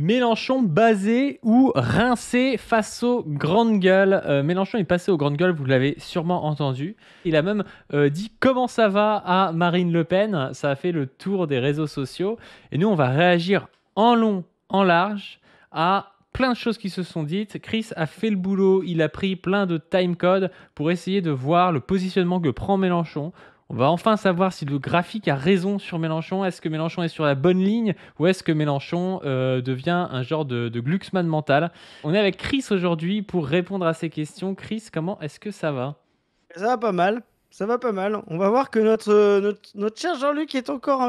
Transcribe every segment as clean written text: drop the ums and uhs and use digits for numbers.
Mélenchon basé ou rincé face aux grandes gueules. Mélenchon est passé aux grandes gueules, vous l'avez sûrement entendu. Il a même dit comment ça va à Marine Le Pen. Ça a fait le tour des réseaux sociaux. Et nous, on va réagir en long, en large à plein de choses qui se sont dites. Chris a fait le boulot, il a pris plein de timecodes pour essayer de voir le positionnement que prend Mélenchon. On va enfin savoir si le graphique a raison sur Mélenchon. Est-ce que Mélenchon est sur la bonne ligne ou est-ce que Mélenchon devient un genre de Glucksmann mental? On est avec Chris aujourd'hui pour répondre à ces questions. Chris, comment est-ce que ça va? Ça va pas mal. Ça va pas mal. On va voir que notre cher Jean-Luc est encore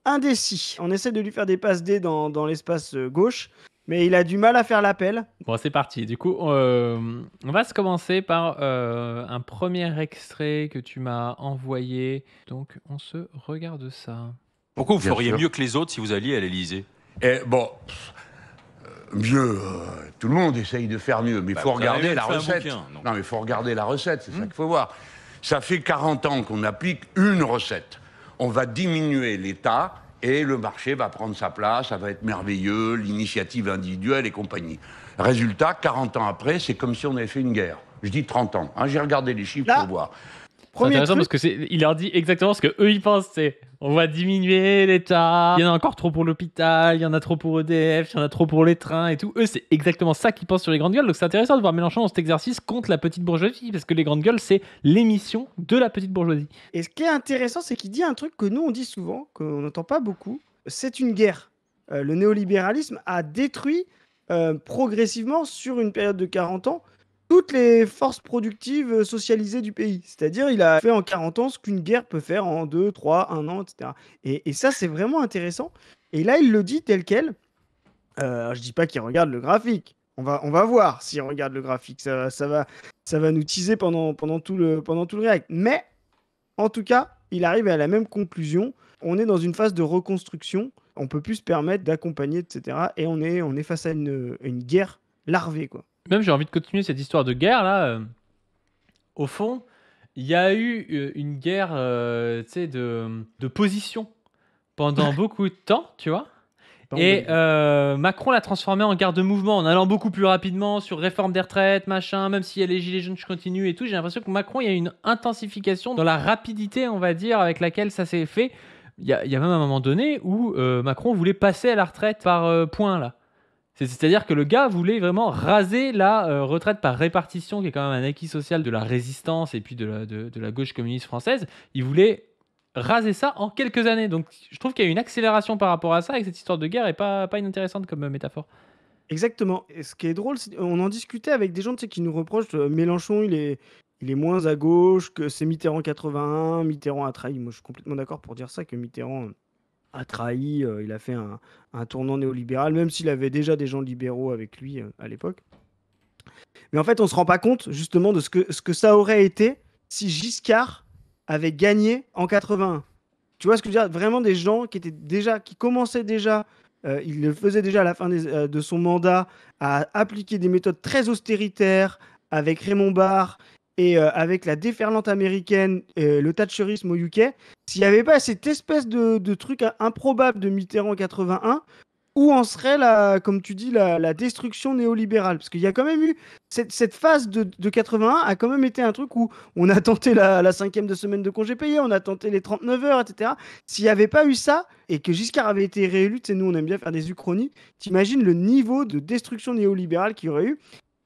indécis. On essaie de lui faire des passes D dans l'espace gauche, mais il a du mal à faire l'appel. Bon, c'est parti. Du coup, on va se commencer par un premier extrait que tu m'as envoyé. Donc, on se regarde ça. Pourquoi vous Bien feriez sûr. mieux que les autres si vous alliez à l'Élysée? Et bon, mieux, tout le monde essaye de faire mieux, mais il Bah, faut vous avez regarder même la fait un recette. bouquin, donc. Non, mais il faut regarder la recette, c'est ça qu'il faut voir. Ça fait 40 ans qu'on applique une recette. On va diminuer l'État et le marché va prendre sa place, ça va être merveilleux, l'initiative individuelle et compagnie. Résultat, 40 ans après, c'est comme si on avait fait une guerre. Je dis 30 ans, hein, j'ai regardé les chiffres Là, pour voir. C'est Premier intéressant truc, parce que il leur dit exactement ce que eux ils pensent. C'est on va diminuer l'État. Il y en a encore trop pour l'hôpital. Il y en a trop pour EDF. Il y en a trop pour les trains et tout. Eux, c'est exactement ça qu'ils pensent sur les grandes gueules. Donc c'est intéressant de voir Mélenchon dans cet exercice contre la petite bourgeoisie parce que les grandes gueules, c'est l'émission de la petite bourgeoisie. et ce qui est intéressant, c'est qu'il dit un truc que nous on dit souvent, qu'on n'entend pas beaucoup. C'est une guerre. Le néolibéralisme a détruit progressivement sur une période de 40 ans toutes les forces productives socialisées du pays. C'est-à-dire, il a fait en 40 ans ce qu'une guerre peut faire en 2, 3, 1 an, etc. Et ça, c'est vraiment intéressant. Et là, il le dit tel quel. Je dis pas qu'il regarde le graphique. On va voir s'il regarde le graphique. Ça va nous teaser pendant tout le réact. Mais, en tout cas, il arrive à la même conclusion. On est dans une phase de reconstruction. On peut plus se permettre d'accompagner, etc. Et on est face à une guerre larvée, quoi. Même j'ai envie de continuer cette histoire de guerre là. Au fond, il y a eu une guerre tu sais, de position pendant beaucoup de temps, tu vois. Et Macron l'a transformé en guerre de mouvement en allant beaucoup plus rapidement sur réforme des retraites, machin, même s'il y a les gilets jaunes qui continuent et tout. J'ai l'impression que Macron, il y a une intensification dans la rapidité, on va dire, avec laquelle ça s'est fait. Il y a même un moment donné où Macron voulait passer à la retraite par points, là. C'est-à-dire que le gars voulait vraiment raser la retraite par répartition, qui est quand même un acquis social de la résistance et puis de la gauche communiste française. Il voulait raser ça en quelques années. Donc je trouve qu'il y a une accélération par rapport à ça et que cette histoire de guerre est pas inintéressante comme métaphore. Exactement. Et ce qui est drôle, on en discutait avec des gens, tu sais, qui nous reprochent Mélenchon, il est moins à gauche que c'est Mitterrand 81. Mitterrand a trahi. Moi, je suis complètement d'accord pour dire ça, que Mitterrand a trahi. Il a fait un tournant néolibéral, même s'il avait déjà des gens libéraux avec lui à l'époque. Mais en fait, on se rend pas compte justement de ce que ça aurait été si Giscard avait gagné en 81. Tu vois ce que je veux dire? Vraiment des gens qui commençaient déjà, il le faisait déjà à la fin de son mandat, à appliquer des méthodes très austéritaires avec Raymond Barre et avec la déferlante américaine, le thatcherisme au UK. S'il n'y avait pas cette espèce de truc improbable de Mitterrand 81, où en serait, comme tu dis, la destruction néolibérale? Parce qu'il y a quand même eu cette phase de 81 a quand même été un truc où on a tenté la cinquième de semaine de congé payé, on a tenté les 39 heures, etc. S'il n'y avait pas eu ça, et que Giscard avait été réélu, tu sais, nous on aime bien faire des uchronies, t'imagines le niveau de destruction néolibérale qu'il y aurait eu.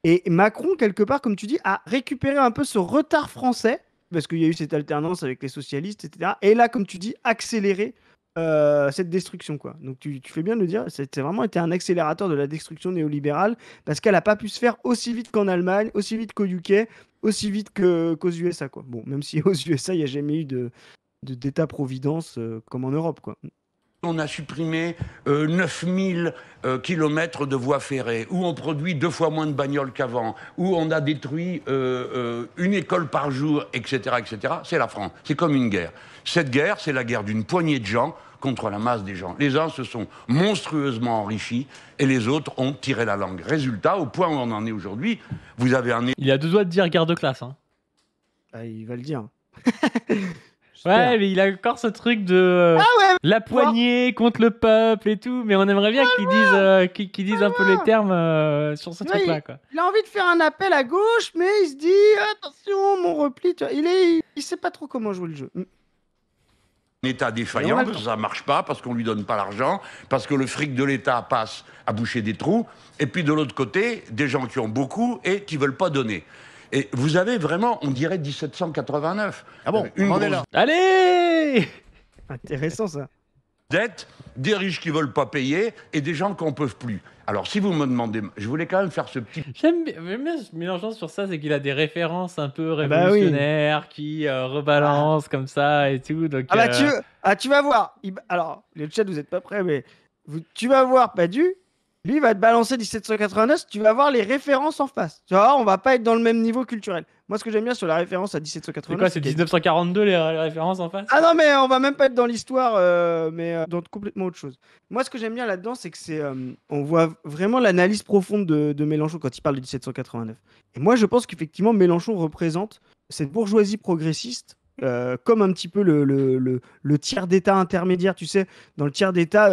Et Macron, quelque part, comme tu dis, a récupéré un peu ce retard français, parce qu'il y a eu cette alternance avec les socialistes, etc. Et là, comme tu dis, accéléré cette destruction, quoi. Donc tu fais bien de le dire, c'est vraiment été un accélérateur de la destruction néolibérale parce qu'elle n'a pas pu se faire aussi vite qu'en Allemagne, aussi vite qu'au UK, aussi vite qu'aux USA, quoi. Bon, même si aux USA, il n'y a jamais eu d'État-providence comme en Europe, quoi. On a supprimé 9000 kilomètres de voies ferrées, où on produit 2 fois moins de bagnoles qu'avant, où on a détruit une école par jour, etc., etc. C'est la France. C'est comme une guerre. Cette guerre, c'est la guerre d'une poignée de gens contre la masse des gens. Les uns se sont monstrueusement enrichis et les autres ont tiré la langue. Résultat, au point où on en est aujourd'hui, vous avez un... Il a deux doigts de dire guerre de classe. Hein. Ah, il va le dire. Ouais, mais il a encore ce truc de la poignée contre le peuple et tout, mais on aimerait bien qu'ils disent un peu les termes sur ce Ouais, truc-là, quoi. Il a envie de faire un appel à gauche, mais il se dit attention, mon repli. Tu vois, il sait pas trop comment jouer le jeu. Un État Et on a défaillant, le parce que temps. ça marche pas, parce qu'on lui donne pas l'argent, parce que le fric de l'État passe à boucher des trous, et puis de l'autre côté, des gens qui ont beaucoup et qui veulent pas donner. Et vous avez vraiment, on dirait 1789. Ah bon, Une on en est grosse là. Allez! Intéressant ça. dette, des riches qui veulent pas payer et des gens qui en peuvent plus. Alors si vous me demandez, je voulais quand même faire ce petit J'aime bien ce mélangeant sur ça, c'est qu'il a des références un peu Ah bah oui. révolutionnaires qui rebalancent comme ça et tout. Donc, Ah bah tu vas voir. Alors, le chat, vous êtes pas prêts, mais tu vas voir Padu. Lui, il va te balancer 1789, tu vas voir les références en face. Tu vas voir, on va pas être dans le même niveau culturel. Moi, ce que j'aime bien sur la référence à c'est 1789... quoi, c'est qu'il y a- 1942 les références en face? Ah non, mais on va même pas être dans l'histoire, mais dans complètement autre chose. Moi, ce que j'aime bien là-dedans, c'est que on voit vraiment l'analyse profonde de Mélenchon quand il parle de 1789. Et moi, je pense qu'effectivement, Mélenchon représente cette bourgeoisie progressiste, comme un petit peu le tiers d'État intermédiaire. Tu sais, dans le tiers d'État,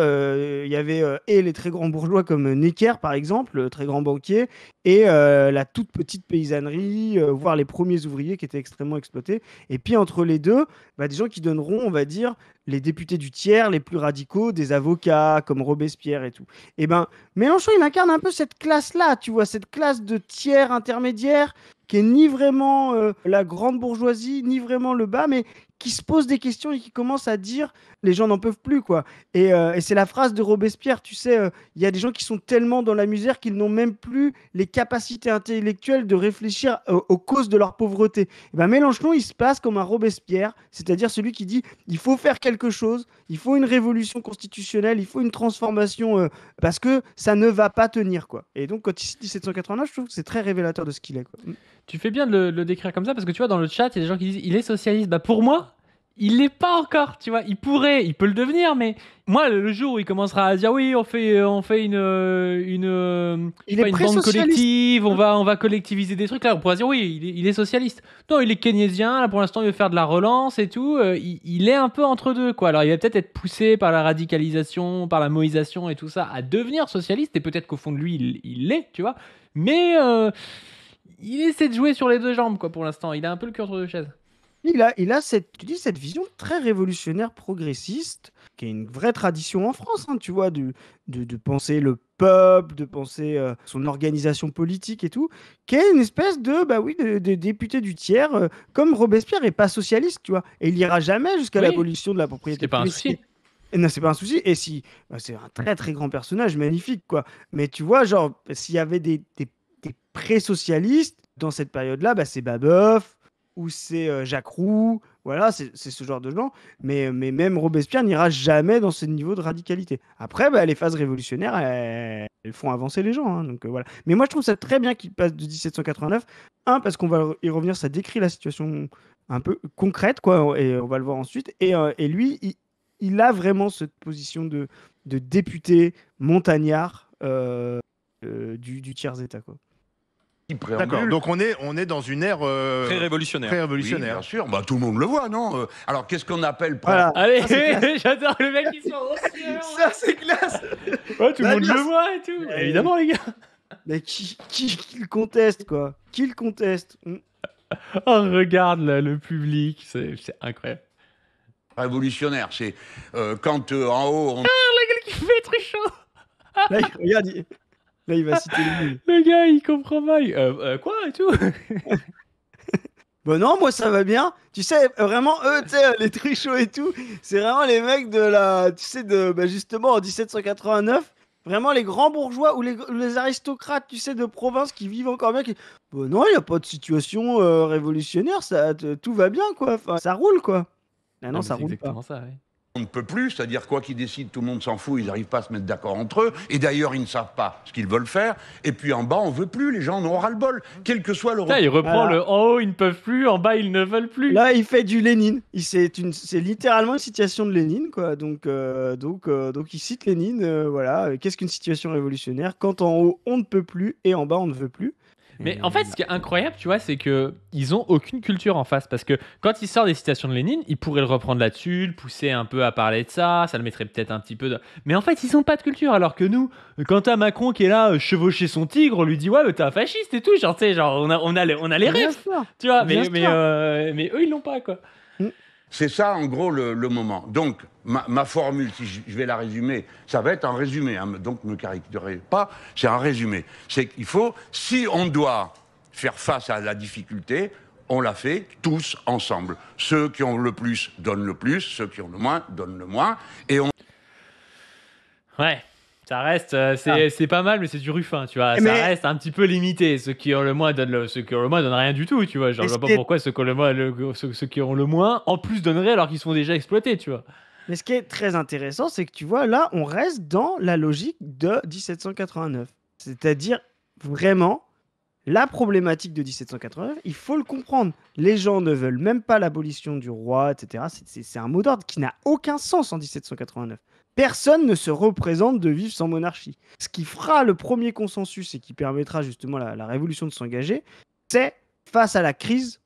il y avait et les très grands bourgeois comme Necker, par exemple, le très grand banquier, et la toute petite paysannerie, voire les premiers ouvriers qui étaient extrêmement exploités. Et puis entre les deux, bah, des gens qui donneront, on va dire, les députés du tiers, les plus radicaux, des avocats comme Robespierre et tout. Et ben, Mélenchon, il incarne un peu cette classe-là, tu vois, cette classe de tiers intermédiaire qui est ni vraiment la grande bourgeoisie, ni vraiment le bas, mais qui se pose des questions et qui commence à dire les gens n'en peuvent plus, quoi. Et c'est la phrase de Robespierre, tu sais, il y a des gens qui sont tellement dans la misère qu'ils n'ont même plus les capacités intellectuelles de réfléchir aux causes de leur pauvreté. Et ben Mélenchon, il se passe comme un Robespierre, c'est-à-dire celui qui dit il faut faire quelque chose, il faut une révolution constitutionnelle, il faut une transformation parce que ça ne va pas tenir, quoi. Et donc quand il cite 1789, je trouve que c'est très révélateur de ce qu'il est, quoi. Tu fais bien de le décrire comme ça parce que tu vois, dans le chat, il y a des gens qui disent il est socialiste. Bah pour moi, il l'est pas encore, tu vois. Il peut le devenir, mais moi, le jour où il commencera à dire oui, on fait une je sais Il pas, est une banque pré-socialiste. collective, on va collectiviser des trucs. Là, on pourrait dire oui, il est socialiste. Non, il est keynésien. Là, pour l'instant, il veut faire de la relance et tout. Il est un peu entre deux, quoi. Alors, il va peut-être être poussé par la radicalisation, par la moïsation et tout ça, à devenir socialiste. Et peut-être qu'au fond de lui, il l'est, tu vois. Mais il essaie de jouer sur les deux jambes, quoi, pour l'instant. Il a un peu le cul entre deux chaises. Il a cette vision très révolutionnaire progressiste, qui est une vraie tradition en France, hein, tu vois, de penser le peuple, de penser son organisation politique et tout, qui est une espèce de député du tiers, comme Robespierre n'est pas socialiste, tu vois, et il n'ira jamais jusqu'à Oui. l'abolition de la Ce propriété qui n'est pas un privée. souci. Et non, c'est pas un souci. Et si, c'est un très très grand personnage, magnifique, quoi. Mais tu vois, genre, s'il y avait des pré-socialistes dans cette période-là, bah, c'est Babeuf ou c'est Jacques Roux. Voilà, c'est ce genre de gens. Mais même Robespierre n'ira jamais dans ce niveau de radicalité. Après, bah, les phases révolutionnaires, elles font avancer les gens, hein, donc voilà. Mais moi, je trouve ça très bien qu'il passe de 1789. Un, parce qu'on va y revenir, ça décrit la situation un peu concrète, quoi, et on va le voir ensuite. Et lui, il a vraiment cette position de député montagnard du tiers-État, quoi. préambule. D'accord, donc on est dans une ère Très révolutionnaire. Oui, pré-révolutionnaire. bien sûr. Bah, tout le monde le voit, non Alors, qu'est-ce qu'on appelle Voilà. Allez, Ah, c'est classe. j'adore le mec qui sort aussi. Ça, c'est classe. Ouais, tout le Bah, monde bien, le voit et tout. Ouais. Évidemment, les gars. Mais qui le conteste, quoi? Qui le conteste? Oh, regarde là, le public, c'est incroyable. révolutionnaire, c'est quand en haut, on Qui fait très chaud. Là, regarde, là, il va citer les nuls. Le gars, il comprend pas. Quoi et tout. Bon, non, moi, ça va bien. Tu sais, vraiment, eux, tu sais, les trichots et tout, c'est vraiment les mecs de la... Tu sais, justement, en 1789, vraiment les grands bourgeois ou les aristocrates, tu sais, de province qui vivent encore bien. Bon, non, il n'y a pas de situation révolutionnaire, tout va bien, quoi. Enfin, ça roule, quoi. Ah non, ça c'est roule pas. exactement ça, ouais. ne peut plus, c'est-à-dire quoi qu'ils décident, tout le monde s'en fout, ils n'arrivent pas à se mettre d'accord entre eux, et d'ailleurs ils ne savent pas ce qu'ils veulent faire, et puis en bas on veut plus, les gens en ont ras-le-bol, quel que soit le... Putain, il reprend Voilà. le en haut, ils ne peuvent plus, en bas, ils ne veulent plus. Là, il fait du Lénine. C'est littéralement une citation de Lénine, quoi. Donc il cite Lénine, voilà. Qu'est-ce qu'une situation révolutionnaire? Quand en haut, on ne peut plus et en bas, on ne veut plus. Mais en fait, ce qui est incroyable, tu vois, c'est que ils ont aucune culture en face. Parce que quand il sort des citations de Lénine, ils pourraient le reprendre là-dessus, le pousser un peu à parler de ça le mettrait peut-être un petit peu. Mais en fait, ils ont pas de culture. Alors que nous, quand t'as Macron qui est là, chevaucher son tigre, on lui dit ouais, mais t'es un fasciste et tout. Genre, tu sais, genre, on a les Bien refs, sûr. tu vois. Bien Mais eux, ils l'ont pas, quoi. C'est ça, en gros, le moment. Donc, ma formule, si je vais la résumer, ça va être un résumé, hein, donc ne caricaturez pas, c'est un résumé. C'est qu'il faut, si on doit faire face à la difficulté, on la fait tous ensemble. Ceux qui ont le plus donnent le plus, ceux qui ont le moins donnent le moins, et on... Ouais. Ça reste, c'est pas mal, mais c'est du Ruffin, tu vois. Ça Mais- reste un petit peu limité. Ceux qui ont le moins donnent rien du tout, tu vois. Genre, Mais je vois ce qui pas est- pourquoi ceux qui ont le moins, en plus, donneraient alors qu'ils sont déjà exploités, tu vois. Mais ce qui est très intéressant, c'est que tu vois, là, on reste dans la logique de 1789. C'est-à-dire, vraiment, la problématique de 1789, il faut le comprendre. Les gens ne veulent même pas l'abolition du roi, etc. C'est un mot d'ordre qui n'a aucun sens en 1789. Personne ne se représente de vivre sans monarchie. Ce qui fera le premier consensus et qui permettra justement la révolution de s'engager, c'est face à la crise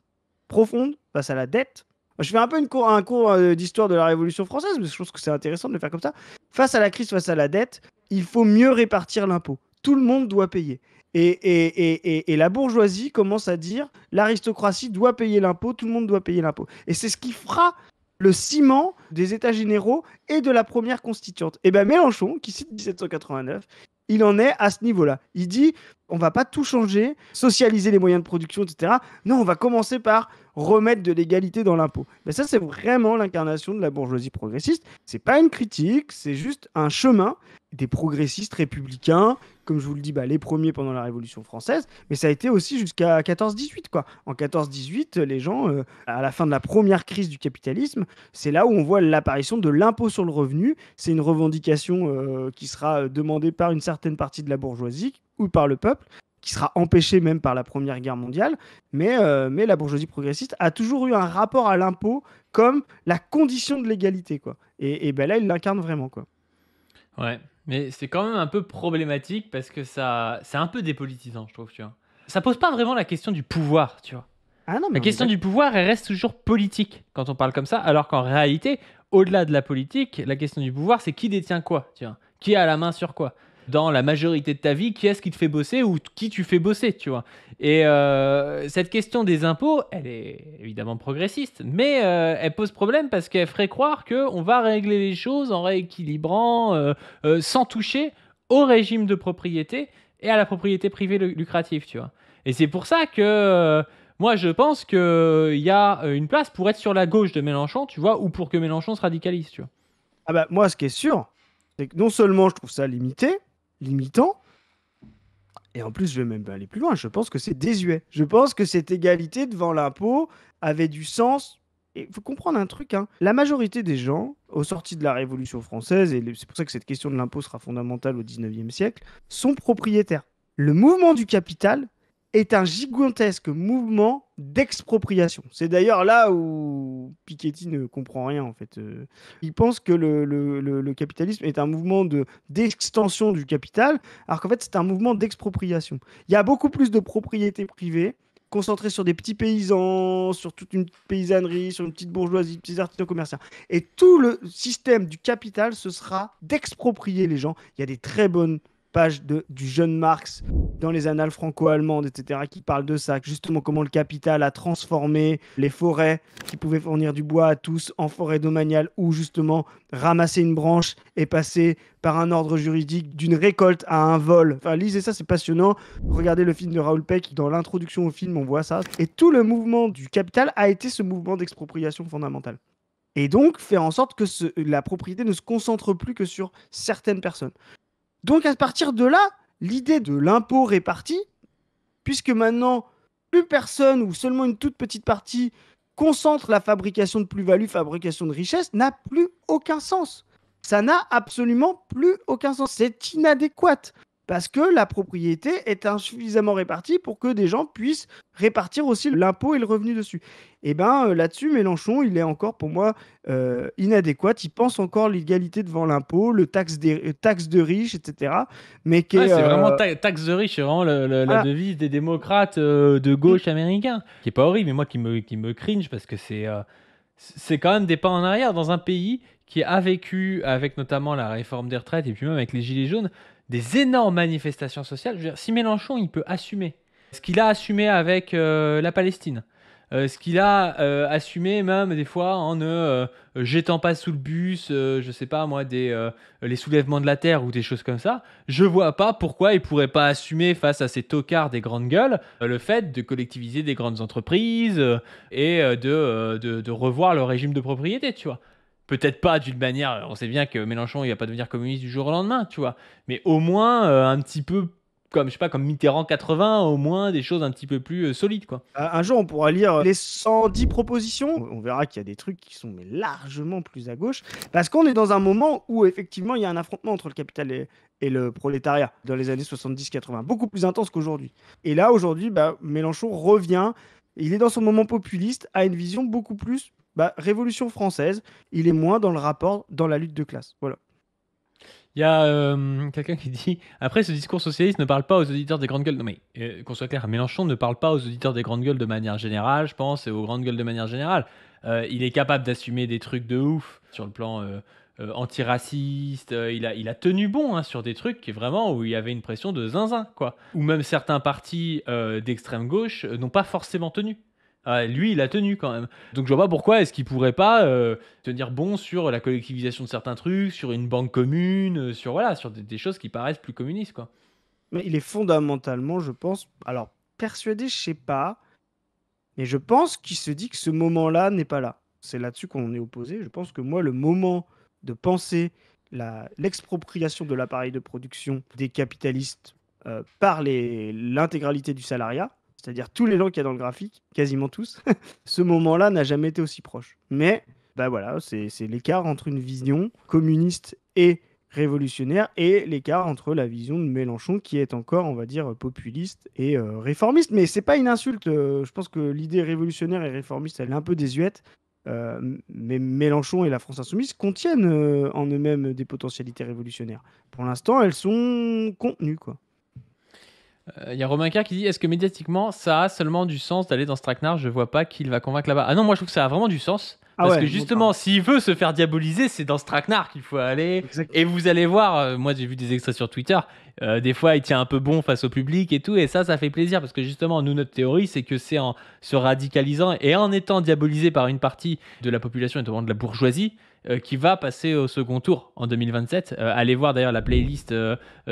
profonde, face à la dette. Je fais un peu un cours d'histoire de la Révolution française, mais je pense que c'est intéressant de le faire comme ça. Face à la crise, face à la dette, il faut mieux répartir l'impôt. Tout le monde doit payer. Et la bourgeoisie commence à dire l'aristocratie doit payer l'impôt, tout le monde doit payer l'impôt. Et c'est ce qui fera le ciment des États généraux et de la première constituante. Et bien Mélenchon, qui cite 1789, il en est à ce niveau-là. Il dit on va pas tout changer, socialiser les moyens de production, etc. Non, on va commencer par remettre de l'égalité dans l'impôt. Mais ça, c'est vraiment l'incarnation de la bourgeoisie progressiste. C'est pas une critique, c'est juste un chemin des progressistes républicains, comme je vous le dis, les premiers pendant la Révolution française, mais ça a été aussi jusqu'à 14-18, quoi. En 14-18, les gens, à la fin de la première crise du capitalisme, c'est là où on voit l'apparition de l'impôt sur le revenu. C'est une revendication qui sera demandée par une certaine partie de la bourgeoisie ou par le peuple, qui sera empêchée même par la Première Guerre mondiale, mais la bourgeoisie progressiste a toujours eu un rapport à l'impôt comme la condition de l'égalité, quoi. Et ben là, il l'incarne vraiment, quoi. Ouais, mais c'est quand même un peu problématique parce que c'est un peu dépolitisant, je trouve, tu vois. Ça pose pas vraiment la question du pouvoir, tu vois. Ah non, mais La question du pouvoir, elle reste toujours politique quand on parle comme ça, alors qu'en réalité, au-delà de la politique, la question du pouvoir, c'est qui détient quoi, tu vois. Qui a la main sur quoi. Dans la majorité de ta vie, qui est-ce qui te fait bosser ou qui tu fais bosser, tu vois. Et cette question des impôts, elle est évidemment progressiste, mais elle pose problème parce qu'elle ferait croire qu'on va régler les choses en rééquilibrant, sans toucher au régime de propriété et à la propriété privée lucrative, tu vois. Et c'est pour ça que moi, je pense qu'il y a une place pour être sur la gauche de Mélenchon, tu vois, ou pour que Mélenchon se radicalise, tu vois. Ah bah moi, ce qui est sûr, c'est que non seulement je trouve ça limitant, et en plus, je vais même aller plus loin, je pense que c'est désuet. Je pense que cette égalité devant l'impôt avait du sens. Et il faut comprendre un truc, hein. La majorité des gens, au sorti de la Révolution française, et c'est pour ça que cette question de l'impôt sera fondamentale au 19e siècle, sont propriétaires. Le mouvement du capital est un gigantesque mouvement d'expropriation. C'est d'ailleurs là où Piketty ne comprend rien, en fait. Il pense que le capitalisme est un mouvement d'extension du capital, alors qu'en fait, c'est un mouvement d'expropriation. Il y a beaucoup plus de propriété privée concentrée sur des petits paysans, sur toute une paysannerie, sur une petite bourgeoisie, petits artisans commerçants. Et tout le système du capital, ce sera d'exproprier les gens. Il y a des très bonnes pages du jeune Marx dans les annales franco-allemandes, etc., qui parlent de ça, justement comment le capital a transformé les forêts qui pouvaient fournir du bois à tous en forêts domaniales, où justement ramasser une branche est passé par un ordre juridique d'une récolte à un vol. Enfin, lisez ça, c'est passionnant. Regardez le film de Raoul Peck, dans l'introduction au film, on voit ça. Et tout le mouvement du capital a été ce mouvement d'expropriation fondamentale. Et donc, faire en sorte que la propriété ne se concentre plus que sur certaines personnes. Donc, à partir de là, l'idée de l'impôt réparti, puisque maintenant, plus personne ou seulement une toute petite partie concentre la fabrication de plus-value, fabrication de richesse, n'a plus aucun sens. Ça n'a absolument plus aucun sens. C'est inadéquat. parce que la propriété est insuffisamment répartie pour que des gens puissent répartir aussi l'impôt et le revenu dessus. Et ben là-dessus, Mélenchon, il est encore pour moi inadéquat. Il pense encore l'égalité devant l'impôt, taxe de riches, etc. Mais qui Ouais, est, c'est vraiment taxe de riche, c'est vraiment la voilà. devise des démocrates de gauche américains, qui est pas horrible, mais moi qui me cringe parce que c'est quand même des pas en arrière dans un pays qui a vécu avec notamment la réforme des retraites et puis même avec les gilets jaunes des énormes manifestations sociales. Je veux dire, si Mélenchon il peut assumer ce qu'il a assumé avec la Palestine, ce qu'il a assumé même des fois en ne jetant pas sous le bus, je sais pas moi, les soulèvements de la terre ou des choses comme ça, je vois pas pourquoi il pourrait pas assumer face à ces tocards des grandes gueules le fait de collectiviser des grandes entreprises et de revoir le régime de propriété, tu vois. Peut-être pas d'une manière, on sait bien que Mélenchon il va pas devenir communiste du jour au lendemain, tu vois, mais au moins un petit peu comme je sais pas comme Mitterrand 80, au moins des choses un petit peu plus solides, quoi. Un jour, on pourra lire les 110 propositions. On verra qu'il y a des trucs qui sont mais largement plus à gauche. Parce qu'on est dans un moment où, effectivement, il y a un affrontement entre le capital et le prolétariat dans les années 70-80, beaucoup plus intense qu'aujourd'hui. Et là, aujourd'hui, Mélenchon revient. Il est dans son moment populiste, a une vision beaucoup plus révolution française. Il est moins dans le rapport, dans la lutte de classe. Voilà. Il y a quelqu'un qui dit après, ce discours socialiste ne parle pas aux auditeurs des grandes gueules. Non, mais qu'on soit clair, Mélenchon ne parle pas aux auditeurs des grandes gueules de manière générale, je pense, et aux grandes gueules de manière générale. Il est capable d'assumer des trucs de ouf sur le plan antiraciste. Il a tenu bon sur des trucs qui vraiment où il y avait une pression de zinzin, quoi. Ou même certains partis d'extrême gauche n'ont pas forcément tenu. Lui, il a tenu quand même. Donc je vois pas pourquoi est-ce qu'il pourrait pas tenir bon sur la collectivisation de certains trucs, sur une banque commune, sur des choses qui paraissent plus communistes, quoi. Mais il est fondamentalement, je pense, alors persuadé, je sais pas, mais je pense qu'il se dit que ce moment-là n'est pas là. C'est là-dessus qu'on est opposé. Je pense que moi, le moment de penser l'expropriation de l'appareil de production des capitalistes par l'intégralité du salariat, c'est-à-dire tous les gens qu'il y a dans le graphique, quasiment tous, ce moment-là n'a jamais été aussi proche. Mais voilà, c'est l'écart entre une vision communiste et révolutionnaire et l'écart entre la vision de Mélenchon qui est encore, on va dire, populiste et réformiste. Mais c'est pas une insulte. Je pense que l'idée révolutionnaire et réformiste, elle est un peu désuète. Mais Mélenchon et la France Insoumise contiennent en eux-mêmes des potentialités révolutionnaires. Pour l'instant, elles sont contenues, quoi. Il y a Romain Kerr qui dit est-ce que médiatiquement ça a seulement du sens d'aller dans ce traquenard? Je vois pas qui il va convaincre là-bas. Ah non, moi je trouve que ça a vraiment du sens. Parce que justement, s'il veut se faire diaboliser, c'est dans ce traquenard qu'il faut aller. Exactement. Et vous allez voir, moi j'ai vu des extraits sur Twitter, des fois il tient un peu bon face au public et tout, et ça fait plaisir parce que justement, nous, notre théorie, c'est que c'est en se radicalisant et en étant diabolisé par une partie de la population, et notamment de la bourgeoisie, qui va passer au second tour en 2027. Allez voir d'ailleurs la playlist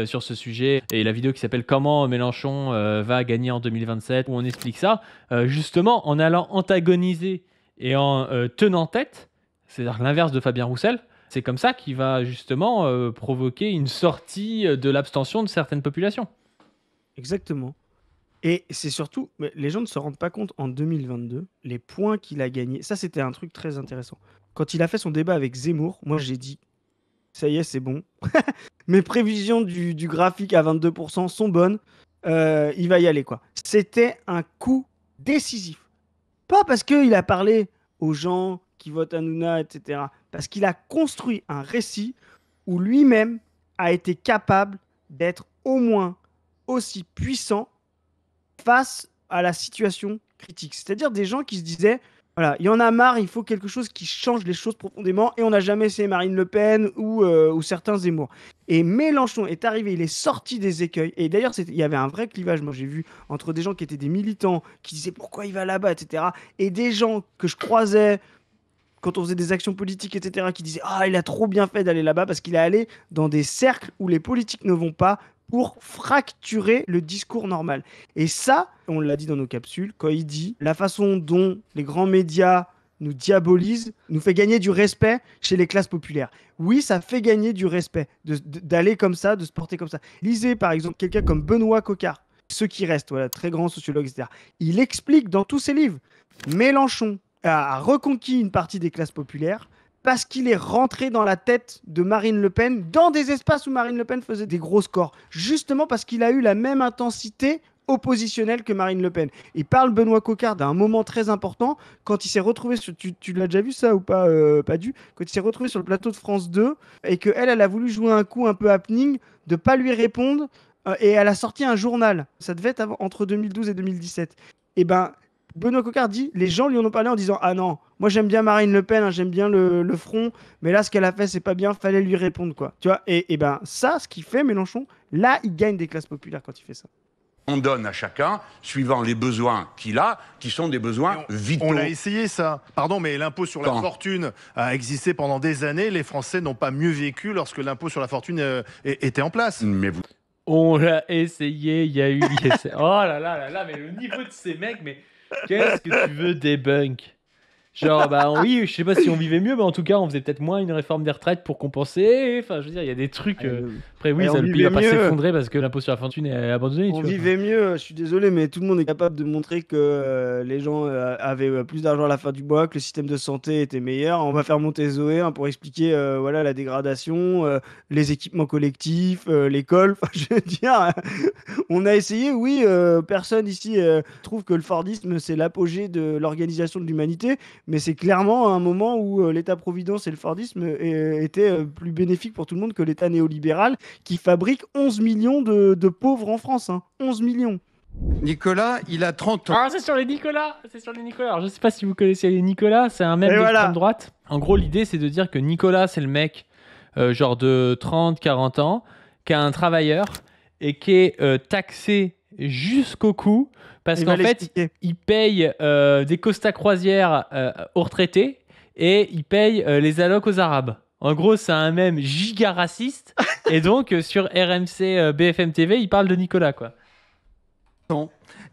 sur ce sujet et la vidéo qui s'appelle Comment Mélenchon va gagner en 2027, où on explique ça, justement en allant antagoniser et en tenant tête, c'est-à-dire l'inverse de Fabien Roussel. C'est comme ça qu'il va justement provoquer une sortie de l'abstention de certaines populations. Exactement. Et c'est surtout, mais les gens ne se rendent pas compte, en 2022, les points qu'il a gagnés. Ça, c'était un truc très intéressant. Quand il a fait son débat avec Zemmour, moi j'ai dit, ça y est, c'est bon. Mes prévisions du graphique à 22% sont bonnes. Il va y aller, quoi. C'était un coup décisif. Pas parce qu'il a parlé aux gens qui votent Hanouna, etc. Parce qu'il a construit un récit où lui-même a été capable d'être au moins aussi puissant face à la situation critique. C'est-à-dire des gens qui se disaient, voilà, il y en a marre, il faut quelque chose qui change les choses profondément, et on n'a jamais essayé Marine Le Pen ou certains Zemmour. Et Mélenchon est arrivé, il est sorti des écueils, et d'ailleurs il y avait un vrai clivage, moi j'ai vu, entre des gens qui étaient des militants, qui disaient pourquoi il va là-bas, etc., et des gens que je croisais quand on faisait des actions politiques, etc., qui disaient « Ah, il a trop bien fait d'aller là-bas parce qu'il est allé dans des cercles où les politiques ne vont pas pour fracturer le discours normal. » Et ça, on l'a dit dans nos capsules, quand il dit la façon dont les grands médias nous diabolisent, nous fait gagner du respect chez les classes populaires. Oui, ça fait gagner du respect d'aller comme ça, de se porter comme ça. Lisez par exemple quelqu'un comme Benoît Coquart, ceux qui restent, voilà, très grand sociologue, etc. Il explique dans tous ses livres, Mélenchon a reconquis une partie des classes populaires parce qu'il est rentré dans la tête de Marine Le Pen, dans des espaces où Marine Le Pen faisait des gros scores, justement parce qu'il a eu la même intensité oppositionnelle que Marine Le Pen. Il parle Benoît Coquart d'un moment très important, quand il s'est retrouvé, tu l'as déjà vu ça ou pas, Padu, quand il s'est retrouvé sur le plateau de France 2, et qu'elle a voulu jouer un coup un peu happening, de pas lui répondre, et elle a sorti un journal. Ça devait être entre 2012 et 2017. Et ben, Benoît Coquart dit, les gens lui en ont parlé en disant « Ah non, moi j'aime bien Marine Le Pen, hein, j'aime bien le front, mais là ce qu'elle a fait c'est pas bien, fallait lui répondre quoi. » Tu vois, et ben ça, ce qu'il fait Mélenchon, là il gagne des classes populaires quand il fait ça. On donne à chacun, suivant les besoins qu'il a, qui sont des besoins vitaux. On l'a essayé ça. Pardon, mais l'impôt sur la fortune a existé pendant des années. Les Français n'ont pas mieux vécu lorsque l'impôt sur la fortune était en place. Mais vous... On l'a essayé, il y a eu... Oh là là là là, mais le niveau de ces mecs, mais qu'est-ce que tu veux débunk? Genre, bah oui, je sais pas si on vivait mieux, mais en tout cas, on faisait peut-être moins une réforme des retraites pour compenser. Enfin, je veux dire, il y a des trucs. Après, oui, le pays va pas s'effondrer parce que l'impôt sur la fortune est abandonné. On vivait mieux, je suis désolé, mais tout le monde est capable de montrer que les gens avaient plus d'argent à la fin du mois, que le système de santé était meilleur. On va faire monter Zoé pour expliquer voilà, la dégradation, les équipements collectifs, l'école. Enfin, je veux dire, on a essayé, oui, personne ici trouve que le Fordisme, c'est l'apogée de l'organisation de l'humanité. Mais c'est clairement un moment où l'État-providence et le Fordisme étaient plus bénéfiques pour tout le monde que l'État néolibéral qui fabrique 11 millions de pauvres en France. Hein. 11 millions. Nicolas, il a 30 ans. Ah, c'est sur les Nicolas. Alors, je sais pas si vous connaissez les Nicolas, c'est un mème d'extrême droite. En gros, l'idée, c'est de dire que Nicolas, c'est le mec genre de 30-40 ans, qui a un travailleur et qui est taxé jusqu'au cou. Parce qu'en fait, il paye des Costa croisières aux retraités et il paye les allocs aux Arabes. En gros, c'est un mème giga raciste. Et donc, sur RMC BFM TV, il parle de Nicolas, quoi.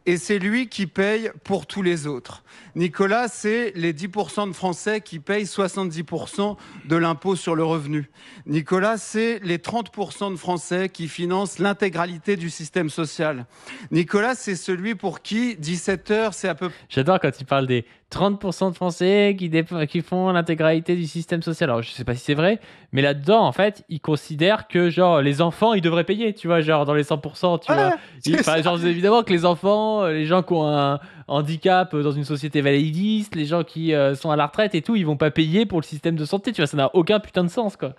Et c'est lui qui paye pour tous les autres. Nicolas, c'est les 10% de Français qui payent 70% de l'impôt sur le revenu. Nicolas, c'est les 30% de Français qui financent l'intégralité du système social. Nicolas, c'est celui pour qui 17h, c'est à peu près... J'adore quand il parle des 30% de Français qui font l'intégralité du système social. Alors, je sais pas si c'est vrai, mais là-dedans, en fait, ils considèrent que, genre, les enfants, ils devraient payer, tu vois, genre, dans les 100%, tu vois. Genre, évidemment que les enfants, les gens qui ont un handicap dans une société validiste, les gens qui sont à la retraite et tout, ils vont pas payer pour le système de santé, tu vois, ça n'a aucun putain de sens, quoi.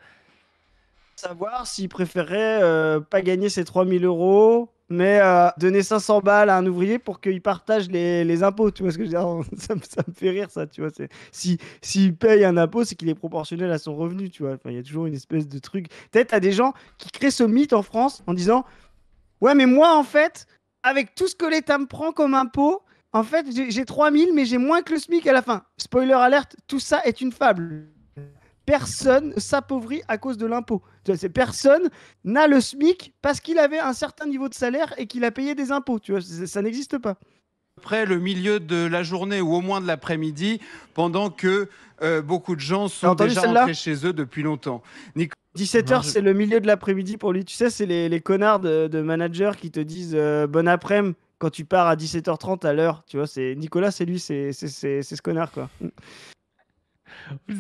Savoir s'ils préféraient pas gagner ces 3000 euros, mais donner 500 balles à un ouvrier pour qu'il partage les impôts, tu vois ce que je veux dire. Ça me fait rire, ça, tu vois. S'il paye un impôt, c'est qu'il est proportionnel à son revenu, tu vois. Enfin, il y a toujours une espèce de truc. Peut-être à des gens qui créent ce mythe en France en disant « Ouais, mais moi, en fait, avec tout ce que l'État me prend comme impôt, en fait, j'ai 3000, mais j'ai moins que le SMIC à la fin. » Spoiler alerte, tout ça est une fable. Personne s'appauvrit à cause de l'impôt. Personne n'a le SMIC parce qu'il avait un certain niveau de salaire et qu'il a payé des impôts. Tu vois, ça n'existe pas. Après le milieu de la journée ou au moins de l'après-midi, pendant que beaucoup de gens sont déjà rentrés chez eux depuis longtemps. 17h, c'est le milieu de l'après-midi pour lui. Tu sais, c'est les connards de managers qui te disent bon après-midi quand tu pars à 17h30 à l'heure. Tu vois, Nicolas, c'est lui, c'est ce connard, quoi.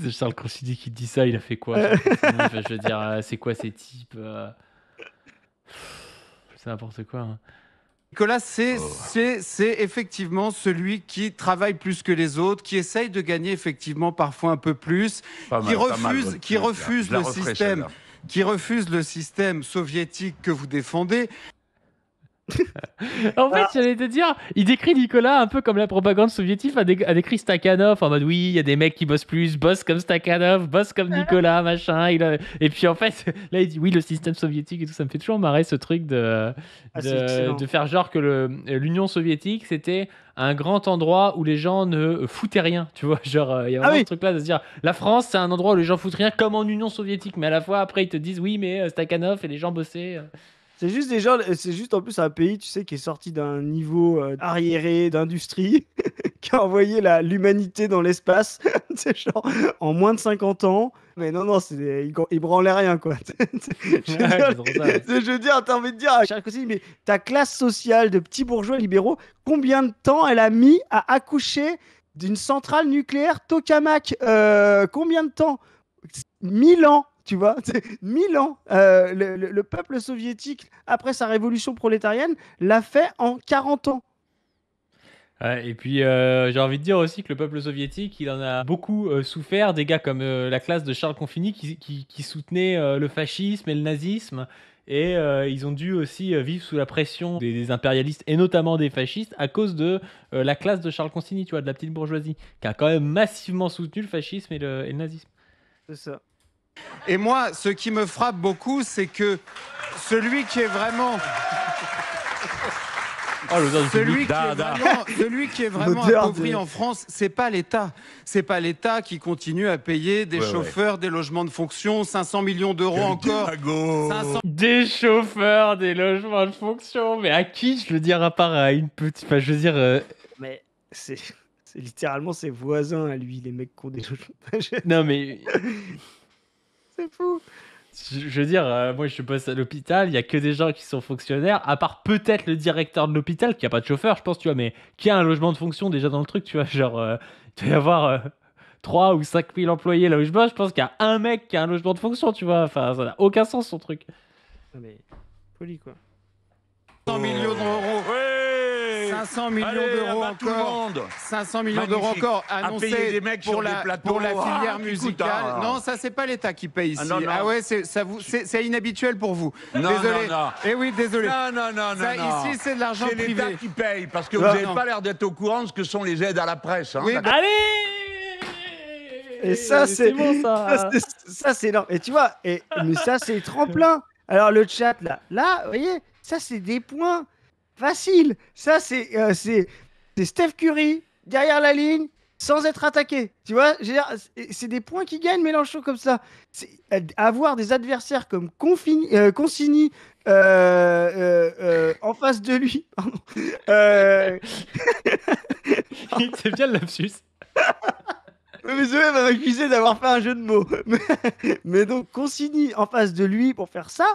C'est Charles Considé qui dit ça, il a fait quoi? Je veux dire, c'est quoi ces types? C'est n'importe quoi. Hein. Nicolas, c'est effectivement celui qui travaille plus que les autres, qui essaye de gagner effectivement parfois un peu plus, qui refuse le système soviétique que vous défendez. En fait, j'allais te dire, il décrit Nicolas un peu comme la propagande soviétique a décrit Stakhanov en mode oui, il y a des mecs qui bossent plus, bossent comme Stakhanov, bossent comme Nicolas, machin. Et puis en fait, là il dit oui, le système soviétique et tout, ça me fait toujours marrer ce truc de faire genre que l'Union soviétique c'était un grand endroit où les gens ne foutaient rien, tu vois, genre il y a vraiment ce truc là de se dire la France c'est un endroit où les gens foutent rien comme en Union soviétique, mais à la fois après ils te disent oui mais Stakhanov et les gens bossaient. C'est juste des gens, c'est juste en plus un pays, tu sais, qui est sorti d'un niveau arriéré d'industrie, qui a envoyé l'humanité dans l'espace, c'est genre en moins de 50 ans. Mais non, il branlait rien, quoi. Je veux dire, t'as envie de dire à Charles Considé, mais ta classe sociale de petits bourgeois libéraux, combien de temps elle a mis à accoucher d'une centrale nucléaire tokamak? Combien de temps? 1000 ans, tu vois, c'est 1000 ans. Le peuple soviétique, après sa révolution prolétarienne, l'a fait en 40 ans. Ouais, et puis j'ai envie de dire aussi que le peuple soviétique, il en a beaucoup souffert, des gars comme la classe de Charles Confini qui soutenait le fascisme et le nazisme, et ils ont dû aussi vivre sous la pression des impérialistes, et notamment des fascistes, à cause de la classe de Charles Confini, tu vois, de la petite bourgeoisie, qui a quand même massivement soutenu le fascisme et le nazisme. C'est ça. Et moi, ce qui me frappe beaucoup, c'est que celui qui est vraiment... Oh, l'odeur du public. Celui qui est vraiment L'odeur appauvri de- en France, c'est pas l'État. C'est pas l'État qui continue à payer des Ouais, chauffeurs, des logements de fonction, 500 millions d'euros encore. 500 Des chauffeurs, des logements de fonction, mais à qui? Je veux dire, à part à une petite... Enfin, je veux dire... Mais c'est littéralement ses voisins à lui, les mecs qui ont des logements. Non, mais... C'est fou. Je veux dire, moi je bosse à l'hôpital, il y a que des gens qui sont fonctionnaires, à part peut-être le directeur de l'hôpital qui a pas de chauffeur, je pense, tu vois, mais qui a un logement de fonction déjà dans le truc, tu vois, genre, il doit y avoir 3 ou 5 000 employés là où je bosse, je pense qu'il y a un mec qui a un logement de fonction, tu vois, enfin, ça n'a aucun sens son truc. Non, mais folie, quoi. millions d'euros. Ouais 500 millions Allez, d'euros abat tout le encore. monde. 500 millions d'euros Magnifique. encore À payer annoncés des mecs pour sur la, des plateaux. pour la Ah, filière qui coûtent, musicale. hein. Non, ça c'est pas l'État qui paye ici. Ah, non, non. Ah ouais, c'est inhabituel pour vous. Non, Désolé. non, non. Eh oui, désolé. Non, non, non, Ça, non. ici, c'est de l'argent C'est l'État privé. qui paye, parce que vous Ah, n'avez non. pas l'air d'être au courant de ce que sont les aides à la presse. Hein, Oui, d'accord. Allez. Et ça, c'est bon ça. Ça, c'est énorme. Et tu vois, mais ça, c'est tremplin. Alors, le chat, là, vous voyez, ça, c'est des points faciles. Ça, c'est Steph Curry derrière la ligne sans être attaqué. Tu vois, je veux dire, c'est des points qui gagnent Mélenchon comme ça. Avoir des adversaires comme Consigny en face de lui. Pardon. C'est bien le lapsus. Mais Zoé va m'accuser d'avoir fait un jeu de mots. Mais donc, Consigny en face de lui pour faire ça,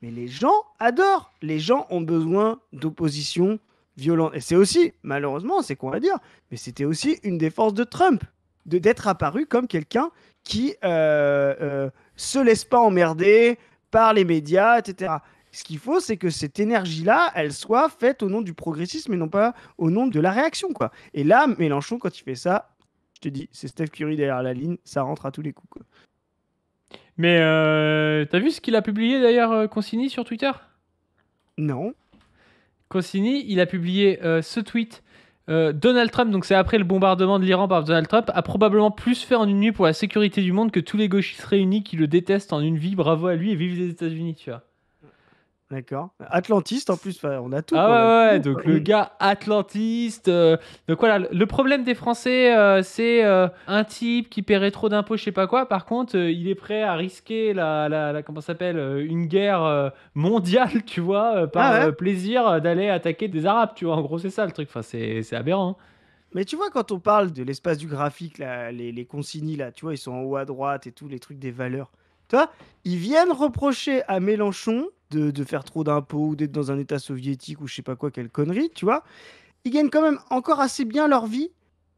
mais les gens adorent. Les gens ont besoin d'opposition violente. Et c'est aussi, malheureusement, c'est qu'on va dire, mais c'était aussi une des forces de Trump, d'être apparu comme quelqu'un qui se laisse pas emmerder par les médias, etc. Ce qu'il faut, c'est que cette énergie-là, elle soit faite au nom du progressisme et non pas au nom de la réaction, quoi. Et là, Mélenchon, quand il fait ça, je te dis, c'est Steph Curry derrière la ligne, ça rentre à tous les coups, quoi. Mais t'as vu ce qu'il a publié d'ailleurs, Consigny, sur Twitter? Non. Consigny, il a publié ce tweet. Donald Trump, donc c'est après le bombardement de l'Iran par Donald Trump, a probablement plus fait en une nuit pour la sécurité du monde que tous les gauchistes réunis qui le détestent en une vie. Bravo à lui et vive les États-Unis, tu vois. D'accord. Atlantiste, en plus, on a tout. quoi, on Ah a ouais, tout. donc le gars atlantiste. Donc voilà, le problème des Français, c'est un type qui paierait trop d'impôts, je sais pas quoi. Par contre, il est prêt à risquer comment ça s'appelle, une guerre mondiale, tu vois, par Ah ouais. plaisir d'aller attaquer des Arabes, tu vois. En gros, c'est ça le truc. Enfin, c'est aberrant. Hein. Mais tu vois, quand on parle de l'espace du graphique, là, les consignes, là, tu vois, ils sont en haut à droite et tout, les trucs des valeurs. Tu vois, ils viennent reprocher à Mélenchon de faire trop d'impôts ou d'être dans un état soviétique ou je sais pas quoi, quelle connerie, tu vois. Ils gagnent quand même encore assez bien leur vie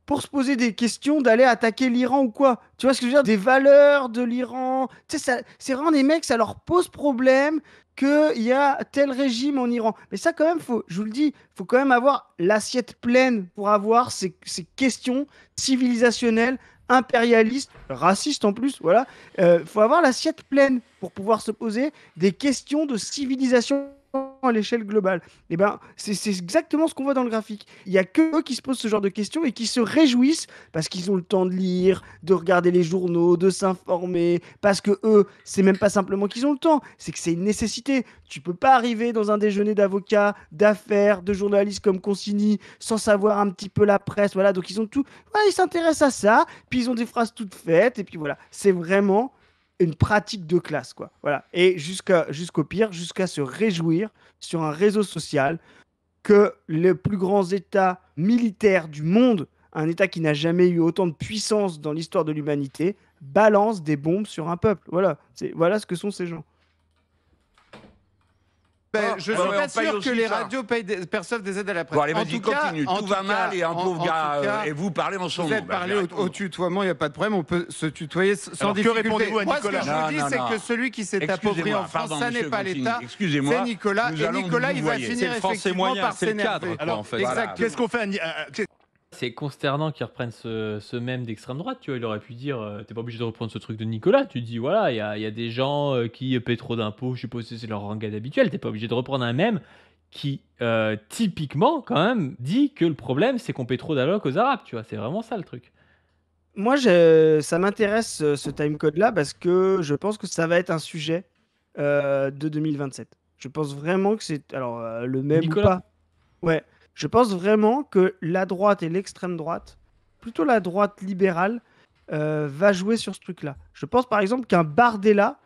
pour se poser des questions d'aller attaquer l'Iran ou quoi. Tu vois ce que je veux dire? Des valeurs de l'Iran. Tu sais, c'est vraiment des mecs, ça leur pose problème qu'il y a tel régime en Iran. Mais ça, quand même, je vous le dis, faut quand même avoir l'assiette pleine pour avoir ces questions civilisationnelles, impérialistes, racistes en plus, voilà. Faut avoir l'assiette pleine pour pouvoir se poser des questions de civilisation à l'échelle globale. Et ben, c'est exactement ce qu'on voit dans le graphique. Il y a que eux qui se posent ce genre de questions et qui se réjouissent parce qu'ils ont le temps de lire, de regarder les journaux, de s'informer, parce que eux, c'est même pas simplement qu'ils ont le temps, c'est que c'est une nécessité. Tu peux pas arriver dans un déjeuner d'avocats, d'affaires, de journalistes comme Consigny sans savoir un petit peu la presse, voilà. Donc ils ont tout, ouais, ils s'intéressent à ça, puis ils ont des phrases toutes faites, et puis voilà. C'est vraiment une pratique de classe, quoi. Voilà. Et jusqu'au pire, jusqu'à se réjouir sur un réseau social que les plus grands États militaires du monde, un État qui n'a jamais eu autant de puissance dans l'histoire de l'humanité, balance des bombes sur un peuple. Voilà. Voilà ce que sont ces gens. Je Ouais, suis ouais, pas on paye sûr que aussi les ça. radios perçoivent des aides à la presse. Bon, allez, En vas-y, tout cas- continue. en Tout tout va mal cas- et un en pauvre tout gars, cas, et vous parlez en son Vous nom. êtes Ben, parlé j'ai au répondu. tutoiement, il n'y a pas de problème, on peut se tutoyer sans Alors, que difficulté. répondez-vous à Moi, ce que Nicolas je vous dis, Non, c'est non. que celui qui s'est appauvri en France, Pardon, ça n'est monsieur pas Contini. l'État, Excusez-moi. c'est Nicolas. Nous Et allons Nicolas, vous il va voyer. C'est finir le français effectivement moyen, par c'est le cadre, s'énerver. quoi, en fait. Exactement. Qu'est-ce qu'on fait C'est consternant qu'ils reprennent ce même d'extrême droite, tu vois. Il aurait pu dire, t'es pas obligé de reprendre ce truc de Nicolas. Tu dis, voilà, il y a des gens qui paient trop d'impôts, je suppose que c'est leur rengaine habituelle. T'es pas obligé de reprendre un même qui, typiquement, quand même, dit que le problème, c'est qu'on paie trop d'allocs aux Arabes, tu vois. C'est vraiment ça le truc. Moi, ça m'intéresse ce timecode-là parce que je pense que ça va être un sujet de 2027. Je pense vraiment que c'est alors le même Nicolas. ou pas. Ouais, je pense vraiment que la droite et l'extrême droite, plutôt la droite libérale, va jouer sur ce truc-là. Je pense par exemple qu'un Bardella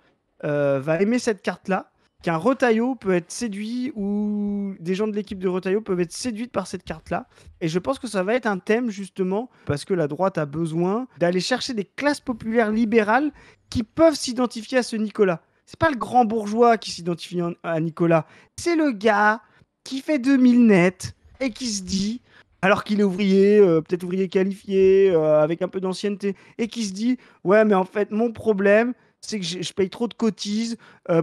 va aimer cette carte-là, qu'un Retailleau peut être séduit ou des gens de l'équipe de Retailleau peuvent être séduits par cette carte-là. Et je pense que ça va être un thème justement parce que la droite a besoin d'aller chercher des classes populaires libérales qui peuvent s'identifier à ce Nicolas. C'est pas le grand bourgeois qui s'identifie à Nicolas, c'est le gars qui fait 2000 nets et qui se dit, alors qu'il est ouvrier, peut-être ouvrier qualifié, avec un peu d'ancienneté, et qui se dit, ouais, mais en fait, mon problème, c'est que je paye trop de cotises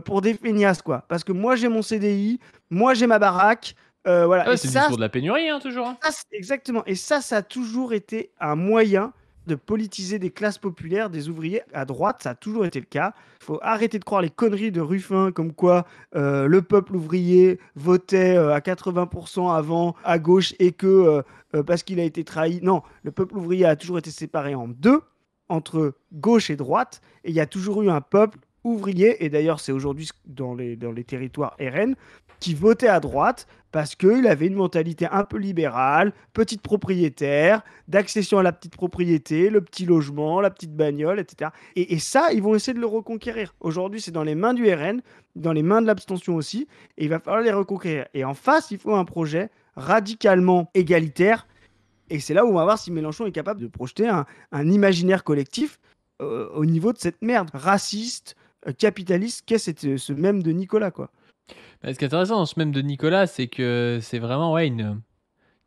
pour des feignasses, quoi. Parce que moi, j'ai mon CDI, moi, j'ai ma baraque, voilà. Ah ouais, Et c'est le ça, discours de la pénurie, hein, toujours. Hein. exactement. Et ça a toujours été un moyen de politiser des classes populaires, des ouvriers à droite. Ça a toujours été le cas. Il faut arrêter de croire les conneries de Ruffin, comme quoi le peuple ouvrier votait à 80% avant à gauche et que parce qu'il a été trahi. Non, le peuple ouvrier a toujours été séparé en deux, entre gauche et droite. Et il y a toujours eu un peuple ouvrier, et d'ailleurs c'est aujourd'hui dans les territoires RN, qui votait à droite parce qu'il avait une mentalité un peu libérale, petite propriétaire, d'accession à la petite propriété, le petit logement, la petite bagnole, etc. Et ça, ils vont essayer de le reconquérir. Aujourd'hui, c'est dans les mains du RN, dans les mains de l'abstention aussi, et il va falloir les reconquérir. Et en face, il faut un projet radicalement égalitaire, et c'est là où on va voir si Mélenchon est capable de projeter un imaginaire collectif au niveau de cette merde raciste, capitaliste, qu'est ce même de Nicolas, quoi. Ce qui est intéressant dans ce même de Nicolas, c'est que c'est vraiment une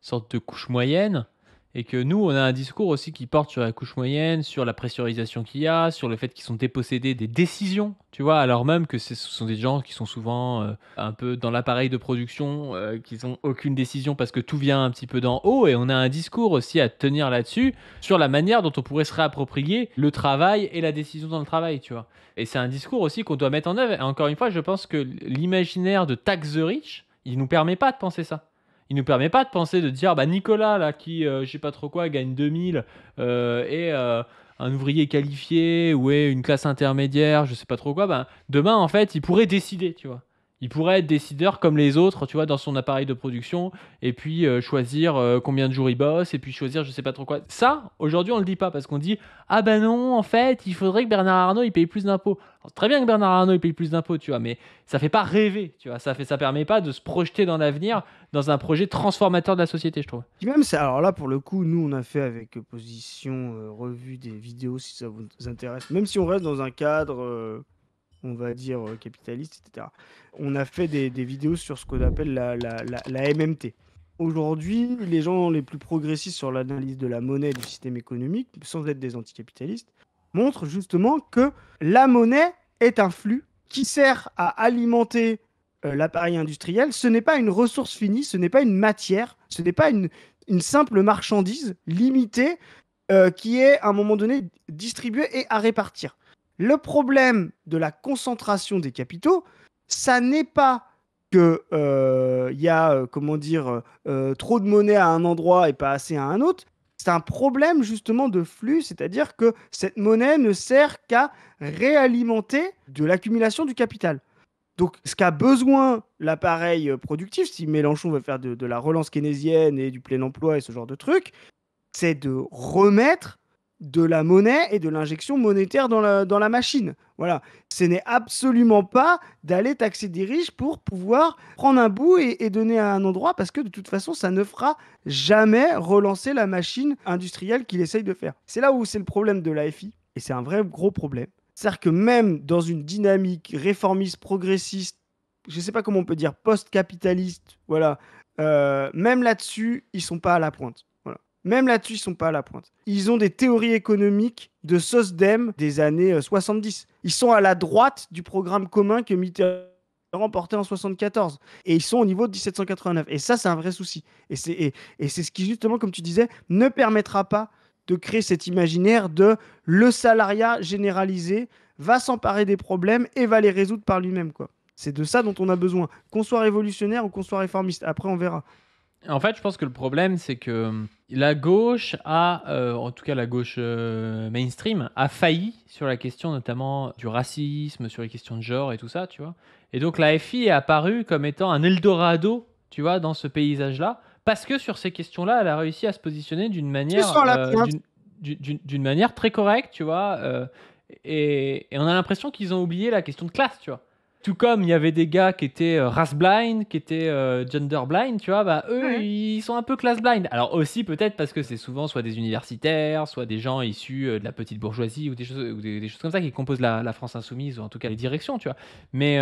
sorte de couche moyenne. Et que nous, on a un discours aussi qui porte sur la couche moyenne, sur la pressurisation qu'il y a, sur le fait qu'ils sont dépossédés des décisions, tu vois, alors même que ce sont des gens qui sont souvent un peu dans l'appareil de production, qui n'ont aucune décision parce que tout vient un petit peu d'en haut. Et on a un discours aussi à tenir là-dessus, sur la manière dont on pourrait se réapproprier le travail et la décision dans le travail, tu vois. Et c'est un discours aussi qu'on doit mettre en œuvre. Et encore une fois, je pense que l'imaginaire de tax the rich, il nous permet pas de penser ça. Il nous permet pas de penser, de dire, bah Nicolas, là, qui, je sais pas trop quoi, gagne 2000, et un ouvrier qualifié, ou est une classe intermédiaire, je sais pas trop quoi, bah, demain, en fait, il pourrait décider, tu vois. Il pourrait être décideur comme les autres, tu vois, dans son appareil de production, et puis choisir combien de jours il bosse, et puis choisir je sais pas trop quoi. Ça, aujourd'hui, on le dit pas, parce qu'on dit, ah ben non, en fait, il faudrait que Bernard Arnault, il paye plus d'impôts. Alors, très bien que Bernard Arnault, il paye plus d'impôts, tu vois, mais ça fait pas rêver, tu vois, ça permet pas de se projeter dans l'avenir, dans un projet transformateur de la société, je trouve. Puis même, alors là, pour le coup, nous, on a fait avec Position Revue des vidéos, si ça vous intéresse, même si on reste dans un cadre, on va dire, capitaliste, etc. On a fait des vidéos sur ce qu'on appelle la MMT. Aujourd'hui, les gens les plus progressistes sur l'analyse de la monnaie et du système économique, sans être des anticapitalistes, montrent justement que la monnaie est un flux qui sert à alimenter l'appareil industriel. Ce n'est pas une ressource finie, ce n'est pas une matière, ce n'est pas une simple marchandise limitée qui est à un moment donné distribuée et à répartir. Le problème de la concentration des capitaux, ça n'est pas que y a trop de monnaie à un endroit et pas assez à un autre. C'est un problème justement de flux, c'est-à-dire que cette monnaie ne sert qu'à réalimenter de l'accumulation du capital. Donc, ce qu'a besoin l'appareil productif, si Mélenchon veut faire de la relance keynésienne et du plein emploi et ce genre de trucs, c'est de remettre de la monnaie et de l'injection monétaire dans la machine. Voilà. Ce n'est absolument pas d'aller taxer des riches pour pouvoir prendre un bout et donner à un endroit, parce que de toute façon, ça ne fera jamais relancer la machine industrielle qu'il essaye de faire. C'est là où c'est le problème de l'AFI, et c'est un vrai gros problème. C'est-à-dire que même dans une dynamique réformiste, progressiste, je sais pas comment on peut dire, post-capitaliste, voilà. Même là-dessus, ils sont pas à la pointe. Voilà. Même là-dessus, ils sont pas à la pointe. Ils ont des théories économiques de SOSDEM des années 70. Ils sont à la droite du programme commun que Mitterrand portait en 74. Et ils sont au niveau de 1789. Et ça, c'est un vrai souci. Et c'est ce qui, justement, comme tu disais, ne permettra pas de créer cet imaginaire de le salariat généralisé va s'emparer des problèmes et va les résoudre par lui-même, quoi. C'est de ça dont on a besoin, qu'on soit révolutionnaire ou qu'on soit réformiste. Après, on verra. En fait, je pense que le problème, c'est que la gauche en tout cas la gauche mainstream, a failli sur la question notamment du racisme, sur les questions de genre et tout ça, tu vois. Et donc la FI est apparue comme étant un Eldorado, tu vois, dans ce paysage-là, parce que sur ces questions-là, elle a réussi à se positionner d'une manière, d'une manière très correcte, tu vois. Et on a l'impression qu'ils ont oublié la question de classe, tu vois. Tout comme il y avait des gars qui étaient race blind, qui étaient gender blind, tu vois, bah eux, ils sont un peu class blind. Alors aussi peut-être parce que c'est souvent soit des universitaires, soit des gens issus de la petite bourgeoisie ou des choses comme ça qui composent la France insoumise, ou en tout cas les directions, tu vois. Mais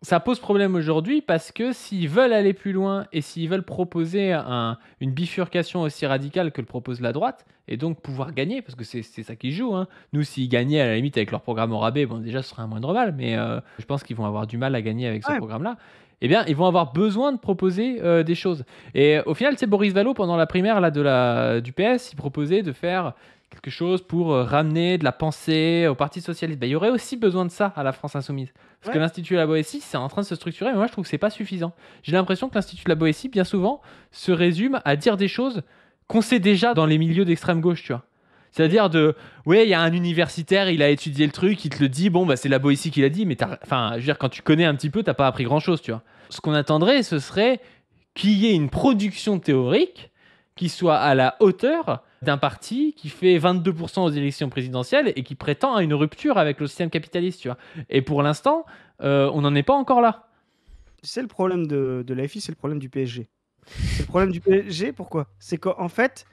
ça pose problème aujourd'hui parce que s'ils veulent aller plus loin et s'ils veulent proposer une bifurcation aussi radicale que le propose la droite, et donc pouvoir gagner, parce que c'est ça qu'ils jouent, hein. Nous, s'ils gagnaient à la limite avec leur programme au rabais, bon déjà ce serait un moindre mal, mais je pense qu'ils vont avoir du mal à gagner avec ce programme-là. Eh bien, ils vont avoir besoin de proposer des choses. Et au final, c'est Boris Vallaud, pendant la primaire là, du PS, il proposait de faire quelque chose pour ramener de la pensée au Parti Socialiste. Ben, il y aurait aussi besoin de ça à la France Insoumise. Parce que l'Institut de la Boétie, c'est en train de se structurer, mais moi je trouve que c'est pas suffisant. J'ai l'impression que l'Institut de la Boétie, bien souvent, se résume à dire des choses qu'on sait déjà dans les milieux d'extrême gauche, tu vois. C'est-à-dire il y a un universitaire, il a étudié le truc, il te le dit, bon, bah c'est la Boétie qui l'a dit, mais je veux dire, quand tu connais un petit peu, t'as pas appris grand-chose, tu vois. Ce qu'on attendrait, ce serait qu'il y ait une production théorique qui soit à la hauteur d'un parti qui fait 22% aux élections présidentielles et qui prétend à une rupture avec le système capitaliste, tu vois. Et pour l'instant, on n'en est pas encore là. C'est le problème de l'AFI, c'est le problème du PSG. C'est le problème du PSG, pourquoi? C'est qu'en fait,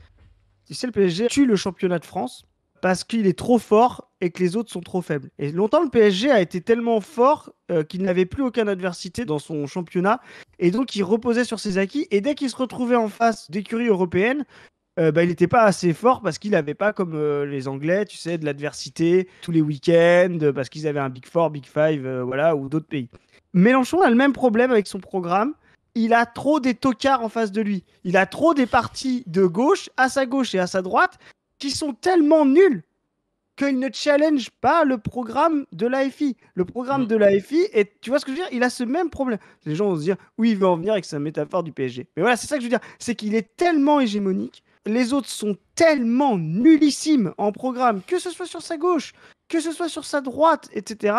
tu sais, le PSG tue le championnat de France parce qu'il est trop fort et que les autres sont trop faibles. Et longtemps, le PSG a été tellement fort qu'il n'avait plus aucune adversité dans son championnat. Et donc, il reposait sur ses acquis. Et dès qu'il se retrouvait en face d'écuries européennes, il n'était pas assez fort parce qu'il n'avait pas, comme les Anglais, tu sais, de l'adversité tous les week-ends, parce qu'ils avaient un Big Four, Big Five, voilà, ou d'autres pays. Mélenchon a le même problème avec son programme. Il a trop des tocards en face de lui. Il a trop des partis de gauche, à sa gauche et à sa droite, qui sont tellement nuls qu'il ne challenge pas le programme de l'AFI. Le programme de l'AFI, et tu vois ce que je veux dire, il a ce même problème. Les gens vont se dire, oui, il veut en venir avec sa métaphore du PSG. Mais voilà, c'est ça que je veux dire. C'est qu'il est tellement hégémonique, les autres sont tellement nullissimes en programme, que ce soit sur sa gauche, que ce soit sur sa droite, etc.,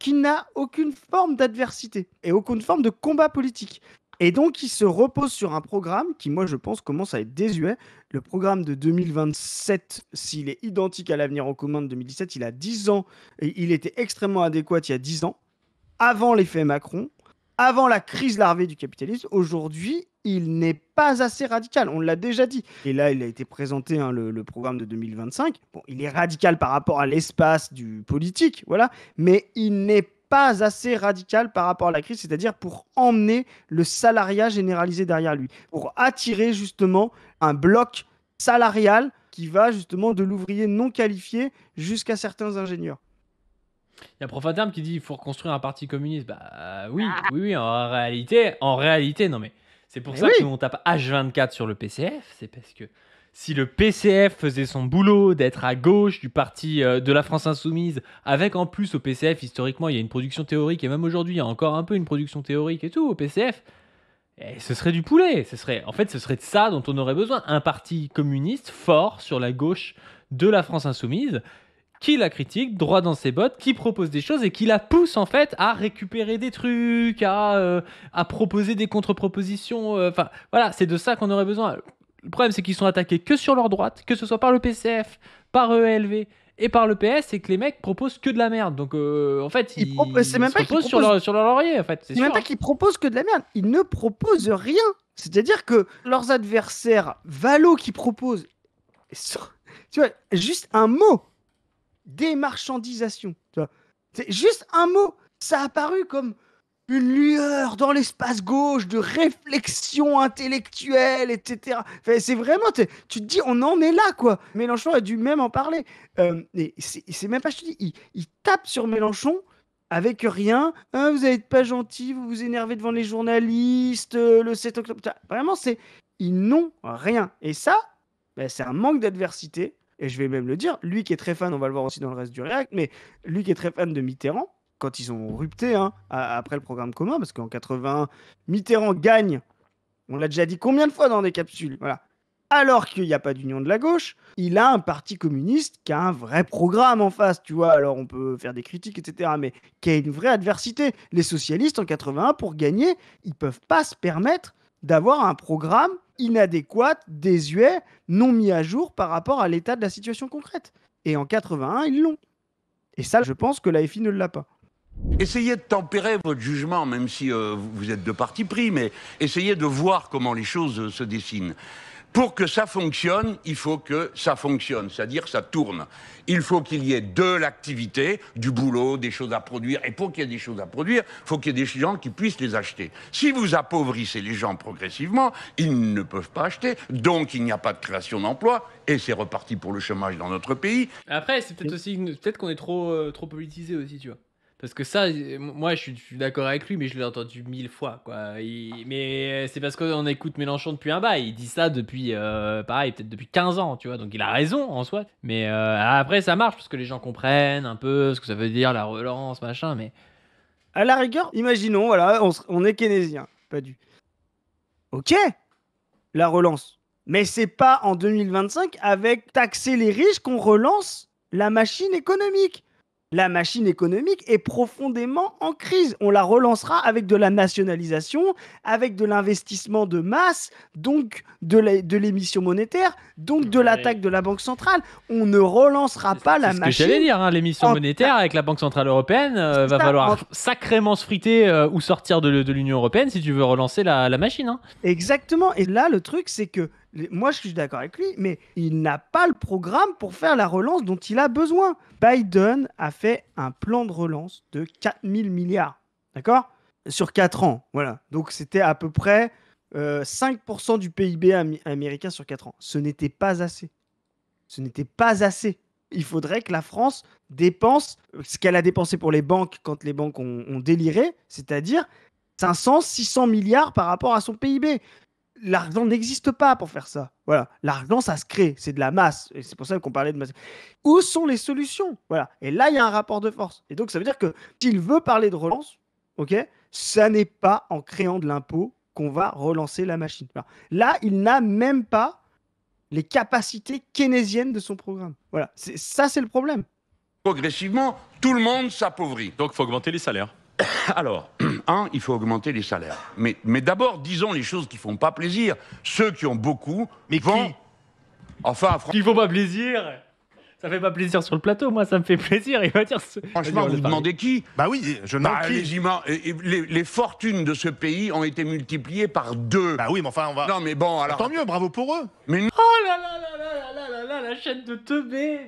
qu'il n'a aucune forme d'adversité et aucune forme de combat politique. Et donc, il se repose sur un programme qui, moi, je pense, commence à être désuet. Le programme de 2027, s'il est identique à l'avenir en commun de 2017, il a 10 ans et il était extrêmement adéquat il y a 10 ans, avant l'effet Macron, avant la crise larvée du capitalisme. Aujourd'hui, il n'est pas assez radical, on l'a déjà dit. Et là, il a été présenté, hein, le programme de 2025. Bon, il est radical par rapport à l'espace du politique, voilà, mais il n'est pas assez radical par rapport à la crise, c'est-à-dire pour emmener le salariat généralisé derrière lui, pour attirer justement un bloc salarial qui va justement de l'ouvrier non qualifié jusqu'à certains ingénieurs. Il y a Prof Interme qui dit qu'il faut reconstruire un parti communiste. Bah oui, en réalité, non mais c'est pour ça que nous on tape H24 sur le PCF, c'est parce que si le PCF faisait son boulot d'être à gauche du parti de la France Insoumise, avec en plus au PCF, historiquement, il y a une production théorique, et même aujourd'hui, il y a encore un peu une production théorique et tout au PCF, et ce serait du poulet. Ce serait de ça dont on aurait besoin. Un parti communiste fort sur la gauche de la France Insoumise, qui la critique, droit dans ses bottes, qui propose des choses et qui la pousse en fait à récupérer des trucs, à proposer des contre-propositions. Enfin, voilà, c'est de ça qu'on aurait besoin. Le problème, c'est qu'ils sont attaqués que sur leur droite, que ce soit par le PCF, par ELV et par le PS, et que les mecs proposent que de la merde. Donc, en fait, ils se reposent sur leur laurier, en fait. C'est même pas qu'ils proposent que de la merde. Ils ne proposent rien. C'est-à-dire que leurs adversaires, Vallaud qui propose, tu vois, juste un mot, démarchandisation. Tu vois, c'est juste un mot. Ça a apparu comme une lueur dans l'espace gauche de réflexion intellectuelle, etc. Enfin, c'est vraiment, tu te dis, on en est là, quoi. Mélenchon a dû même en parler. Et c'est même pas, je te dis, il tape sur Mélenchon avec rien. Ah, vous n'êtes pas gentil, vous vous énervez devant les journalistes, le 7 octobre. Vraiment, ils n'ont rien. Et ça, c'est un manque d'adversité. Et je vais même le dire, lui qui est très fan, on va le voir aussi dans le reste du React, mais lui qui est très fan de Mitterrand, quand ils ont rupté après le programme commun, parce qu'en 81, Mitterrand gagne, on l'a déjà dit combien de fois dans des capsules, voilà. Alors qu'il n'y a pas d'union de la gauche, il a un parti communiste qui a un vrai programme en face, tu vois. Alors on peut faire des critiques, etc., mais qui a une vraie adversité. Les socialistes en 81, pour gagner, ils ne peuvent pas se permettre d'avoir un programme inadéquat, désuet, non mis à jour par rapport à l'état de la situation concrète. Et en 81, ils l'ont. Et ça, je pense que la FI ne l'a pas. Essayez de tempérer votre jugement, même si vous êtes de parti pris, mais essayez de voir comment les choses se dessinent. Pour que ça fonctionne, il faut que ça fonctionne, c'est-à-dire que ça tourne. Il faut qu'il y ait de l'activité, du boulot, des choses à produire. Et pour qu'il y ait des choses à produire, il faut qu'il y ait des gens qui puissent les acheter. Si vous appauvrissez les gens progressivement, ils ne peuvent pas acheter, donc il n'y a pas de création d'emplois, et c'est reparti pour le chômage dans notre pays. Après, c'est peut-être aussi, peut-être qu'on est trop politisé aussi, tu vois. Parce que ça, moi, je suis d'accord avec lui, mais je l'ai entendu 1000 fois, quoi. Mais c'est parce qu'on écoute Mélenchon depuis un bail. Il dit ça depuis, pareil, peut-être depuis 15 ans, tu vois. Donc il a raison, en soi. Mais après, ça marche, parce que les gens comprennent un peu ce que ça veut dire, la relance, machin, mais... À la rigueur, imaginons, voilà, on est keynésien. Pas du... Ok, la relance. Mais c'est pas en 2025, avec taxer les riches, qu'on relance la machine économique. La machine économique est profondément en crise. On la relancera avec de la nationalisation, avec de l'investissement de masse, donc de l'émission monétaire, donc de l'attaque de la Banque centrale. On ne relancera pas la machine. C'est ce que j'allais dire, hein, l'émission monétaire avec la Banque centrale européenne, va falloir sacrément se friter ou sortir de l'Union européenne si tu veux relancer la machine. Hein. Exactement. Et là, le truc, c'est que moi, je suis d'accord avec lui, mais il n'a pas le programme pour faire la relance dont il a besoin. Biden a fait un plan de relance de 4 000 milliards, d'accord ? Sur 4 ans, voilà. Donc, c'était à peu près 5% du PIB américain sur 4 ans. Ce n'était pas assez. Ce n'était pas assez. Il faudrait que la France dépense ce qu'elle a dépensé pour les banques quand les banques ont déliré, c'est-à-dire 500, 600 milliards par rapport à son PIB. L'argent n'existe pas pour faire ça. Voilà. L'argent, ça se crée. C'est de la masse. Et c'est pour ça qu'on parlait de masse. Où sont les solutions ? Voilà. Et là, il y a un rapport de force. Et donc, ça veut dire que s'il veut parler de relance, ok, ça n'est pas en créant de l'impôt qu'on va relancer la machine. Alors, là, il n'a même pas les capacités keynésiennes de son programme. Voilà. Ça, c'est le problème. Progressivement, tout le monde s'appauvrit. Donc, il faut augmenter les salaires. Alors, il faut augmenter les salaires. Mais d'abord, disons les choses qui font pas plaisir. Ceux qui ont beaucoup vont... Enfin, qui font pas plaisir. Ça fait pas plaisir sur le plateau, moi, ça me fait plaisir. Il va dire... Franchement, vous demandez qui ? Bah oui, je demande qui. Les fortunes de ce pays ont été multipliées par 2. Bah oui, mais enfin, on va... Non, mais bon, alors... Tant mieux, bravo pour eux. Mais... Oh là là là là là là là, la chaîne de teubé.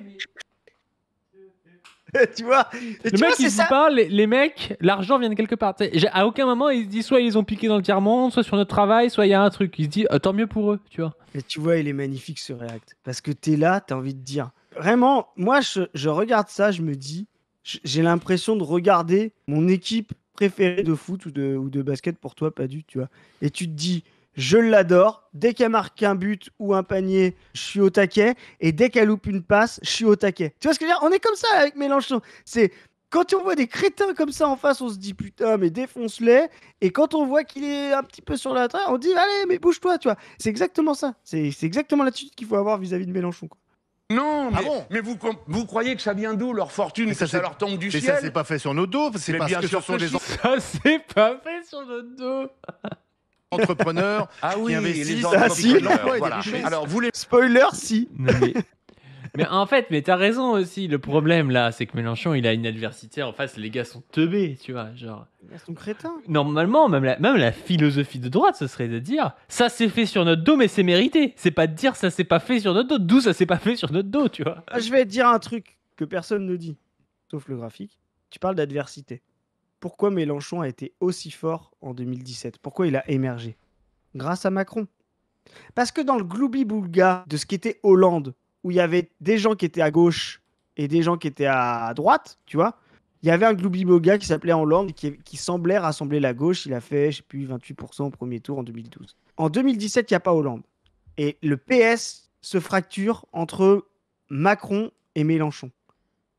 Tu vois, le mec, il se parle, les mecs, l'argent vient de quelque part. À aucun moment, il se dit soit ils ont piqué dans le tiers-monde, soit sur notre travail, soit il y a un truc. Il se dit tant mieux pour eux, tu vois. Et tu vois, il est magnifique ce React. Parce que t'es là, t'as envie de dire. Vraiment, moi, je regarde ça, je me dis, j'ai l'impression de regarder mon équipe préférée de foot ou de basket pour toi, pas du, tu vois. Et tu te dis, je l'adore. Dès qu'elle marque un but ou un panier, je suis au taquet. Et dès qu'elle loupe une passe, je suis au taquet. Tu vois ce que je veux dire ? On est comme ça avec Mélenchon. C'est quand on voit des crétins comme ça en face, on se dit putain, mais défonce-les. Et quand on voit qu'il est un petit peu sur la traîne, on dit allez, mais bouge-toi, tu vois. C'est exactement ça. C'est exactement l'attitude qu'il faut avoir vis-à-vis de Mélenchon, quoi. Non, mais vous croyez que ça vient d'où, leur fortune, que ça leur tombe du ciel ? Mais ça s'est pas fait sur nos dos. C'est parce que ce sont des Ça s'est pas fait sur notre dos. Entrepreneurs qui investissent voilà. Alors, vous les... Spoiler, si. Non, mais en fait, t'as raison aussi. Le problème là, c'est que Mélenchon, il a une adversité en face. Les gars sont teubés, tu vois. Genre. Ils sont crétins. Normalement, même la philosophie de droite, ce serait de dire ça s'est fait sur notre dos, mais c'est mérité. C'est pas de dire ça s'est pas fait sur notre dos. D'où ça s'est pas fait sur notre dos, tu vois. Je vais te dire un truc que personne ne dit, sauf le graphique. Tu parles d'adversité. pourquoi Mélenchon a été aussi fort en 2017. Pourquoi il a émergé? Grâce à Macron. Parce que dans le gloubi-boulga de ce qu'était Hollande, où il y avait des gens qui étaient à gauche et des gens qui étaient à droite, tu vois, il y avait un gloubi-boulga qui s'appelait Hollande et qui semblait rassembler la gauche. Il a fait, je sais plus, 28% au premier tour en 2012. En 2017, il n'y a pas Hollande. Et le PS se fracture entre Macron et Mélenchon.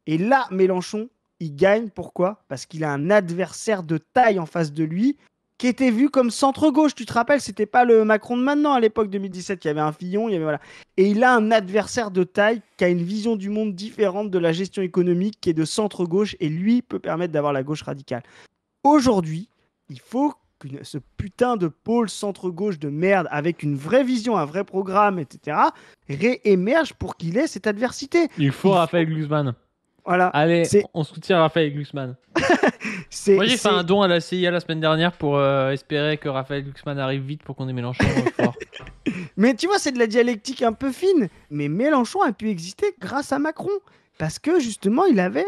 Et là, Mélenchon, il gagne. Pourquoi? Parce qu'il a un adversaire de taille en face de lui qui était vu comme centre-gauche. Tu te rappelles, c'était pas le Macron de maintenant à l'époque 2017. Il y avait un Fillon, il y avait voilà. Et il a un adversaire de taille qui a une vision du monde différente de la gestion économique, qui est de centre-gauche, et lui peut permettre d'avoir la gauche radicale. Aujourd'hui, il faut que ce putain de pôle centre-gauche de merde, avec une vraie vision, un vrai programme, etc., réémerge pour qu'il ait cette adversité. Il faut Raphaël Glucksmann. Voilà. Allez, on soutient Raphaël Glucksmann. Moi, j'ai fait un don à la CIA la semaine dernière pour espérer que Raphaël Glucksmann arrive vite pour qu'on ait Mélenchon fort. Mais tu vois, c'est de la dialectique un peu fine. Mais Mélenchon a pu exister grâce à Macron. Parce que justement, il avait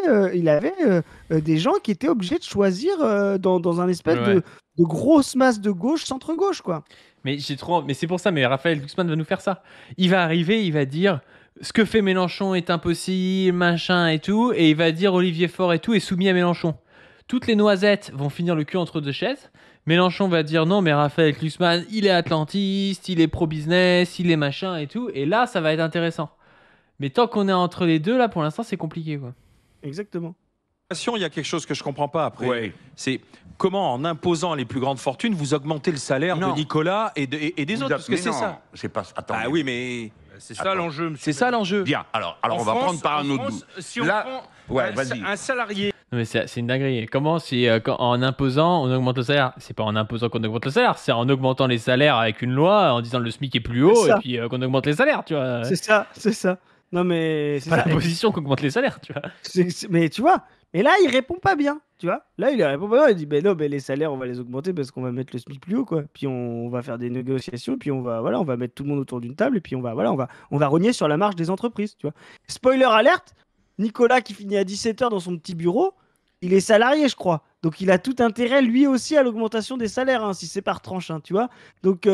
des gens qui étaient obligés de choisir dans un espèce de grosse masse de gauche, centre-gauche, quoi. Mais c'est pour ça, mais Raphaël Glucksmann va nous faire ça. Il va arriver, il va dire ce que fait Mélenchon est impossible, machin et tout, et il va dire Olivier Faure et tout est soumis à Mélenchon. Toutes les noisettes vont finir le cul entre deux chaises. Mélenchon va dire non, mais Raphaël Glucksmann, il est atlantiste, il est pro-business, il est machin et tout, et là, ça va être intéressant. Mais tant qu'on est entre les deux, là, pour l'instant, c'est compliqué, quoi. Exactement. Il y a quelque chose que je comprends pas après. Ouais. C'est comment, en imposant les plus grandes fortunes, vous augmentez le salaire de Nicolas et des autres, parce que c'est ça. C'est pas. Attends. Ah oui, mais c'est ça l'enjeu, monsieur. C'est ça l'enjeu. Bien. Alors on va prendre par un autre bout. Si on Là, prend vas-y. un salarié. Non, mais c'est une dinguerie. Comment si en imposant, on augmente le salaire? C'est pas en imposant qu'on augmente le salaire, c'est en augmentant les salaires avec une loi, en disant le SMIC est plus haut, et puis qu'on augmente les salaires, tu vois. C'est ça. Non, mais c'est pas la position qu'on augmente les salaires, tu vois. Mais tu vois, et là, il répond pas bien, tu vois. Là, il répond pas bien, il dit, ben non, les salaires, on va les augmenter parce qu'on va mettre le SMIC plus haut, quoi. Puis on va faire des négociations, puis on va mettre tout le monde autour d'une table, et puis on va rogner sur la marge des entreprises, tu vois. Spoiler alerte, Nicolas qui finit à 17h dans son petit bureau, il est salarié, je crois. Donc il a tout intérêt, lui aussi, à l'augmentation des salaires, hein, si c'est par tranche, hein, tu vois. Donc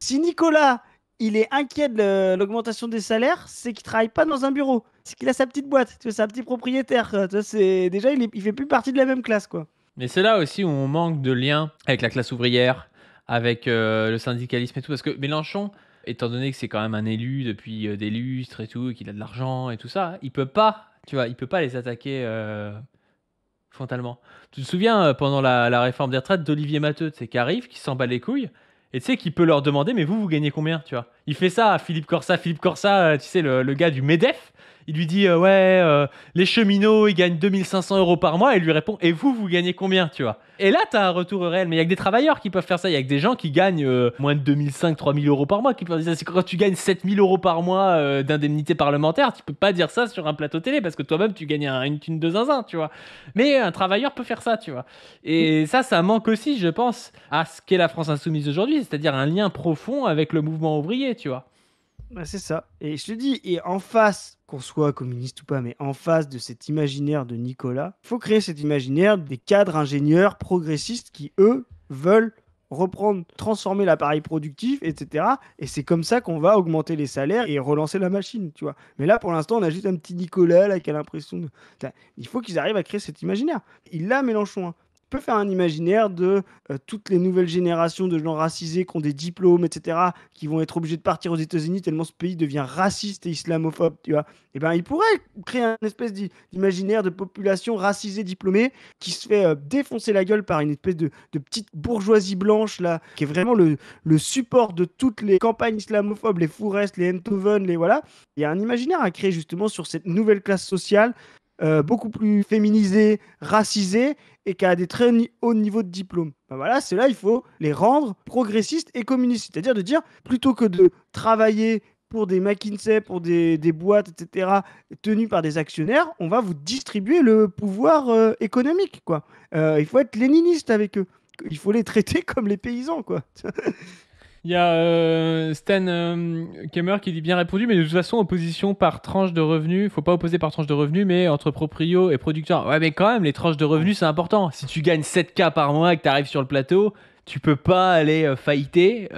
si Nicolas, il est inquiet de l'augmentation des salaires, c'est qu'il travaille pas dans un bureau. C'est qu'il a sa petite boîte, tu vois, sa petite propriétaire. Déjà, il fait plus partie de la même classe, quoi. Mais c'est là aussi où on manque de lien avec la classe ouvrière, avec le syndicalisme et tout. Parce que Mélenchon, étant donné que c'est quand même un élu depuis des lustres et tout, qu'il a de l'argent et tout ça, il peut pas les attaquer frontalement. Tu te souviens, pendant la réforme des retraites, d'Olivier Matteux, qui arrive, qui s'en bat les couilles, et tu sais, qui peut leur demander, mais vous gagnez combien, tu vois. Il fait ça à Philippe Corsa. Philippe Corsa, tu sais, le gars du MEDEF, il lui dit, les cheminots, ils gagnent 2500 € par mois, et il lui répond, et vous gagnez combien, tu vois. Et là, t'as un retour réel, mais il y a que des travailleurs qui peuvent faire ça, il y a que des gens qui gagnent moins de 2500-3000 € par mois, qui peuvent dire ça. C'est quand tu gagnes 7000 € par mois d'indemnité parlementaire, tu peux pas dire ça sur un plateau télé, parce que toi-même, tu gagnes une thune de zinzin, tu vois. Mais un travailleur peut faire ça, tu vois. Et ça manque aussi, je pense, à ce qu'est la France insoumise aujourd'hui, c'est-à-dire un lien profond avec le mouvement ouvrier, tu vois. Bah, c'est ça. Et je te dis, et en face, qu'on soit communiste ou pas, mais en face de cet imaginaire de Nicolas, il faut créer cet imaginaire des cadres ingénieurs progressistes qui, eux, veulent reprendre, transformer l'appareil productif, etc. Et c'est comme ça qu'on va augmenter les salaires et relancer la machine, tu vois. Mais là, pour l'instant, on a juste un petit Nicolas là, qui a l'impression de... Il faut qu'ils arrivent à créer cet imaginaire. Il l'a, Mélenchon, hein. Peut faire un imaginaire de toutes les nouvelles générations de gens racisés qui ont des diplômes, etc., qui vont être obligés de partir aux États-Unis tellement ce pays devient raciste et islamophobe, tu vois. Et ben, il pourrait créer un espèce d'imaginaire de population racisée, diplômée, qui se fait défoncer la gueule par une espèce de petite bourgeoisie blanche, là, qui est vraiment le support de toutes les campagnes islamophobes, les Fourest, les Enthoven, les voilà. Il y a un imaginaire à créer justement sur cette nouvelle classe sociale, beaucoup plus féminisée, racisée, et qui a des très hauts niveaux de diplôme. Ben voilà, ceux-là, il faut les rendre progressistes et communistes. C'est-à-dire de dire, plutôt que de travailler pour des McKinsey, pour des boîtes, etc., tenues par des actionnaires, on va vous distribuer le pouvoir économique, quoi. Il faut être léniniste avec eux. Il faut les traiter comme les paysans, quoi. Il y a Stan Kemmer qui dit bien répondu, mais de toute façon, opposition par tranche de revenus. Faut pas opposer par tranche de revenus, mais entre proprio et producteur. Ouais, mais quand même, les tranches de revenus, c'est important. Si tu gagnes 7K par mois et que tu arrives sur le plateau, tu peux pas aller failliter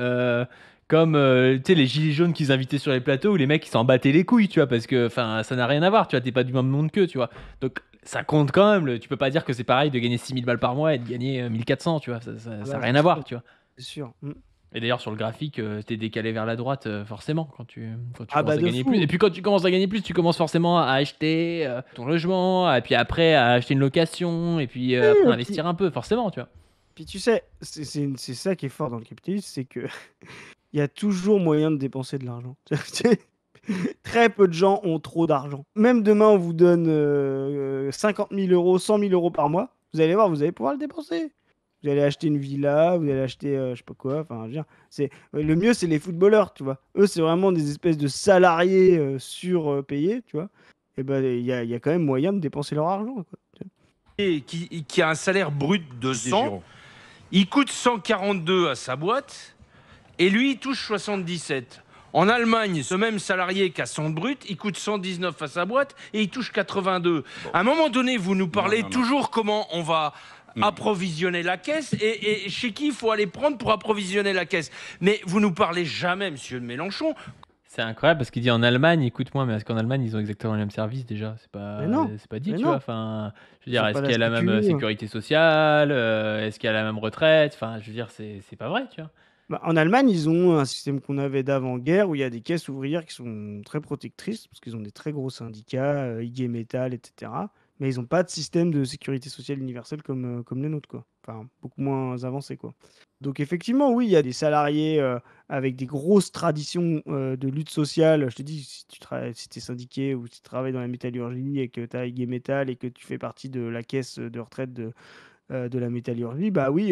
comme tu sais, les gilets jaunes qu'ils invitaient sur les plateaux où les mecs ils s'en battaient les couilles, tu vois, parce que ça n'a rien à voir, tu vois, t'es pas du même monde qu'eux, tu vois. Donc ça compte quand même. Tu peux pas dire que c'est pareil de gagner 6000 balles par mois et de gagner 1400, tu vois. Ça n'a rien à voir, tu vois. C'est sûr. Et d'ailleurs, sur le graphique, t'es décalé vers la droite, forcément, quand tu commences Ah bah à de gagner fou. plus. Et puis quand tu commences à gagner plus, tu commences forcément à acheter ton logement, et puis après à acheter une location, et puis après et investir un peu, forcément, tu vois. Puis tu sais, c'est ça qui est fort dans le capitalisme, c'est que il y a toujours moyen de dépenser de l'argent. Très peu de gens ont trop d'argent. Même demain, on vous donne 50 000 euros, 100 000 euros par mois. Vous allez voir, vous allez pouvoir le dépenser. Vous allez acheter une villa, vous allez acheter je sais pas quoi. Enfin, je veux dire, le mieux, c'est les footballeurs, tu vois. Eux, c'est vraiment des espèces de salariés surpayés, tu vois. Et ben, il y a quand même moyen de dépenser leur argent, quoi. Et qui a un salaire brut de 100, il coûte 142 à sa boîte et lui, il touche 77. En Allemagne, ce même salarié qui a 100 brut, il coûte 119 à sa boîte et il touche 82. À un moment donné, vous nous parlez toujours comment on va approvisionner la caisse et chez qui il faut aller prendre pour approvisionner la caisse. Mais vous nous parlez jamais, monsieur de Mélenchon. C'est incroyable parce qu'il dit en Allemagne, écoute moi, mais est-ce qu'en Allemagne ils ont exactement le même service déjà? C'est pas dit, tu vois. Enfin, je veux dire, est-ce qu'il y a la même sécurité sociale? Est-ce qu'il y a la même retraite? Enfin, je veux dire, c'est pas vrai, tu vois. Bah, en Allemagne, ils ont un système qu'on avait d'avant-guerre où il y a des caisses ouvrières qui sont très protectrices parce qu'ils ont des très gros syndicats, IG Metall, etc. Mais ils n'ont pas de système de sécurité sociale universelle comme le nôtre, quoi. Enfin, beaucoup moins avancé, quoi. Donc effectivement, oui, il y a des salariés avec des grosses traditions de lutte sociale. Je te dis, si tu es syndiqué ou si tu travailles dans la métallurgie et que tu as IG Metall et que tu fais partie de la caisse de retraite de la métallurgie, bah oui,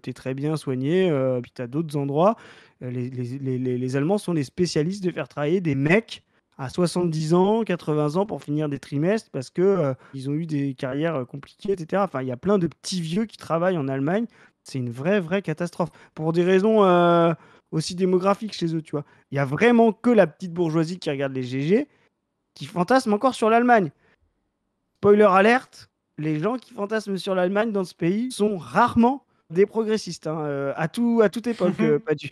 tu es très bien soigné. Puis tu as d'autres endroits. Les Allemands sont les spécialistes de faire travailler des mecs à 70 ans, 80 ans pour finir des trimestres parce que ils ont eu des carrières compliquées, etc. Enfin, il y a plein de petits vieux qui travaillent en Allemagne. C'est une vraie catastrophe. Pour des raisons aussi démographiques chez eux, tu vois. Il y a vraiment que la petite bourgeoisie qui regarde les GG qui fantasme encore sur l'Allemagne. Spoiler alerte, les gens qui fantasment sur l'Allemagne dans ce pays sont rarement des progressistes, hein, à toute époque, pas du.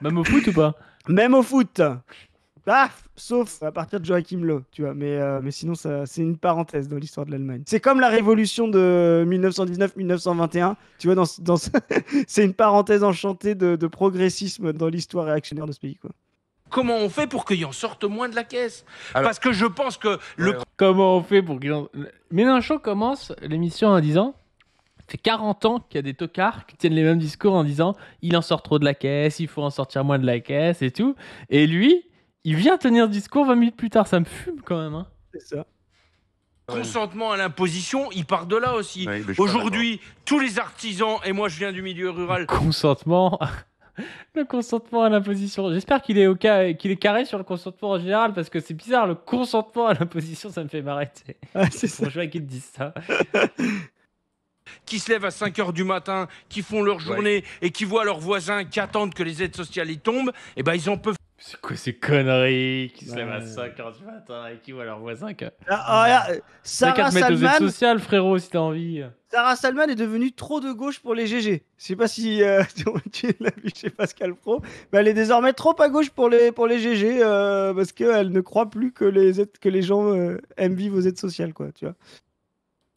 Même au foot ou pas? Même au foot. Ah, sauf à partir de Joachim Löw, tu vois. Mais sinon, c'est une parenthèse dans l'histoire de l'Allemagne. C'est comme la révolution de 1919-1921. Tu vois, c'est une parenthèse enchantée de progressisme dans l'histoire réactionnaire de ce pays, quoi. Comment on fait pour qu'il y en sorte moins de la caisse? Parce que je pense que Comment on fait pour qu'il en... Mélenchon commence l'émission en disant... Ça fait 40 ans qu'il y a des tocards qui tiennent les mêmes discours en disant il en sort trop de la caisse, il faut en sortir moins de la caisse et tout. Et lui, il vient tenir ce discours 20 minutes plus tard. Ça me fume quand même. Hein. C'est ça. Consentement à l'imposition, il part de là aussi. Oui, aujourd'hui, tous les artisans, et moi je viens du milieu rural. Consentement. Le consentement à l'imposition. J'espère qu'il est qu'il est carré sur le consentement en général parce que c'est bizarre. Le consentement à l'imposition, ça me fait marrer. C'est ça. Bonjour qu'ils te disent ça. Qui se lèvent à 5h du matin, qui font leur journée et qui voient leurs voisins qui attendent que les aides sociales y tombent, et ben ils en peuvent. C'est quoi ces conneries qui se lèvent à 5h du matin et qui voient leurs voisins que... Sarah T'as qu'à te mettre aux aides Salman, sociales, frérot, si t'as envie. Sarah Salman est devenue trop de gauche pour les GG. Je sais pas si tu l'as vu chez Pascal Pro, mais elle est désormais trop à gauche pour les GG parce qu'elle ne croit plus que les gens aiment vivre aux aides sociales, quoi, tu vois.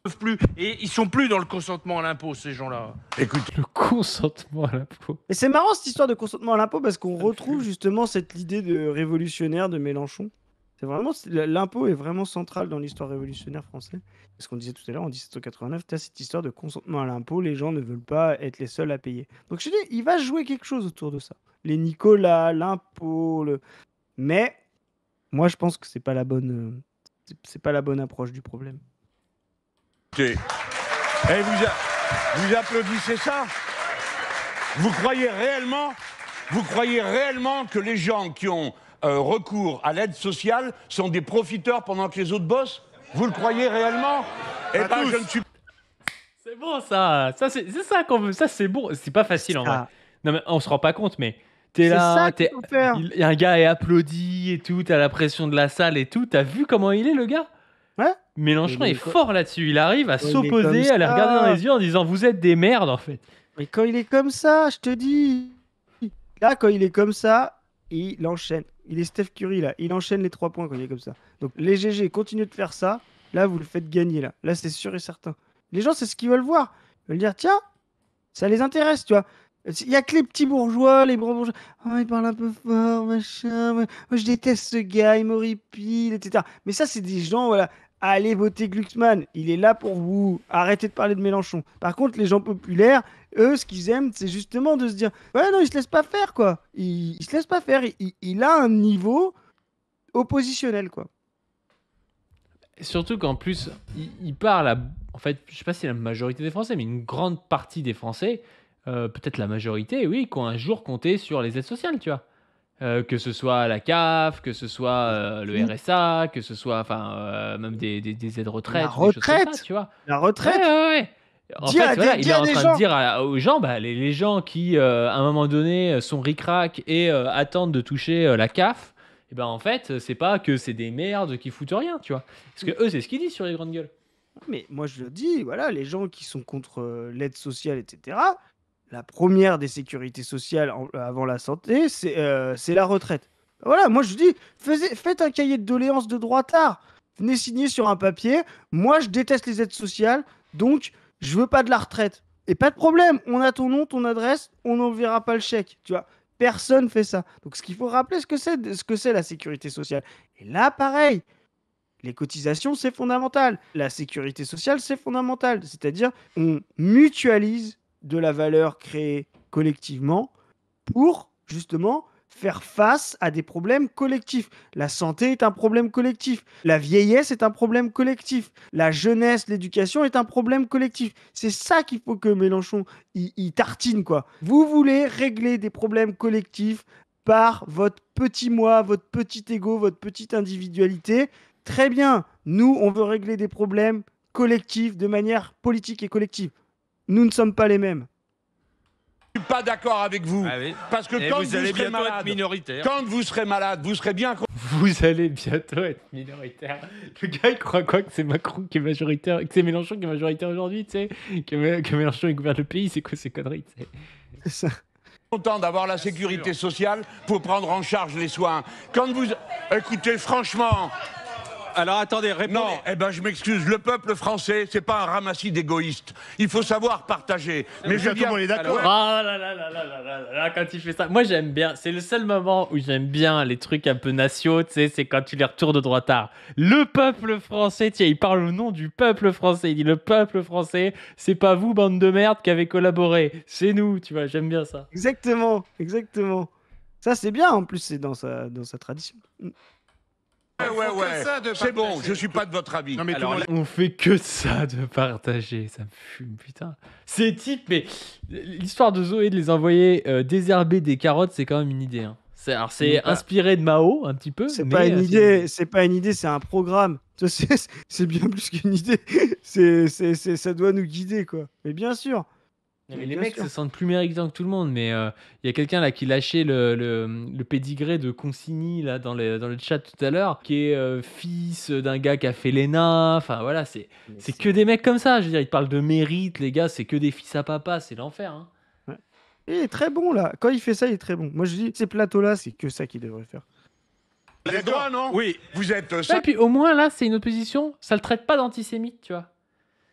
Peuvent plus et ils sont plus dans le consentement à l'impôt, ces gens-là. Écoute, Le consentement à l'impôt. Et c'est marrant cette histoire de consentement à l'impôt parce qu'on retrouve justement cette idée de révolutionnaire de Mélenchon. C'est vraiment l'impôt est vraiment central dans l'histoire révolutionnaire française. Ce qu'on disait tout à l'heure en 1789, tu as cette histoire de consentement à l'impôt, les gens ne veulent pas être les seuls à payer. Donc je te dis, il va jouer quelque chose autour de ça. Les Nicolas, l'impôt, mais moi je pense que c'est pas la bonne approche du problème. et vous applaudissez ça? Vous croyez réellement que les gens qui ont recours à l'aide sociale sont des profiteurs pendant que les autres bossent? Vous le croyez réellement? Eh ben, je ne suis C'est bon ça. C'est ça qu'on veut. Ça c'est bon. C'est pas facile en vrai. Ça. Non mais on se rend pas compte, mais t'es C'est là, ça qu'il faut faire. il y a un gars est applaudi et tout, t'as la pression de la salle et tout. T'as vu comment il est le gars? Ouais. Mélenchon Il est est fort là-dessus. Il arrive à il est s'opposer, comme à les regarder dans ça. les yeux en disant vous êtes des merdes en fait. Mais quand il est comme ça, je te dis. Là, quand il est comme ça, il enchaîne. Il est Steph Curry, là. Il enchaîne les 3 points quand il est comme ça. Donc, les GG, continuez de faire ça. Là, vous le faites gagner, là. Là, c'est sûr et certain. Les gens, c'est ce qu'ils veulent voir. Ils veulent dire, tiens, ça les intéresse, tu vois. Il y a que les petits bourgeois, les grands bourgeois. Oh, il parle un peu fort, machin. Moi, je déteste ce gars, il m'horripile, etc. Mais ça, c'est des gens, voilà. Allez voter Glucksmann, il est là pour vous. Arrêtez de parler de Mélenchon. Par contre, les gens populaires, eux, ce qu'ils aiment, c'est justement de se dire ouais, non, il se laisse pas faire, quoi. Il se laisse pas faire. Il a un niveau oppositionnel, quoi. Et surtout qu'en plus, il parle à. En fait, je sais pas si la majorité des Français, mais une grande partie des Français, peut-être la majorité, oui, qui ont un jour compté sur les aides sociales, tu vois. Que ce soit la CAF, que ce soit le RSA, que ce soit même des aides retraite, La ou des choses comme ça, retraite. tu vois. La retraite. Ouais. En Dis à fait, des- voilà, dis il est à en des train gens. de dire aux gens, les gens qui, à un moment donné, sont ric-rac et attendent de toucher la CAF, et ben en fait, c'est pas que c'est des merdes qui foutent rien, tu vois. Parce que eux, c'est ce qu'ils disent sur les grandes gueules. Mais moi, je le dis, voilà, les gens qui sont contre l'aide sociale, etc., la première des sécurités sociales avant la santé, c'est la retraite. Voilà, moi je dis, faites un cahier de doléances de droitard. Venez signer sur un papier. Moi, je déteste les aides sociales, donc je veux pas de la retraite. Et pas de problème, on a ton nom, ton adresse, on n'enverra pas le chèque. Tu vois, personne fait ça. Donc ce qu'il faut rappeler, ce que c'est la sécurité sociale. Et là, pareil. Les cotisations, c'est fondamental. La sécurité sociale, c'est fondamental. C'est-à-dire, on mutualise de la valeur créée collectivement pour, justement, faire face à des problèmes collectifs. La santé est un problème collectif. La vieillesse est un problème collectif. La jeunesse, l'éducation est un problème collectif. C'est ça qu'il faut que Mélenchon, il tartine, quoi. Vous voulez régler des problèmes collectifs par votre petit moi, votre petit ego, votre petite individualité. Très bien, nous, on veut régler des problèmes collectifs de manière politique et collective. Nous ne sommes pas les mêmes. Je ne suis pas d'accord avec vous. Ah oui. Parce que Et quand vous vous allez serez bientôt être malade, minoritaire. quand vous serez malade, vous serez bien Vous allez bientôt être minoritaire. Le gars, il croit quoi? Que c'est Macron qui est majoritaire, que c'est Mélenchon qui est majoritaire aujourd'hui, tu sais? Que Mélenchon il gouverne le pays, c'est quoi ces conneries, tu sais? C'est ça. content d'avoir la sécurité sociale pour prendre en charge les soins. Quand vous... Écoutez, franchement... Alors attendez, répondez. Non, eh ben je m'excuse, le peuple français, c'est pas un ramassis d'égoïstes. Il faut savoir partager. Mais je tout le monde est d'accord. Oh là, quand il fait ça. Moi, j'aime bien. C'est le seul moment où j'aime bien les trucs un peu nationaux, tu sais, c'est quand tu les retournes de droitard. Le peuple français, tiens, il parle au nom du peuple français. Il dit le peuple français, c'est pas vous, bande de merde, qui avez collaboré. C'est nous, tu vois, j'aime bien ça. Exactement, exactement. Ça, c'est bien, en plus, c'est dans sa tradition. Ouais, c'est bon, je suis pas de votre avis. Non, mais Alors, tout le monde- on fait que de ça, de partager. Ça me fume, putain. Ces types, mais l'histoire de Zoé de les envoyer désherber des carottes, c'est quand même une idée. Hein. C'est inspiré de Mao, un petit peu. C'est mais, pas une idée, c'est pas une idée, c'est un programme. Ça, c'est bien plus qu'une idée. Ça doit nous guider, quoi. Mais bien sûr. Non, mais Bien les mecs sûr. se sentent plus méritants que tout le monde, mais il y a quelqu'un là qui lâchait le pédigré de Consigny là dans le chat tout à l'heure, qui est fils d'un gars qui a fait l'ENA. Enfin voilà, c'est que des mecs comme ça. Je veux dire, ils parlent de mérite, les gars, c'est que des fils à papa, c'est l'enfer. Hein. Il est très bon, là. Quand il fait ça, il est très bon. Moi, je dis, ces plateaux-là, c'est que ça qu'il devrait faire. Vous êtes droit, non? Oui. Vous êtes... Ouais, et puis au moins là, c'est une opposition, ça le traite pas d'antisémite, tu vois.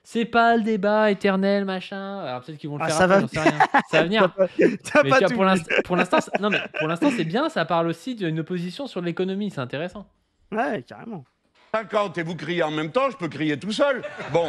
C'est pas le débat éternel, machin. Alors peut-être qu'ils vont le faire ça après, va j'en sais rien. Ça va venir. T'as Mais pas tu vois, tout pour vu. l'instant, non mais pour l'instant c'est bien. Ça parle aussi d'une opposition sur l'économie, c'est intéressant. Ouais, carrément. 50 et vous criez en même temps, je peux crier tout seul. Bon,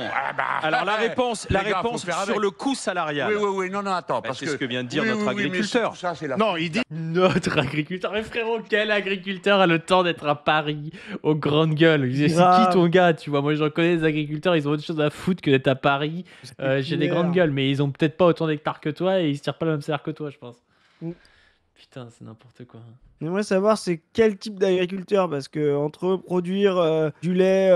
Alors la réponse les gars, faut faire avec. sur le coût salarial. Oui, non, attends, parce c'est que... ce que vient de dire Oui, notre oui, mais agriculteur. ça, c'est la... Non, il dit Notre agriculteur, mais frérot, quel agriculteur a le temps d'être à Paris aux grandes gueules? C'est qui Grave. ton gars, tu vois? Moi j'en connais des agriculteurs, ils ont autre chose à foutre que d'être à Paris. J'ai des grandes gueules, mais ils ont peut-être pas autant d'hectares que toi et ils se tirent pas le même salaire que toi, je pense. Mm. Putain, c'est n'importe quoi. J'aimerais savoir c'est quel type d'agriculteur, parce que entre produire du lait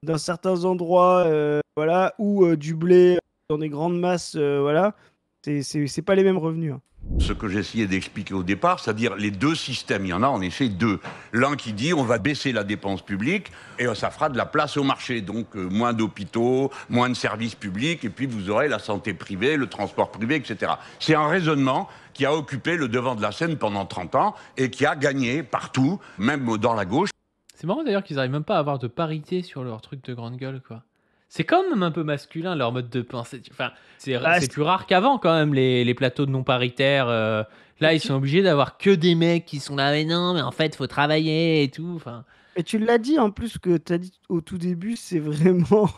dans certains endroits, voilà, ou du blé dans des grandes masses, voilà, c'est pas les mêmes revenus. Hein. Ce que j'essayais d'expliquer au départ, c'est-à-dire les deux systèmes, il y en a en effet deux. L'un qui dit on va baisser la dépense publique et ça fera de la place au marché, donc moins d'hôpitaux, moins de services publics, et puis vous aurez la santé privée, le transport privé, etc. C'est un raisonnement qui a occupé le devant de la scène pendant 30 ans et qui a gagné partout, même dans la gauche. C'est marrant d'ailleurs qu'ils arrivent même pas à avoir de parité sur leur truc de grande gueule, quoi. C'est quand même un peu masculin leur mode de pensée. Enfin, c'est plus rare qu'avant quand même les plateaux de non paritaires. Là, ils sont obligés d'avoir que des mecs qui sont là, mais non, mais en fait, faut travailler et tout. Enfin. Et tu l'as dit en plus que tu as dit au tout début, c'est vraiment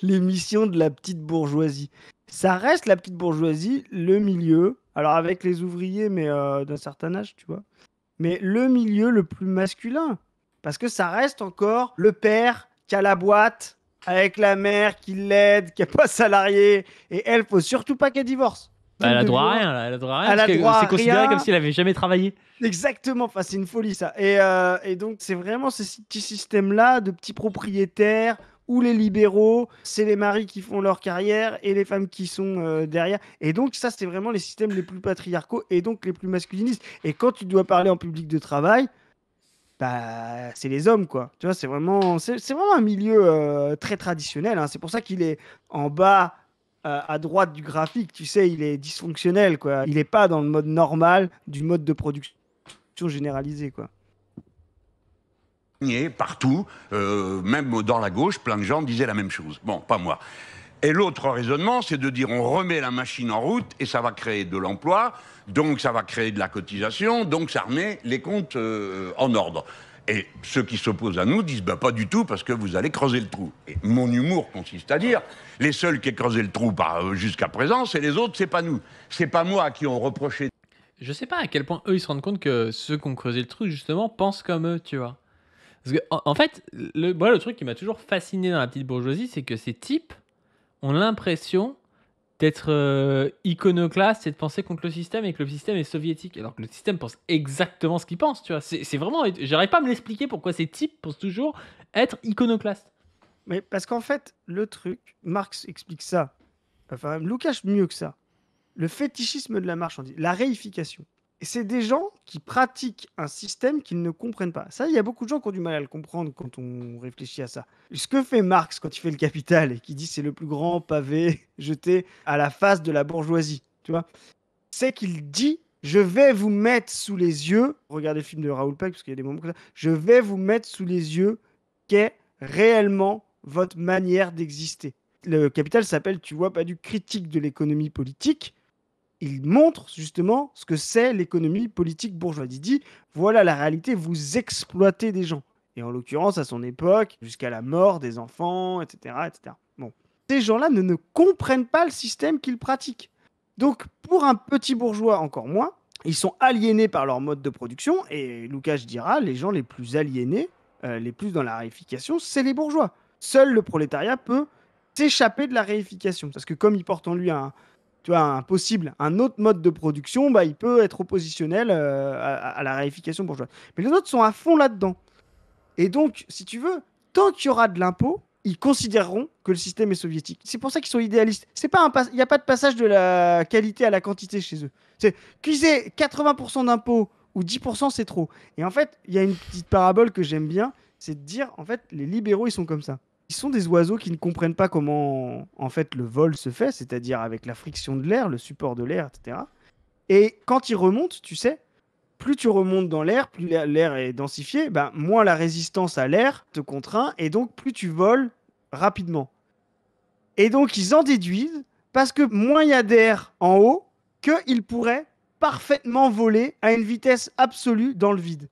l'émission de la petite bourgeoisie. Ça reste la petite bourgeoisie, le milieu. Alors avec les ouvriers, mais d'un certain âge, tu vois. Mais le milieu le plus masculin. Parce que ça reste encore le père qui a la boîte, avec la mère qui l'aide, qui n'est pas salariée. Et elle, faut surtout pas qu'elle divorce. Bah, elle a droit à rien, là. Elle a droit à rien. C'est considéré comme si elle avait jamais travaillé. Exactement. Enfin, c'est une folie, ça. Et donc, c'est vraiment ce petit système-là de petits propriétaires où les libéraux, c'est les maris qui font leur carrière et les femmes qui sont derrière. Et donc, ça, c'est vraiment les systèmes les plus patriarcaux et donc les plus masculinistes. Et quand tu dois parler en public de travail, bah, c'est les hommes, quoi. Tu vois, c'est vraiment un milieu très traditionnel. Hein. C'est pour ça qu'il est en bas, à droite du graphique. Tu sais, il est dysfonctionnel, quoi. Il n'est pas dans le mode normal du mode de production généralisé, quoi. Partout, même dans la gauche, plein de gens disaient la même chose. Bon, pas moi. Et l'autre raisonnement, c'est de dire on remet la machine en route et ça va créer de l'emploi, donc ça va créer de la cotisation, donc ça remet les comptes en ordre. Et ceux qui s'opposent à nous disent bah, pas du tout parce que vous allez creuser le trou. Et mon humour consiste à dire les seuls qui aient creusé le trou jusqu'à présent, c'est les autres, c'est pas nous. C'est pas moi à qui ont reproché. Je sais pas à quel point eux ils se rendent compte que ceux qui ont creusé le trou justement pensent comme eux, tu vois. Parce que en fait, le truc qui m'a toujours fasciné dans la petite bourgeoisie, c'est que ces types ont l'impression d'être iconoclaste et de penser contre le système et que le système est soviétique. Alors que le système pense exactement ce qu'il pense, tu vois. C'est vraiment... J'arrive pas à me l'expliquer pourquoi ces types pensent toujours être iconoclastes. Mais parce qu'en fait, le truc, Marx explique ça. Enfin, Lukács mieux que ça. Le fétichisme de la marchandise, la réification. Et c'est des gens qui pratiquent un système qu'ils ne comprennent pas. Ça, il y a beaucoup de gens qui ont du mal à le comprendre quand on réfléchit à ça. Ce que fait Marx quand il fait le Capital et qui dit c'est le plus grand pavé jeté à la face de la bourgeoisie, tu vois, c'est qu'il dit je vais vous mettre sous les yeux, regardez le film de Raoul Peck parce qu'il y a des moments comme ça, je vais vous mettre sous les yeux qu'est réellement votre manière d'exister. Le Capital s'appelle, tu vois, pas du critique de l'économie politique. Il montre justement ce que c'est l'économie politique bourgeoise. Il dit, voilà la réalité, vous exploitez des gens. Et en l'occurrence, à son époque, jusqu'à la mort des enfants, etc. etc. Bon. Ces gens-là ne comprennent pas le système qu'ils pratiquent. Donc, pour un petit bourgeois, encore moins, ils sont aliénés par leur mode de production. Et Lukács dira, les gens les plus aliénés, les plus dans la réification, c'est les bourgeois. Seul le prolétariat peut s'échapper de la réification. Parce que comme il porte en lui un autre mode de production, bah, il peut être oppositionnel à la réification bourgeoise. Mais les autres sont à fond là-dedans. Et donc, si tu veux, tant qu'il y aura de l'impôt, ils considéreront que le système est soviétique. C'est pour ça qu'ils sont idéalistes. Il n'y a pas de passage de la qualité à la quantité chez eux. Qu'ils aient 80% d'impôts ou 10%, c'est trop. Et en fait, il y a une petite parabole que j'aime bien, c'est de dire, en fait, les libéraux, ils sont comme ça. Ils sont des oiseaux qui ne comprennent pas comment en fait le vol se fait, c'est-à-dire avec la friction de l'air, le support de l'air, etc. Et quand ils remontent, tu sais, plus tu remontes dans l'air, plus l'air est densifié, ben, moins la résistance à l'air te contraint, et donc plus tu voles rapidement. Et donc ils en déduisent, parce que moins il y a d'air en haut, qu'ils pourraient parfaitement voler à une vitesse absolue dans le vide.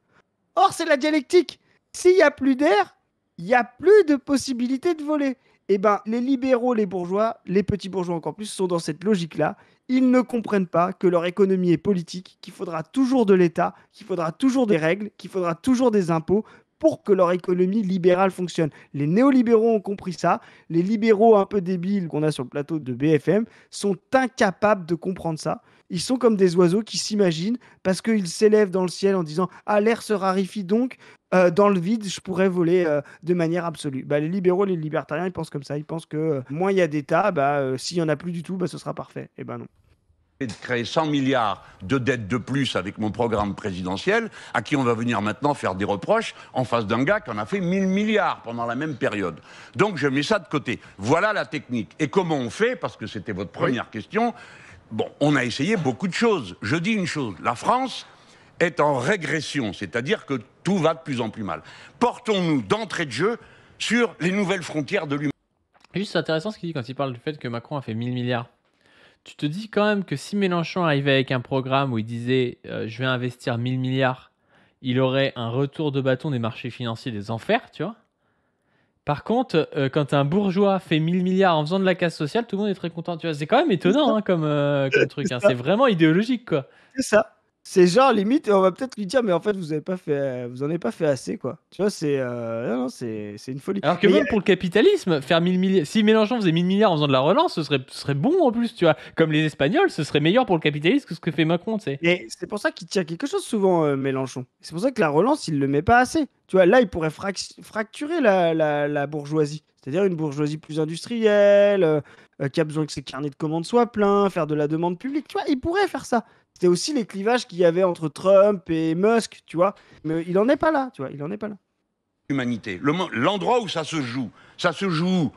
Or, c'est la dialectique. S'il n'y a plus d'air, il n'y a plus de possibilité de voler. Eh ben, les libéraux, les bourgeois, les petits bourgeois encore plus, sont dans cette logique-là. Ils ne comprennent pas que leur économie est politique, qu'il faudra toujours de l'État, qu'il faudra toujours des règles, qu'il faudra toujours des impôts pour que leur économie libérale fonctionne. Les néolibéraux ont compris ça. Les libéraux un peu débiles qu'on a sur le plateau de BFM sont incapables de comprendre ça. Ils sont comme des oiseaux qui s'imaginent, parce qu'ils s'élèvent dans le ciel en disant « Ah, l'air se raréfie donc, dans le vide, je pourrais voler de manière absolue. Bah, les libéraux, les libertariens, ils pensent comme ça. Ils pensent que moins il y a d'État, s'il n'y en a plus du tout, ce sera parfait. Eh ben non. De créer 100 milliards de dettes de plus avec mon programme présidentiel, à qui on va venir maintenant faire des reproches en face d'un gars qui en a fait 1000 milliards pendant la même période. Donc je mets ça de côté. Voilà la technique. Et comment on fait, parce que c'était votre première question, bon, on a essayé beaucoup de choses. Je dis une chose, la France est en régression, c'est-à-dire que tout va de plus en plus mal. Portons-nous d'entrée de jeu sur les nouvelles frontières de l'humanité. Juste, c'est intéressant ce qu'il dit quand il parle du fait que Macron a fait 1000 milliards. Tu te dis quand même que si Mélenchon arrivait avec un programme où il disait je vais investir 1000 milliards, il aurait un retour de bâton des marchés financiers des enfers, tu vois. Par contre, quand un bourgeois fait 1000 milliards en faisant de la casse sociale, tout le monde est très content, tu vois. C'est quand même étonnant comme truc, hein. C'est vraiment idéologique, quoi. C'est ça. C'est genre, limite, on va peut-être lui dire, mais en fait, vous en avez pas fait assez, quoi. Tu vois, non, c'est une folie. Alors que Mais même pour le capitalisme, faire 1000 milliards, si Mélenchon faisait 1000 milliards en faisant de la relance, ce serait bon en plus, tu vois. Comme les Espagnols, ce serait meilleur pour le capitalisme que ce que fait Macron, tu sais. Et c'est pour ça qu'il tient quelque chose souvent, Mélenchon. C'est pour ça que la relance, il le met pas assez. Tu vois, là, il pourrait fracturer la bourgeoisie. C'est-à-dire une bourgeoisie plus industrielle, qui a besoin que ses carnets de commandes soient pleins, faire de la demande publique. Tu vois, il pourrait faire ça. C'était aussi les clivages qu'il y avait entre Trump et Musk, tu vois. Mais il en est pas là, tu vois. Il en est pas là. Humanité. L'endroit où ça se joue où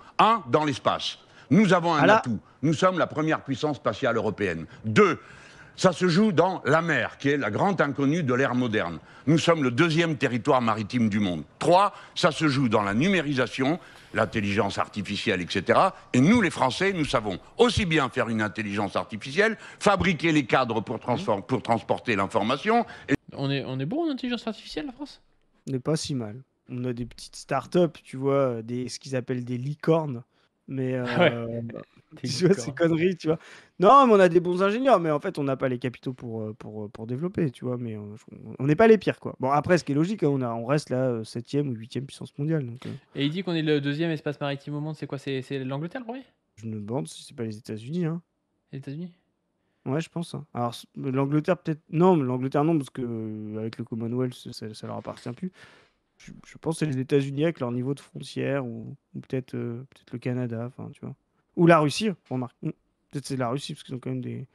dans l'espace. Nous avons un atout. Nous sommes la première puissance spatiale européenne. 2, ça se joue dans la mer, qui est la grande inconnue de l'ère moderne. Nous sommes le 2e territoire maritime du monde. 3, ça se joue dans la numérisation, l'intelligence artificielle, etc. Et nous, les Français, nous savons aussi bien faire une intelligence artificielle, fabriquer les cadres pour transporter l'information. On est bon en intelligence artificielle, la France ? On n'est pas si mal. On a des petites startups, tu vois, ce qu'ils appellent des licornes. Mais tu vois, ces conneries, tu vois. Non, mais on a des bons ingénieurs, mais en fait, on n'a pas les capitaux pour développer, tu vois. Mais on n'est pas les pires, quoi. Bon, après, ce qui est logique, hein, on reste là 7e ou 8e puissance mondiale. Donc, Et il dit qu'on est le 2e espace maritime au monde. C'est quoi? C'est l'Angleterre, le premier? je me demande si c'est pas les États-Unis, hein. Les États-Unis? Ouais, je pense, hein. Alors, l'Angleterre, peut-être. Non, mais l'Angleterre, non, parce que avec le Commonwealth, ça leur appartient plus. Je pense que c'est les États-Unis avec leur niveau de frontière, ou peut-être le Canada, enfin, tu vois. Ou la Russie, remarque. Peut-être c'est la Russie, parce qu'ils ont quand même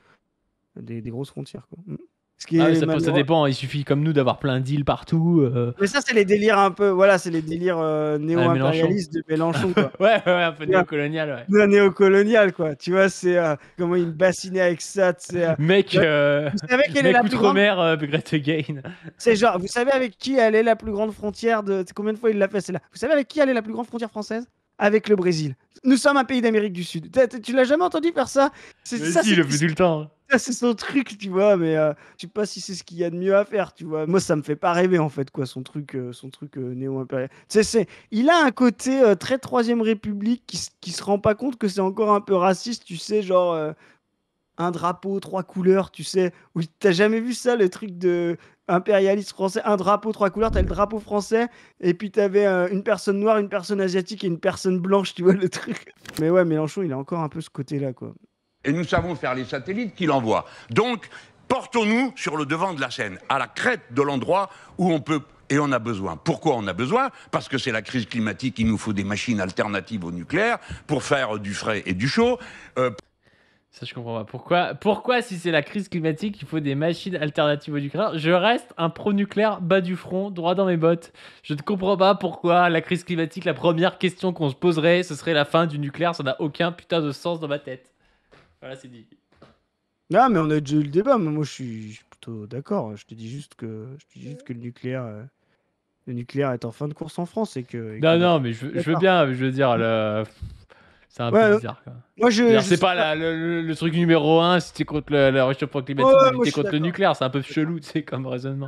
des grosses frontières, quoi. Ce qui est ça dépend, il suffit comme nous d'avoir plein d'îles partout. Mais ça, c'est les délires un peu. Voilà, c'est les délires néo-impérialistes de Mélenchon, quoi. ouais, un peu néocolonial, ouais. Néocolonial, quoi. Tu vois, c'est comment il me bassinait avec ça. Mec, vous savez quelle est la plus grande. Greta Gain. C'est genre, vous savez avec qui elle est la plus grande frontière de. Combien de fois il l'a fait, c'est là. Vous savez avec qui elle est la plus grande frontière française? Avec le Brésil. Nous sommes un pays d'Amérique du Sud. Tu l'as jamais entendu faire ça? Si, il le fait tout le temps. Ça, c'est son truc, tu vois, mais je sais pas si c'est ce qu'il y a de mieux à faire, tu vois. Moi, ça me fait pas rêver, en fait, quoi, son truc néo-impérial. Il a un côté très 3ème République qui se rend pas compte que c'est encore un peu raciste, tu sais, genre un drapeau, 3 couleurs, tu sais. Oui, t'as jamais vu ça, le truc de impérialiste français, un drapeau, 3 couleurs, t'as le drapeau français, et puis t'avais une personne noire, une personne asiatique et une personne blanche, tu vois, le truc. Mais ouais, Mélenchon, il a encore un peu ce côté-là, quoi. Et nous savons faire les satellites qu'il envoie. Donc, portons-nous sur le devant de la scène, à la crête de l'endroit où on peut et on a besoin. Pourquoi on a besoin? Parce que c'est la crise climatique, il nous faut des machines alternatives au nucléaire pour faire du frais et du chaud. Ça, je comprends pas. Pourquoi, si c'est la crise climatique, il faut des machines alternatives au nucléaire? Je reste un pro-nucléaire bas du front, droit dans mes bottes. Je ne comprends pas pourquoi la crise climatique, la première question qu'on se poserait, ce serait la fin du nucléaire. Ça n'a aucun putain de sens dans ma tête. Voilà, c'est dit. Non, mais on a déjà eu le débat. Mais moi, je suis plutôt d'accord. Je te dis juste que le nucléaire est en fin de course en France et que. Non, mais je veux bien. Je veux dire, c'est un peu bizarre, quoi. Moi, c'est pas le truc numéro 1 si t'es contre le réchauffement climatique, mais t'es contre le nucléaire. C'est un peu chelou, tu sais, comme raisonnement.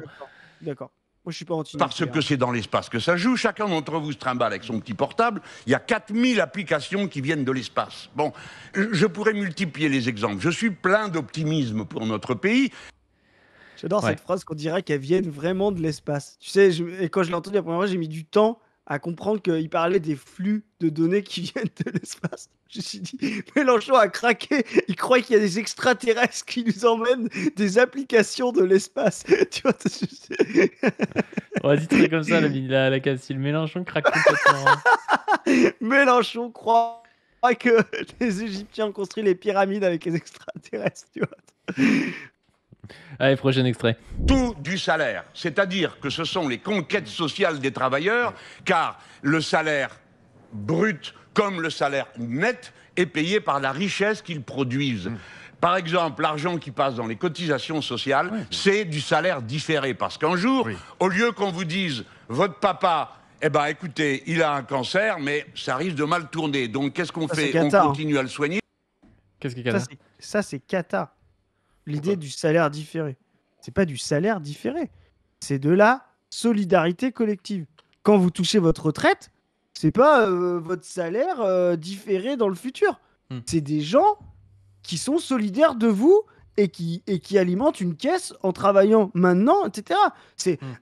D'accord. Moi, je suis pas anti. Parce que c'est dans l'espace que ça joue. Chacun d'entre vous se trimballe avec son petit portable. Il y a 4000 applications qui viennent de l'espace. Bon, je pourrais multiplier les exemples. Je suis plein d'optimisme pour notre pays. J'adore cette phrase qu'on dirait qu'elle vienne vraiment de l'espace. Tu sais, et quand je l'ai entendue la première fois, j'ai mis du temps à comprendre qu'il parlait des flux de données qui viennent de l'espace. Je me suis dit, Mélenchon a craqué. Il croit qu'il y a des extraterrestres qui nous emmènent des applications de l'espace. Tu vois, On dit très comme ça, la Castille. Mélenchon craque complètement. Hein. Mélenchon croit que les Égyptiens ont construit les pyramides avec les extraterrestres, tu vois. Allez, prochain extrait. Tout du salaire, c'est-à-dire que ce sont les conquêtes sociales des travailleurs, car le salaire brut comme le salaire net est payé par la richesse qu'ils produisent. Par exemple, l'argent qui passe dans les cotisations sociales, c'est du salaire différé. Parce qu'un jour, au lieu qu'on vous dise « votre papa, eh ben, écoutez, il a un cancer, mais ça risque de mal tourner. Donc, qu'est-ce qu'on fait ? On continue à le soigner. » Qu'est-ce qui est cata ? Ça, c'est cata. L'idée du salaire différé. C'est pas du salaire différé. C'est de la solidarité collective. Quand vous touchez votre retraite, c'est pas votre salaire différé dans le futur. C'est des gens qui sont solidaires de vous et qui alimentent une caisse en travaillant maintenant, etc.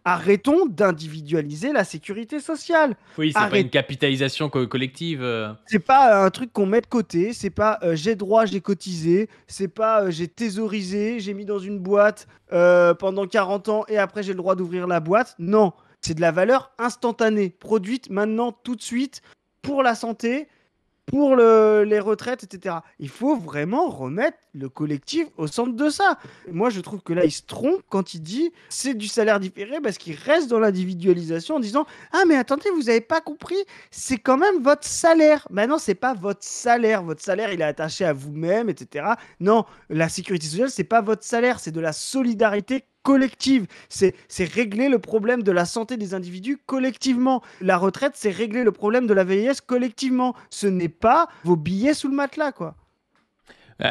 Arrêtons d'individualiser la sécurité sociale. Oui, c'est pas une capitalisation collective. C'est pas un truc qu'on met de côté. C'est pas j'ai droit, j'ai cotisé. C'est pas j'ai thésaurisé, j'ai mis dans une boîte pendant 40 ans et après j'ai le droit d'ouvrir la boîte. Non, c'est de la valeur instantanée, produite maintenant, tout de suite, pour la santé, pour les retraites, etc. Il faut vraiment remettre le collectif au centre de ça. Moi, je trouve que là, il se trompe quand il dit c'est du salaire différé parce qu'il reste dans l'individualisation en disant ah mais attendez, vous n'avez pas compris, c'est quand même votre salaire. Ben non, c'est pas votre salaire. Votre salaire, il est attaché à vous-même, etc. Non, la sécurité sociale, c'est pas votre salaire, c'est de la solidarité collective. C'est régler le problème de la santé des individus collectivement. La retraite, c'est régler le problème de la vieillesse collectivement. Ce n'est pas vos billets sous le matelas, quoi.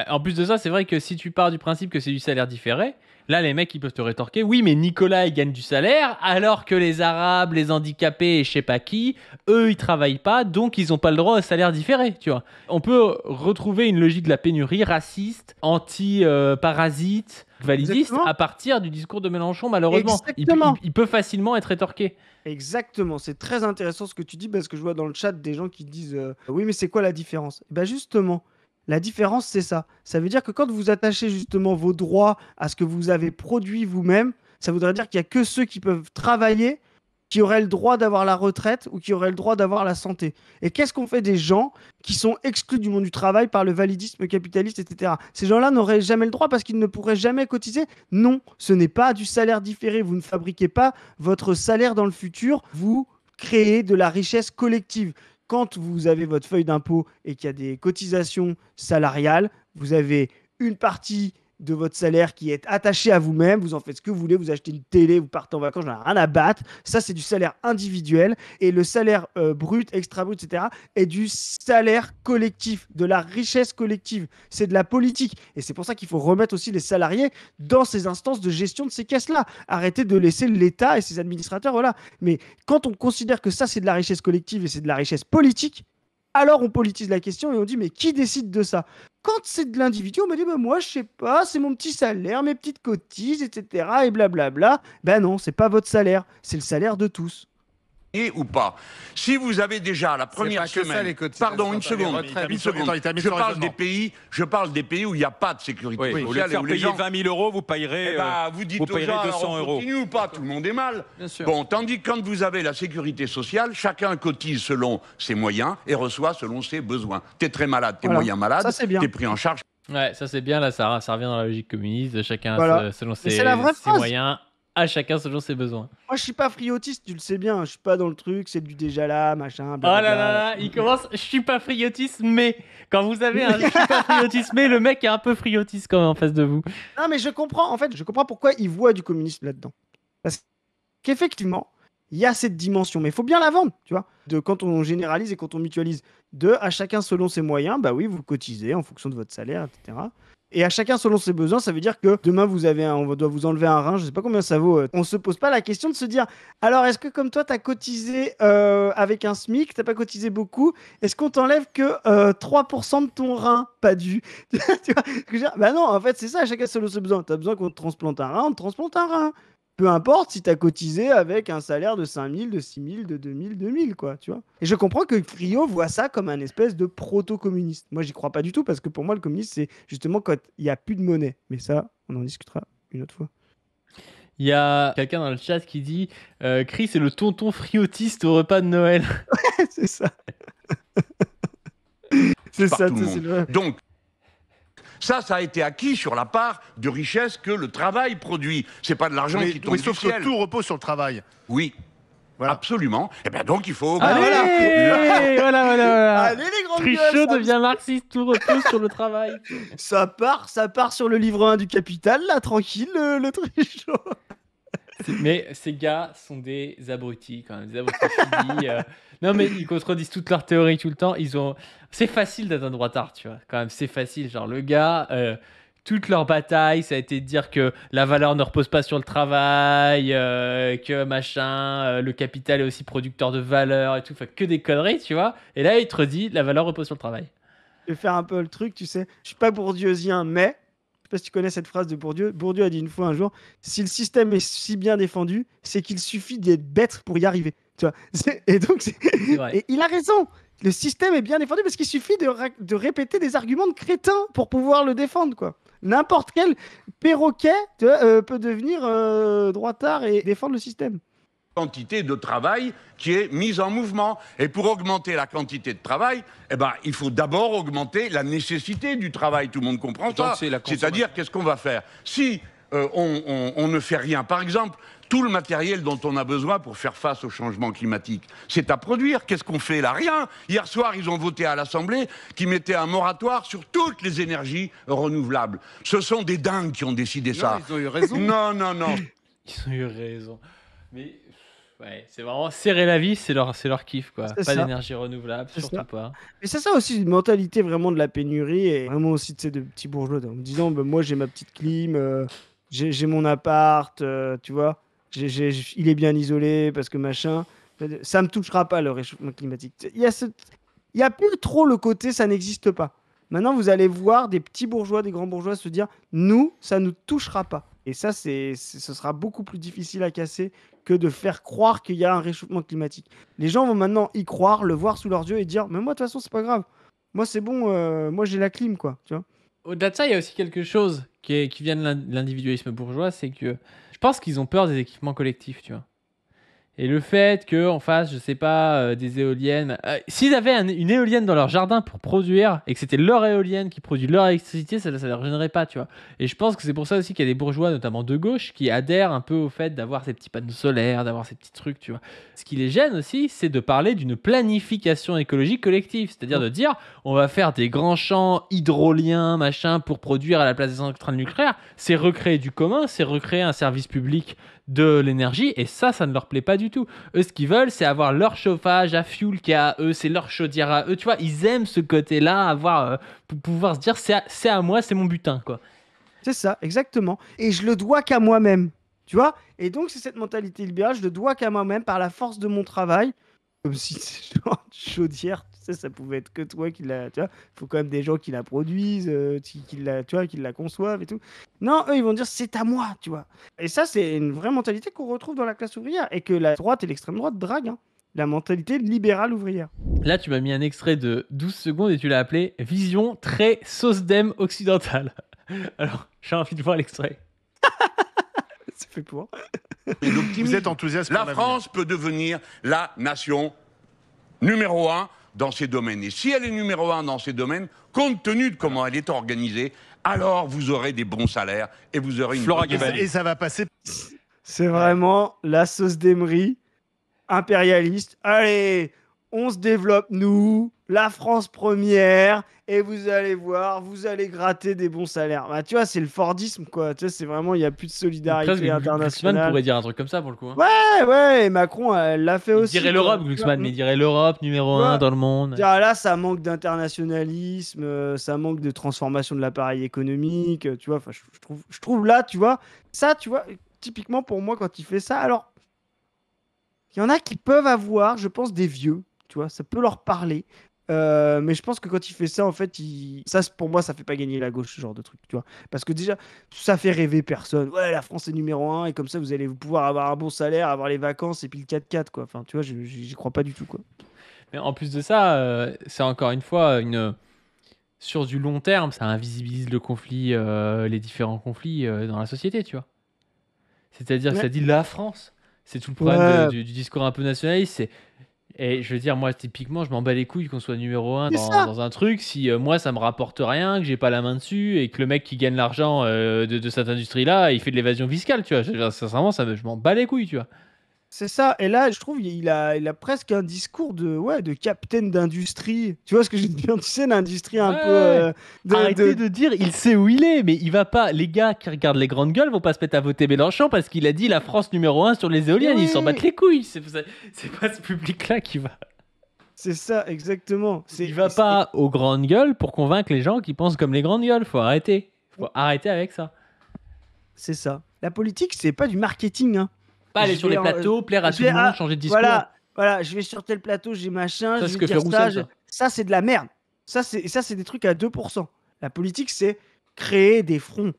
En plus de ça, c'est vrai que si tu pars du principe que c'est du salaire différé, là, les mecs, ils peuvent te rétorquer, oui, mais Nicolas, il gagne du salaire, alors que les Arabes, les handicapés et je sais pas qui, eux, ils travaillent pas, donc ils ont pas le droit au salaire différé, tu vois. On peut retrouver une logique de la pénurie raciste, anti-parasite, validiste, à partir du discours de Mélenchon, malheureusement. Il peut facilement être rétorqué. Exactement, c'est très intéressant ce que tu dis, parce que je vois dans le chat des gens qui disent oui, mais c'est quoi la différence ? Ben justement, la différence, c'est ça. Ça veut dire que quand vous attachez justement vos droits à ce que vous avez produit vous-même, ça voudrait dire qu'il n'y a que ceux qui peuvent travailler qui auraient le droit d'avoir la retraite ou qui auraient le droit d'avoir la santé. Et qu'est-ce qu'on fait des gens qui sont exclus du monde du travail par le validisme capitaliste, etc. Ces gens-là n'auraient jamais le droit parce qu'ils ne pourraient jamais cotiser. Non, ce n'est pas du salaire différé. Vous ne fabriquez pas votre salaire dans le futur. Vous créez de la richesse collective. Quand vous avez votre feuille d'impôt et qu'il y a des cotisations salariales, vous avez une partie de votre salaire qui est attaché à vous-même, vous en faites ce que vous voulez, vous achetez une télé, vous partez en vacances, j'en ai rien à battre. Ça, c'est du salaire individuel. Et le salaire brut, extra brut, etc., est du salaire collectif, de la richesse collective. C'est de la politique. Et c'est pour ça qu'il faut remettre aussi les salariés dans ces instances de gestion de ces caisses-là. Arrêtez de laisser l'État et ses administrateurs, voilà. Mais quand on considère que ça, c'est de la richesse collective et c'est de la richesse politique, alors on politise la question et on dit mais qui décide de ça ? Quand c'est de l'individu, on me dit bah, moi je sais pas, c'est mon petit salaire, mes petites cotises, etc. et blablabla. Ben non, c'est pas votre salaire, c'est le salaire de tous. Ou pas. Si vous avez déjà la première semaine, pardon, une seconde, je parle des pays où il n'y a pas de sécurité sociale. Au lieu de faire payer 20 000 euros, vous payerez, vous payerez 200 euros. Continue ou pas, tout le monde est mal. Bon, tandis que quand vous avez la sécurité sociale, chacun cotise selon ses moyens et reçoit selon ses besoins. T'es très malade, t'es moyen malade, t'es pris en charge. Ouais, ça c'est bien, là ça revient dans la logique communiste, chacun selon ses moyens. À chacun selon ses besoins. Moi, je suis pas friotiste, tu le sais bien. Je suis pas dans le truc, c'est du déjà là, machin. Blablabla. Oh là là, il commence. Je suis pas friotiste, mais quand vous avez un je suis pas friotiste, mais le mec est un peu friotiste quand même en face de vous. Non, mais je comprends. En fait, je comprends pourquoi il voit du communisme là-dedans. Parce qu'effectivement, il y a cette dimension, mais il faut bien la vendre, tu vois. De quand on généralise et quand on mutualise. De à chacun selon ses moyens, bah oui, vous cotisez en fonction de votre salaire, etc. Et à chacun selon ses besoins, ça veut dire que demain on doit vous enlever un rein, je sais pas combien ça vaut. On se pose pas la question de se dire alors est-ce que comme toi t'as cotisé avec un SMIC, t'as pas cotisé beaucoup, est-ce qu'on t'enlève que 3% de ton rein pas dû? Tu vois, bah non, en fait c'est ça, à chacun selon ses besoins. T'as besoin qu'on te transplante un rein, on te transplante un rein. Peu importe si tu as cotisé avec un salaire de 5 000, de 6 000, de 2 000, 2 000, quoi, tu vois. Et je comprends que Friot voit ça comme un espèce de proto-communiste. Moi, j'y crois pas du tout, parce que pour moi, le communisme, c'est justement quand il n'y a plus de monnaie. Mais ça, on en discutera une autre fois. Il y a quelqu'un dans le chat qui dit Chris est le tonton friotiste au repas de Noël. C'est ça. C'est par ça, tout le tu sais, c'est monde. vrai. Donc, ça a été acquis sur la part de richesse que le travail produit. C'est pas de l'argent qui tombe Oui, du sauf ciel. que tout repose sur le travail. Oui, Voilà. absolument. Et bien donc, il faut... Allez, voilà. Allez les grandes Trichot gueules, devient marxiste, tout repose sur le travail. ça part sur le livre 1 du Capital, là, tranquille, le Trichot. Mais ces gars sont des abrutis quand même, des abrutis finis. Non mais ils contredisent toutes leurs théories tout le temps. C'est facile d'être un droitard, tu vois. Quand même, c'est facile. Genre le gars, toute leur bataille, ça a été de dire que la valeur ne repose pas sur le travail, que machin, le capital est aussi producteur de valeur et tout. Enfin, que des conneries, tu vois. Et là, il te redit, la valeur repose sur le travail. Je vais faire un peu le truc, tu sais. Je suis pas bourdieusien, mais je sais pas si tu connais cette phrase de Bourdieu. Bourdieu a dit une fois un jour, si le système est si bien défendu, c'est qu'il suffit d'être bête pour y arriver. Tu vois. Et donc, vrai. et il a raison. Le système est bien défendu parce qu'il suffit de répéter des arguments de crétins pour pouvoir le défendre, quoi. N'importe quel perroquet peut devenir droitard et défendre le système. quantité de travail qui est mise en mouvement. Et pour augmenter la quantité de travail, eh ben, il faut d'abord augmenter la nécessité du travail. Tout le monde comprend Donc, ça. c'est la C'est-à-dire, qu'est-ce qu'on va faire? Si on ne fait rien, par exemple, tout le matériel dont on a besoin pour faire face au changement climatique, c'est à produire. Qu'est-ce qu'on fait là? Rien. Hier soir, ils ont voté à l'Assemblée qui mettait un moratoire sur toutes les énergies renouvelables. Ce sont des dingues qui ont décidé ça. Ils ont eu raison. Non. Ils ont eu raison. Mais ouais, c'est vraiment serrer la vis, c'est leur kiff, quoi. C'est Pas ça. d'énergie renouvelable, C'est surtout ça. pas. Et c'est ça aussi, une mentalité vraiment de la pénurie et vraiment aussi de petits bourgeois. En me disant, bah, moi j'ai ma petite clim, j'ai mon appart, tu vois, il est bien isolé parce que machin. Ça me touchera pas le réchauffement climatique. Il y a plus trop le côté ça n'existe pas. Maintenant, vous allez voir des petits bourgeois, des grands bourgeois se dire, nous, ça nous touchera pas. Et ça, ce sera beaucoup plus difficile à casser que de faire croire qu'il y a un réchauffement climatique. Les gens vont maintenant y croire, le voir sous leurs yeux et dire mais moi de toute façon c'est pas grave. Moi c'est bon, moi j'ai la clim quoi, tu vois. Au-delà de ça, il y a aussi quelque chose qui vient de l'individualisme bourgeois, c'est que je pense qu'ils ont peur des équipements collectifs, tu vois. Et le fait qu'en face, je sais pas, des éoliennes... s'ils avaient une éolienne dans leur jardin pour produire, et que c'était leur éolienne qui produit leur électricité, ça ne leur gênerait pas, tu vois. Et je pense que c'est pour ça aussi qu'il y a des bourgeois, notamment de gauche, qui adhèrent un peu au fait d'avoir ces petits panneaux solaires, d'avoir ces petits trucs, tu vois. Ce qui les gêne aussi, c'est de parler d'une planification écologique collective. C'est-à-dire de dire, on va faire des grands champs hydroliens, machin, pour produire à la place des centrales nucléaires. C'est recréer du commun, c'est recréer un service public de l'énergie, et ça ne leur plaît pas du tout. Eux, ce qu'ils veulent, c'est avoir leur chauffage à fuel qui est à eux, c'est leur chaudière à eux, tu vois, ils aiment ce côté-là, avoir, pour pouvoir se dire, c'est à moi, c'est mon butin, quoi. C'est ça, exactement. Et je le dois qu'à moi-même, tu vois. Et donc c'est cette mentalité libérale, je le dois qu'à moi-même par la force de mon travail, comme si c'est genre une chaudière, tu sais, ça pouvait être que toi qui la, tu vois. Il faut quand même des gens qui la produisent, qui la conçoivent et tout. Non, eux ils vont dire c'est à moi, tu vois. Et ça c'est une vraie mentalité qu'on retrouve dans la classe ouvrière et que la droite et l'extrême droite draguent. Hein. La mentalité libérale ouvrière. Là, tu m'as mis un extrait de 12 secondes et tu l'as appelé « Vision très SOSDEM occidentale ». Alors, j'ai envie de voir l'extrait. C'est fait pour. Vous êtes enthousiaste La pour l'avenir. France peut devenir la nation numéro 1 dans ces domaines. Et si elle est numéro 1 dans ces domaines, compte tenu de comment elle est organisée, alors vous aurez des bons salaires et vous aurez une Flora bonne- Guébali. Et ça va passer. C'est vraiment la sauce d'Emery impérialiste. Allez, on se développe, nous, la France première, et vous allez voir, vous allez gratter des bons salaires. Bah, tu vois, c'est le Fordisme, quoi. Tu vois, c'est vraiment, il n'y a plus de Presque solidarité Glucksmann internationale. pourrait dire un truc comme ça, pour le coup. Hein. Ouais, et Macron, elle l'a fait Il aussi. dirait quoi. l'Europe, Glucksmann, mais il dirait l'Europe numéro Ouais. 1 dans le monde. Ah, là, ça manque d'internationalisme, ça manque de transformation de l'appareil économique, tu vois. Enfin, je trouve là, tu vois, ça, tu vois, typiquement pour moi, quand il fait ça, alors, il y en a qui peuvent avoir, je pense, des vieux, tu vois, ça peut leur parler. Mais je pense que quand il fait ça, en fait, ça, pour moi, ça fait pas gagner la gauche, ce genre de truc, tu vois. Parce que déjà, ça fait rêver personne. Ouais, la France est numéro 1, et comme ça, vous allez pouvoir avoir un bon salaire, avoir les vacances, et puis le 4x4, quoi. Enfin, tu vois, j'y crois pas du tout, quoi. Mais en plus de ça, c'est encore une fois sur du long terme, ça invisibilise le conflit, les différents conflits dans la société, tu vois. C'est-à-dire que Ouais. ça dit la France. C'est tout le problème Ouais. du discours un peu nationaliste. Et je veux dire, moi, typiquement, je m'en bats les couilles qu'on soit numéro 1 C'est ça. dans un truc. Si moi, ça me rapporte rien, que j'ai pas la main dessus et que le mec qui gagne l'argent de cette industrie-là, il fait de l'évasion fiscale, tu vois. Sincèrement, je m'en bats les couilles, tu vois. C'est ça. Et là, je trouve il a presque un discours de capitaine d'industrie. Tu vois ce que je veux dire? Tu sais, l'industrie un Ouais, peu ouais. de, Arrêtez de- de dire il sait où il est, mais il va pas. Les gars qui regardent les grandes gueules vont pas se mettre à voter Mélenchon parce qu'il a dit la France numéro 1 sur les éoliennes. Ils s'en Oui. battent les couilles. C'est pas ce public-là qui va. C'est ça, exactement. Il va pas aux grandes gueules pour convaincre les gens qui pensent comme les grandes gueules. Faut arrêter. Faut arrêter avec ça. C'est ça. La politique, c'est pas du marketing, hein. Pas aller Je sur vais les en- plateaux, plaire à je tout vais le monde, à- changer de discours. Voilà, je vais sur tel plateau, j'ai machin, Ça, je c'est vais ce que dire fait ça. Roussel, ça. Ça, c'est de la merde. Ça, c'est des trucs à 2%. La politique, c'est créer des fronts.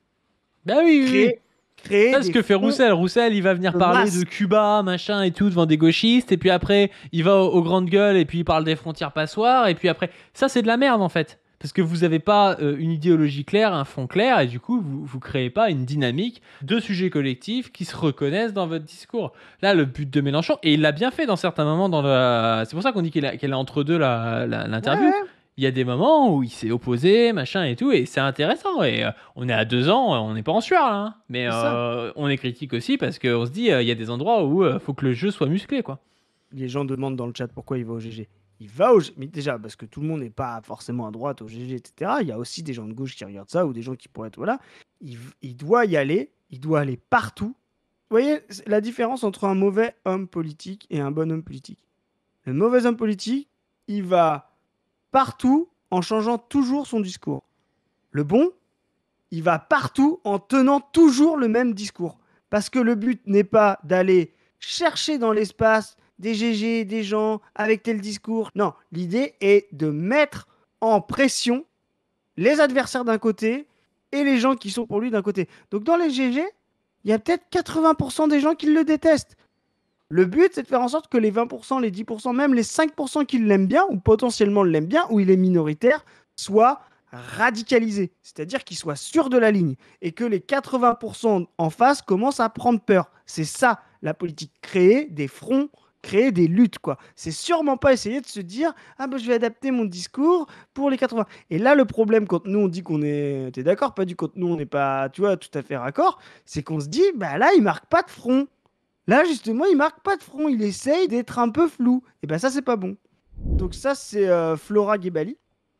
Bah oui, oui, oui. Créer C'est ce des que fait fronts Roussel. Roussel, il va venir de parler masse. de Cuba, machin et tout devant des gauchistes, et puis après, il va aux grandes gueules, et puis il parle des frontières passoires, et puis après, ça c'est de la merde en fait. Parce que vous avez pas une idéologie claire, un fond clair, et du coup, vous créez pas une dynamique de sujets collectifs qui se reconnaissent dans votre discours. Là, le but de Mélenchon, et il l'a bien fait dans certains moments dans la... C'est pour ça qu'on dit qu'elle est entre deux l'interview. Ouais. Il y a des moments où il s'est opposé, machin et tout, et c'est intéressant. Et on est à 2 ans, on n'est pas en sueur là. Hein. Mais C'est ça. on est critique aussi parce qu'on se dit, il y a des endroits où faut que le jeu soit musclé, quoi. Les gens demandent dans le chat pourquoi il va au GG. Il va au GG. Mais déjà, parce que tout le monde n'est pas forcément à droite au GG, etc. Il y a aussi des gens de gauche qui regardent ça ou des gens qui pourraient être. Voilà. Il doit y aller. Il doit aller partout. Vous voyez la différence entre un mauvais homme politique et un bon homme politique. Le mauvais homme politique, il va partout en changeant toujours son discours. Le bon, il va partout en tenant toujours le même discours. Parce que le but n'est pas d'aller chercher dans l'espace des GG, des gens avec tel discours. Non, l'idée est de mettre en pression les adversaires d'un côté et les gens qui sont pour lui d'un côté. Donc dans les GG, il y a peut-être 80% des gens qui le détestent. Le but, c'est de faire en sorte que les 20%, les 10%, même les 5% qui l'aiment bien, ou potentiellement l'aiment bien, ou il est minoritaire, soient radicalisés. C'est-à-dire qu'ils soient sûrs de la ligne. Et que les 80% en face commencent à prendre peur. C'est ça, la politique. Créer des fronts, créer des luttes, quoi. C'est sûrement pas essayer de se dire « Ah ben je vais adapter mon discours pour les 80%. » Et là, le problème, quand nous, on dit qu'on est... T'es d'accord? Pas du quand nous, on n'est pas, tu vois, tout à fait raccord. C'est qu'on se dit « Bah là, il marque pas de front. » Là, justement, il marque pas de front. Il essaye d'être un peu flou. Et ben ça, c'est pas bon. Donc ça, c'est Flora Gebali.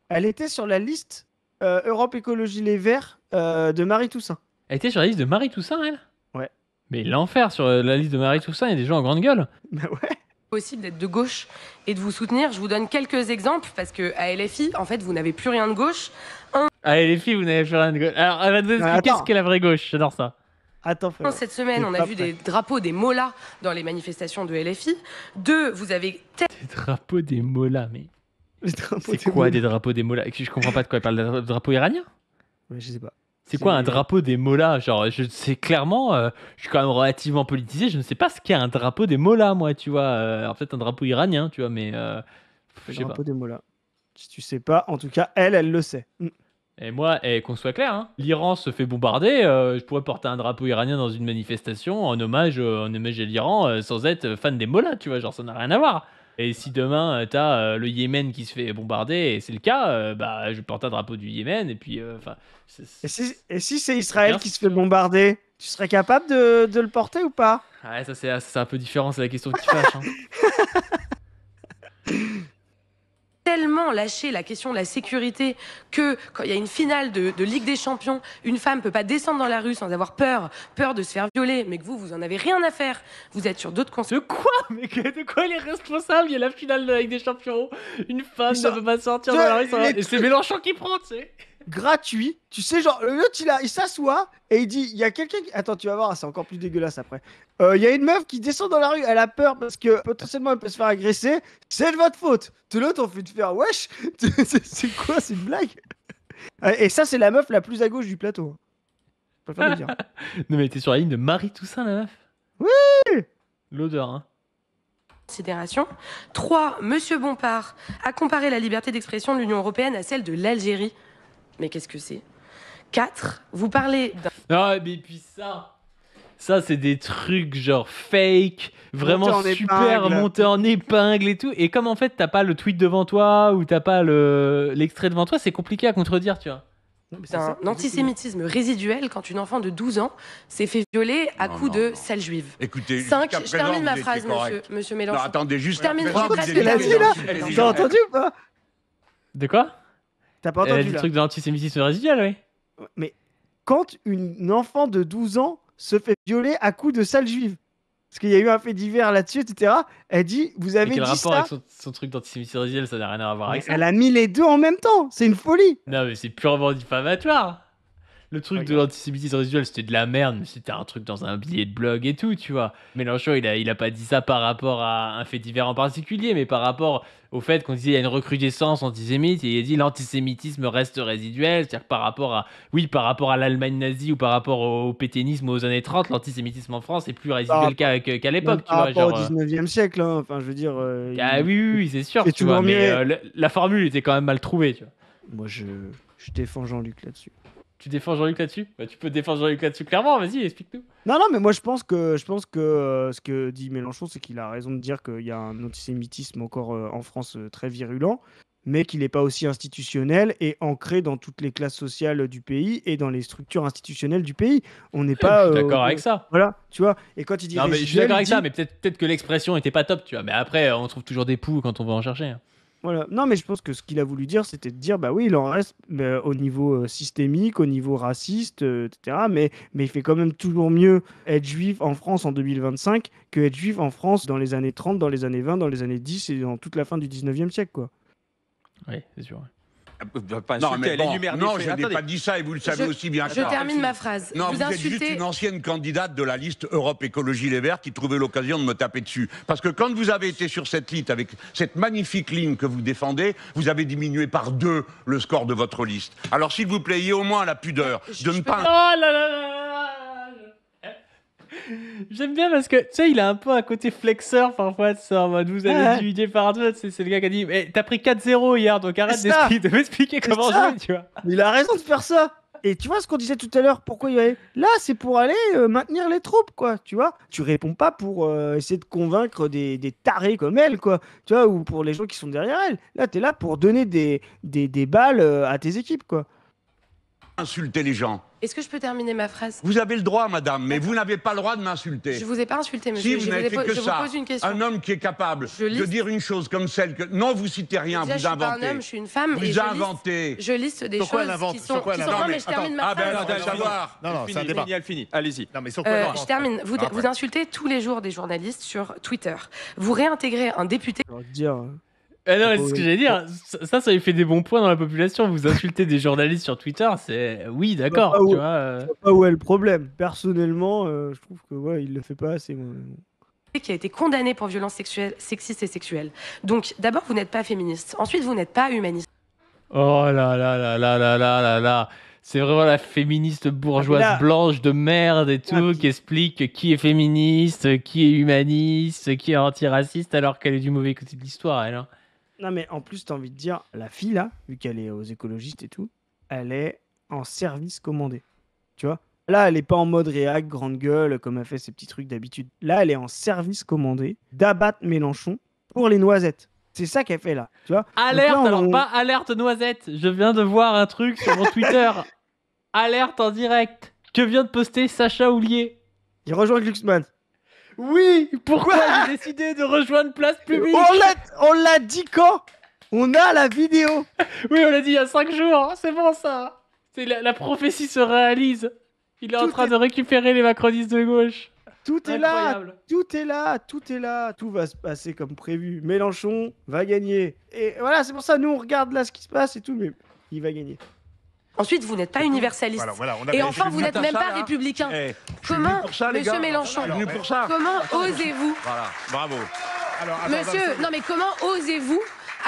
Elle était sur la liste Europe Écologie Les Verts de Marie Toussaint. Elle était sur la liste de Marie Toussaint, elle? Ouais. Mais l'enfer, sur la liste de Marie Toussaint, il y a des gens en grande gueule. Bah ouais. Possible d'être de gauche et de vous soutenir. Je vous donne quelques exemples parce que à LFI, en fait, vous n'avez plus rien de gauche. Allez, les filles, vous n'avez plus rien de gauche. Alors, elle va nous expliquer ce qu'est la vraie gauche. J'adore ça. Attends, frère. Cette semaine, on a vu des drapeaux des mollahs dans les manifestations de LFI. 2, vous avez Des drapeaux des mollahs, mais... Les drapeaux C'est des quoi mollahs. des drapeaux des mollahs? Je comprends pas de quoi elle parle. De drapeau iranien? Ouais, je sais pas. C'est quoi un drapeau des mollahs? Genre, je sais clairement, je suis quand même relativement politisé, je ne sais pas ce qu'est un drapeau des mollahs, moi, tu vois. Alors, peut-être un drapeau iranien, tu vois, mais Le je sais pas. drapeau des mollahs. Si tu sais pas, en tout cas, elle le sait. Et moi, qu'on soit clair, hein, l'Iran se fait bombarder, je pourrais porter un drapeau iranien dans une manifestation en hommage à l'Iran sans être fan des mollahs, tu vois, genre ça n'a rien à voir. Et si demain t'as le Yémen qui se fait bombarder, et c'est le cas, bah je porte un drapeau du Yémen, et puis enfin. Et si c'est Israël Bien qui se sûr. fait bombarder, tu serais capable de le porter ou pas? Ouais, ça c'est un peu différent, c'est la question qui fâche. Hein. tellement lâché la question de la sécurité que quand il y a une finale de Ligue des Champions, une femme peut pas descendre dans la rue sans avoir peur de se faire violer, mais que vous en avez rien à faire. Vous êtes sur d'autres concepts. De quoi? Mais de quoi elle est responsable? Il y a la finale de la Ligue des Champions. Une femme ne peut pas sortir dans la rue sans... Et c'est Mélenchon qui prend, tu sais. Gratuit. Tu sais, genre, l'autre, il s'assoit et il dit, il y a quelqu'un qui... Attends, tu vas voir, c'est encore plus dégueulasse après. Il y a une meuf qui descend dans la rue, elle a peur parce que potentiellement elle peut se faire agresser. C'est de votre faute. Tout l'autre, on fait de faire, wesh, c'est quoi, c'est une blague? Et ça, c'est la meuf la plus à gauche du plateau. Je préfère le dire. Non mais t'es sur la ligne de Marie Toussaint, la meuf. Oui. L'odeur, hein. Considération. 3. Monsieur Bompard a comparé la liberté d'expression de l'Union européenne à celle de l'Algérie. Mais qu'est-ce que c'est? 4. Vous parlez d'un... Ah, mais puis Ça, c'est des trucs genre fake, vraiment Monté en super épingle. montés en épingle et tout. Et comme en fait, t'as pas le tweet devant toi ou t'as pas l'extrait devant toi, c'est compliqué à contredire, tu vois. C'est un antisémitisme résiduel quand une enfant de 12 ans s'est fait violer à coups de sale juive. Écoutez, 5, jusqu'à je termine présent, ma vous phrase, étiez correct. monsieur Non, Mélenchon. attendez, juste Je termine, après, je vous traite dites les qu'elle a dit, là Mélenchon. T'as entendu ou pas? De quoi? T'as pas Elle a entendu dit le là? truc de l'antisémitisme résiduel, oui. Mais quand une enfant de 12 ans se fait violer à coups de sale juive, parce qu'il y a eu un fait divers là-dessus, etc. Elle dit, vous Et avez quel dit rapport ça? avec son truc d'antisémitisme résiduel, ça n'a rien à voir avec ça. Elle a mis les deux en même temps. C'est une folie. Non, mais c'est purement diffamatoire. Le truc de l'antisémitisme résiduel, c'était de la merde, mais c'était un truc dans un billet de blog et tout, tu vois. Mélenchon, il a pas dit ça par rapport à un fait divers en particulier, mais par rapport au fait qu'on disait il y a une recrudescence antisémite, et il a dit l'antisémitisme reste résiduel, c'est-à-dire que par rapport à l'Allemagne nazie ou par rapport au pétainisme aux années 30, l'antisémitisme en France est plus résiduel qu'à l'époque, tu Par vois. rapport Genre, au 19e siècle, hein. Enfin, je veux dire. ah oui, c'est sûr, c'est tu vois, toujours mais mieux. la formule était quand même mal trouvée, tu vois. Moi, je défends Jean-Luc là-dessus. Tu défends Jean-Luc là-dessus? Bah, tu peux défendre Jean-Luc là-dessus clairement, vas-y, explique-nous. Non, mais moi je pense que ce que dit Mélenchon, c'est qu'il a raison de dire qu'il y a un antisémitisme encore en France très virulent, mais qu'il n'est pas aussi institutionnel et ancré dans toutes les classes sociales du pays et dans les structures institutionnelles du pays. On n'est pas. Je suis d'accord avec ça. Voilà, tu vois. Et quand il dit Non, mais je suis résiduel, d'accord il avec ça, dit- mais peut-être que l'expression était pas top, tu vois. Mais après, on trouve toujours des poux quand on va en chercher, hein. Voilà. Non, mais je pense que ce qu'il a voulu dire, c'était de dire, bah oui, il en reste au niveau systémique, au niveau raciste, etc. Mais il fait quand même toujours mieux être juif en France en 2025 que être juif en France dans les années 30, dans les années 20, dans les années 10 et dans toute la fin du 19e siècle, quoi. Oui, c'est sûr. Pas Non, insulter, mais elle bon, énumère des non, faits. je n'ai Attendez. pas dit ça et vous le savez aussi bien que Je ça. termine ma phrase. Non, vous êtes juste insultez. une ancienne candidate de la liste Europe Écologie Les Verts qui trouvait l'occasion de me taper dessus. Parce que quand vous avez été sur cette liste, avec cette magnifique ligne que vous défendez, vous avez diminué par 2 le score de votre liste. Alors s'il vous plaît, ayez au moins la pudeur de ne pas... Oh là là là là. J'aime bien parce que, tu sais, il a un peu un côté flexeur parfois, ça, en mode vous allez diviser par 2, c'est le gars qui a dit t'as pris 4-0 hier, donc arrête de m'expliquer comment ça. jouer, tu vois. Mais il a raison de faire ça. Et tu vois ce qu'on disait tout à l'heure, pourquoi il y avait... Là, c'est pour aller maintenir les troupes, quoi, tu vois. Tu réponds pas pour essayer de convaincre des tarés comme elle, quoi, tu vois, ou pour les gens qui sont derrière elle. Là, t'es là pour donner des balles à tes équipes, quoi. Insulter les gens. Est-ce que je peux terminer ma phrase? Vous avez le droit, madame, mais vous n'avez pas le droit de m'insulter. Je vous ai pas insulté, Si monsieur. vous je n'avez fait que je ça, vous pose une question. un homme qui est capable Je de liste- dire une chose comme celle que... Non, vous citez rien, Déjà, vous je suis pas inventez. un homme, je suis une femme. Vous et je inventez. Je liste des Sur quoi choses elle invente qui Sur sont... quoi elle qui sont- invente Non, mais je termine ma Ah ben phrase. alors, Attends, savoir. Non, c'est un débat. Elle finit. Allez-y. Non, mais sur quoi elle invente Je termine. Vous Après. insultez tous les jours des journalistes sur Twitter. Vous réintégrez un député. Je dois te dire... Ah non, mais c'est ce que j'allais dire. Ça lui fait des bons points dans la population. Vous insultez des journalistes sur Twitter, c'est. Oui, d'accord, tu vois. Je sais pas où est le problème. Personnellement, je trouve que ouais, il le fait pas assez. Moi. Qui a été condamné pour violences sexuelles, sexistes et sexuelles. Donc, d'abord, vous n'êtes pas féministe. Ensuite, vous n'êtes pas humaniste. Oh là là là là là là là là. C'est vraiment la féministe bourgeoise là- blanche de merde et tout qui explique qui est féministe, qui est humaniste, qui est antiraciste alors qu'elle est du mauvais côté de l'histoire, elle. Hein. Non, mais en plus, t'as envie de dire, la fille là, vu qu'elle est aux écologistes et tout, elle est en service commandé. Tu vois? Là, elle est pas en mode réac, grande gueule, comme elle fait ses petits trucs d'habitude. Là, elle est en service commandé d'abattre Mélenchon pour les noisettes. C'est ça qu'elle fait là. Tu vois? Alerte, Donc là, alors pas alerte noisette. Je viens de voir un truc sur mon Twitter. Alerte en direct. Que vient de poster Sacha Houlier? Il rejoint Glucksmann. Oui, pourquoi j'ai décidé de rejoindre Place Publique? On l'a dit quand? On a la vidéo. Oui, on l'a dit il y a 5 jours. C'est bon ça. C'est la prophétie se réalise. Il est en train de récupérer les macronistes de gauche. Tout est là, Incroyable. tout est là, tout est là, tout va se passer comme prévu. Mélenchon va gagner. Et voilà, c'est pour ça, nous, on regarde là ce qui se passe et tout, mais il va gagner. Ensuite, vous n'êtes pas universaliste. Voilà, on a Et fait- enfin, vous n'êtes même pas là. républicain. Eh, Comment, pour ça, les monsieur gars. Mélenchon, Je suis venu pour ça. comment osez-vous, Voilà, bravo. Alors, attends, monsieur, attends, non mais comment osez-vous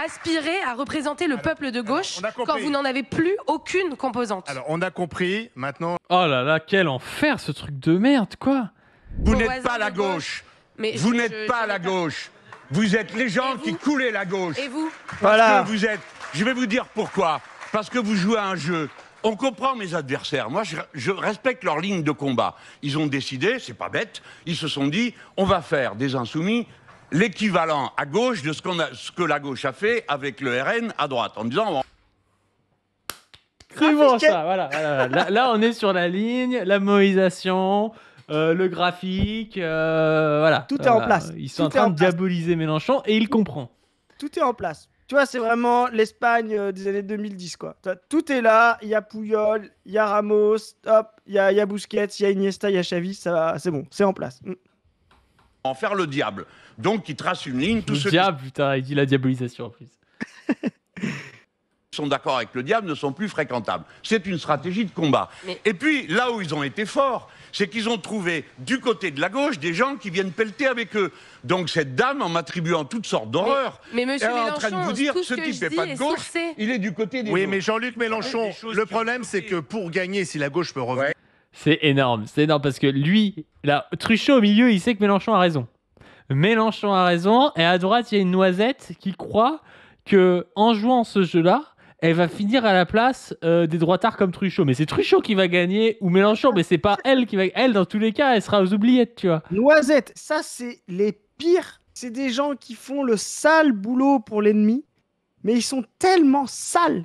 aspirer à représenter le peuple de gauche on a compris. quand vous n'en avez plus aucune composante? Alors, on a compris. Maintenant, Oh là là, quel enfer ce truc de merde, quoi. Vous Vos n'êtes voisins pas la de gauche. gauche. Mais Vous je- n'êtes je- pas je la n'ai pas- gauche. Vous êtes les gens Et qui vous coulaient la gauche. Et vous? Parce Voilà. que vous êtes... Je vais vous dire pourquoi. Parce que vous jouez à un jeu. On comprend mes adversaires. Moi, je respecte leur ligne de combat. Ils ont décidé, c'est pas bête, ils se sont dit, on va faire des insoumis l'équivalent à gauche de ce que la gauche a fait avec le RN à droite, en disant... C'est bon ça, voilà. Là, on est sur la ligne, la moïsation, le graphique, voilà. Tout est en place. Ils sont en train de diaboliser Mélenchon et il comprend. Tout est en place. Tu vois, c'est vraiment l'Espagne des années 2010, quoi. Tout est là, il y a Puyol, il y a Ramos, hop, il y a Busquets, il y a Iniesta, il y a Xavi, c'est bon, c'est en place. En faire le diable. Donc, ils tracent une ligne. Le diable, putain, il dit la diabolisation en plus. Sont d'accord avec le diable ne sont plus fréquentables. C'est une stratégie de combat. Et puis, là où ils ont été forts, c'est qu'ils ont trouvé du côté de la gauche des gens qui viennent pelleter avec eux. Donc cette dame, en m'attribuant toutes sortes d'horreurs, mais monsieur elle est en train de vous dire, ce type n'est pas de gauche, il est du côté des Oui, autres. mais Jean-Luc Mélenchon, le problème c'est que pour gagner, si la gauche peut revenir... Ouais. C'est énorme parce que lui, là, Truchot au milieu, il sait que Mélenchon a raison. Mélenchon a raison, et à droite, il y a une noisette qui croit que en jouant ce jeu-là, elle va finir à la place des droitards comme Truchot. Mais c'est Truchot qui va gagner, ou Mélenchon, mais c'est pas elle qui va... Elle, dans tous les cas, elle sera aux oubliettes, tu vois. Noisette, ça, c'est les pires. C'est des gens qui font le sale boulot pour l'ennemi, mais ils sont tellement sales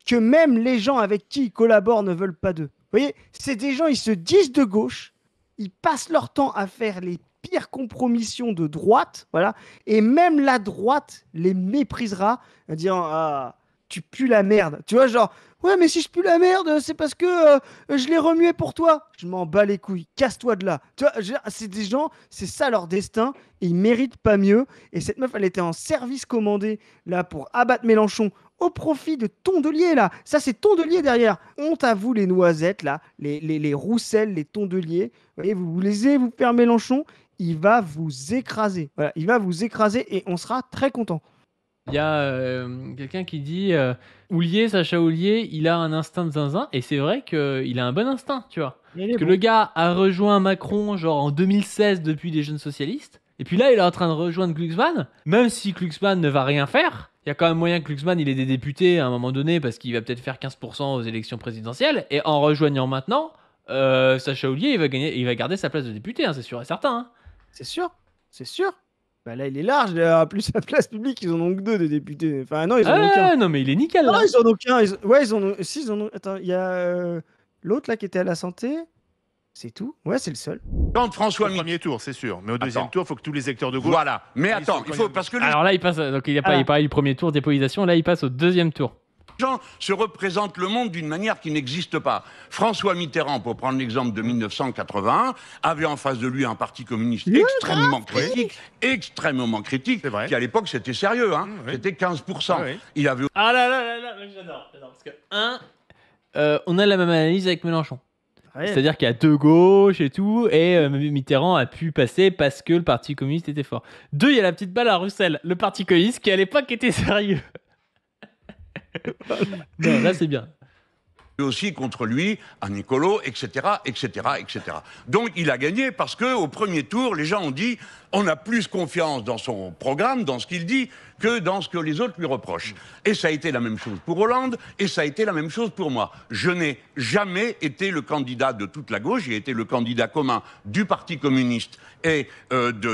que même les gens avec qui ils collaborent ne veulent pas d'eux. Vous voyez, c'est des gens, ils se disent de gauche, ils passent leur temps à faire les pires compromissions de droite, voilà, et même la droite les méprisera en disant « Ah, tu pues la merde ». Tu vois, genre « Ouais, mais si je pue la merde, c'est parce que je l'ai remué pour toi ». Je m'en bats les couilles, casse-toi de là. Tu vois, c'est des gens, c'est ça leur destin, et ils méritent pas mieux. Et cette meuf, elle était en service commandé, là, pour abattre Mélenchon, au profit de Tondelier, là. Ça, c'est Tondelier derrière. Honte à vous, les noisettes, là, les rousselles, les Tondelier. Vous voyez, vous laissez vous faire Mélenchon, il va vous écraser. Voilà, il va vous écraser et on sera très content. Il y a quelqu'un qui dit Houllier, Sacha Houllier, il a un instinct de zinzin, et c'est vrai qu'il a un bon instinct, tu vois. Parce que le gars a rejoint Macron genre en 2016 depuis les Jeunes Socialistes, et puis là il est en train de rejoindre Glucksmann, même si Glucksmann ne va rien faire. Il y a quand même moyen que Glucksmann il ait des députés à un moment donné parce qu'il va peut-être faire 15% aux élections présidentielles, et en rejoignant maintenant, Sacha Houllier il va garder sa place de député, hein, c'est sûr et certain. Hein. C'est sûr, c'est sûr. Bah là, il est large, en plus la place publique, ils en ont que 2 des députés. Enfin, non, ils en ont qu'un. Non, mais il est nickel. Non, ils en ont qu'un. Ouais, ils en ont. Si, ils en ont. Attends, il y a l'autre là qui était à la santé. C'est tout. Ouais, c'est le seul. Quand François Au premier tour, c'est sûr. Mais au deuxième tour, il faut que tous les acteurs de gauche. Voilà. Mais attends, il faut parce que alors là, il passe. Donc il parlait du premier tour, dépolitisation. Là, il passe au deuxième tour. Les gens se représentent le monde d'une manière qui n'existe pas. François Mitterrand, pour prendre l'exemple de 1981, avait en face de lui un parti communiste extrêmement critique, qui à l'époque c'était sérieux, hein, c'était 15%. Il avait... Ah là, j'adore, parce que on a la même analyse avec Mélenchon. C'est-à-dire qu'il y a 2 gauches et tout, et Mitterrand a pu passer parce que le Parti communiste était fort. 2, il y a la petite balle à Roussel, le Parti communiste qui à l'époque était sérieux. Non, là c'est bien. Aussi contre lui, un écolo, etc., etc., etc. Donc il a gagné parce que au premier tour, les gens ont dit on a plus confiance dans son programme, dans ce qu'il dit, que dans ce que les autres lui reprochent. Et ça a été la même chose pour Hollande, et ça a été la même chose pour moi. Je n'ai jamais été le candidat de toute la gauche, j'ai été le candidat commun du Parti communiste et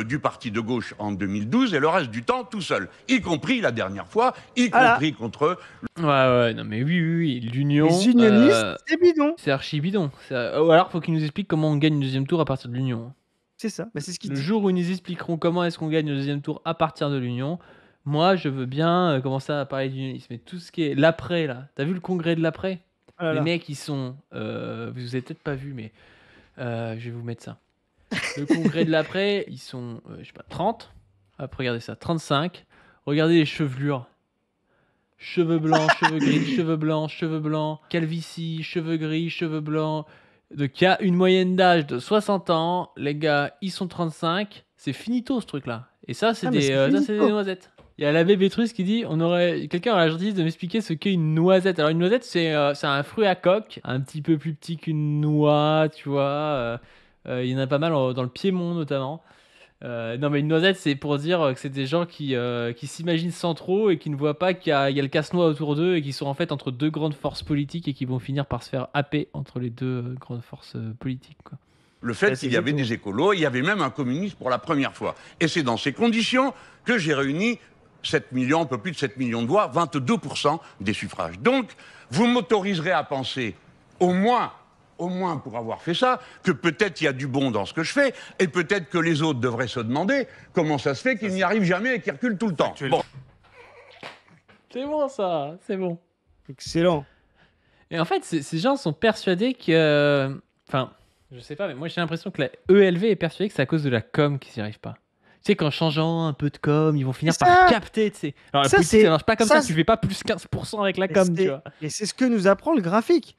du Parti de gauche en 2012, et le reste du temps tout seul, y compris la dernière fois, y compris contre... Ouais, non mais oui, l'union... Les unionistes, c'est bidon. C'est archi bidon. Ou alors, faut qu'ils nous expliquent comment on gagne le deuxième tour à partir de l'union. C'est ça, bah, c'est ce qu'ils disent. Le disent. jour où ils nous expliqueront comment est-ce qu'on gagne le deuxième tour à partir de l'union, moi, je veux bien commencer à parler d'unionisme. Mais tout ce qui est l'après, là, t'as vu le congrès de l'après ? Les mecs, ils sont... vous avez peut-être pas vu, mais je vais vous mettre ça. Le congrès de l'après, ils sont, je sais pas, 30. Hop, regardez ça, 35. Regardez les chevelures. Cheveux blancs, cheveux gris, cheveux blancs, calvitie, cheveux gris, cheveux blancs. Donc il y a une moyenne d'âge de 60 ans. Les gars, ils sont 35. C'est finito ce truc-là. Et ça, c'est des noisettes. Il y a l'abbé Bétrus qui dit quelqu'un aurait la gentillesse de m'expliquer ce qu'est une noisette. Alors une noisette, c'est un fruit à coque, un petit peu plus petit qu'une noix, tu vois. Il y en a pas mal dans le Piémont notamment. Non, mais une noisette, c'est pour dire que c'est des gens qui s'imaginent sans trop et qui ne voient pas qu'il y a le casse-noix autour d'eux et qui sont en fait entre deux grandes forces politiques et qui vont finir par se faire happer entre les deux grandes forces politiques, quoi. Le fait Ouais, c'est qu'il y avait exactement. des écolos, il y avait même un communiste pour la première fois. Et c'est dans ces conditions que j'ai réuni 7 millions, un peu plus de 7 millions de voix, 22% des suffrages. Donc, vous m'autoriserez à penser, au moins pour avoir fait ça, que peut-être il y a du bon dans ce que je fais, et peut-être que les autres devraient se demander comment ça se fait qu'ils n'y arrivent jamais et qu'ils reculent tout le temps. Bon. C'est bon, ça, c'est bon. Excellent. Et en fait, ces gens sont persuadés que... Enfin, je sais pas, mais moi j'ai l'impression que la ELV est persuadée que c'est à cause de la com qu'ils n'y arrivent pas. Tu sais, qu'en changeant un peu de com, ils vont finir Ça- par capter, tu sais. Alors la ça, politique, c'est- ça marche pas comme ça, ça, tu fais pas plus 15% avec la Et com, c'est- tu vois. Et c'est ce que nous apprend le graphique.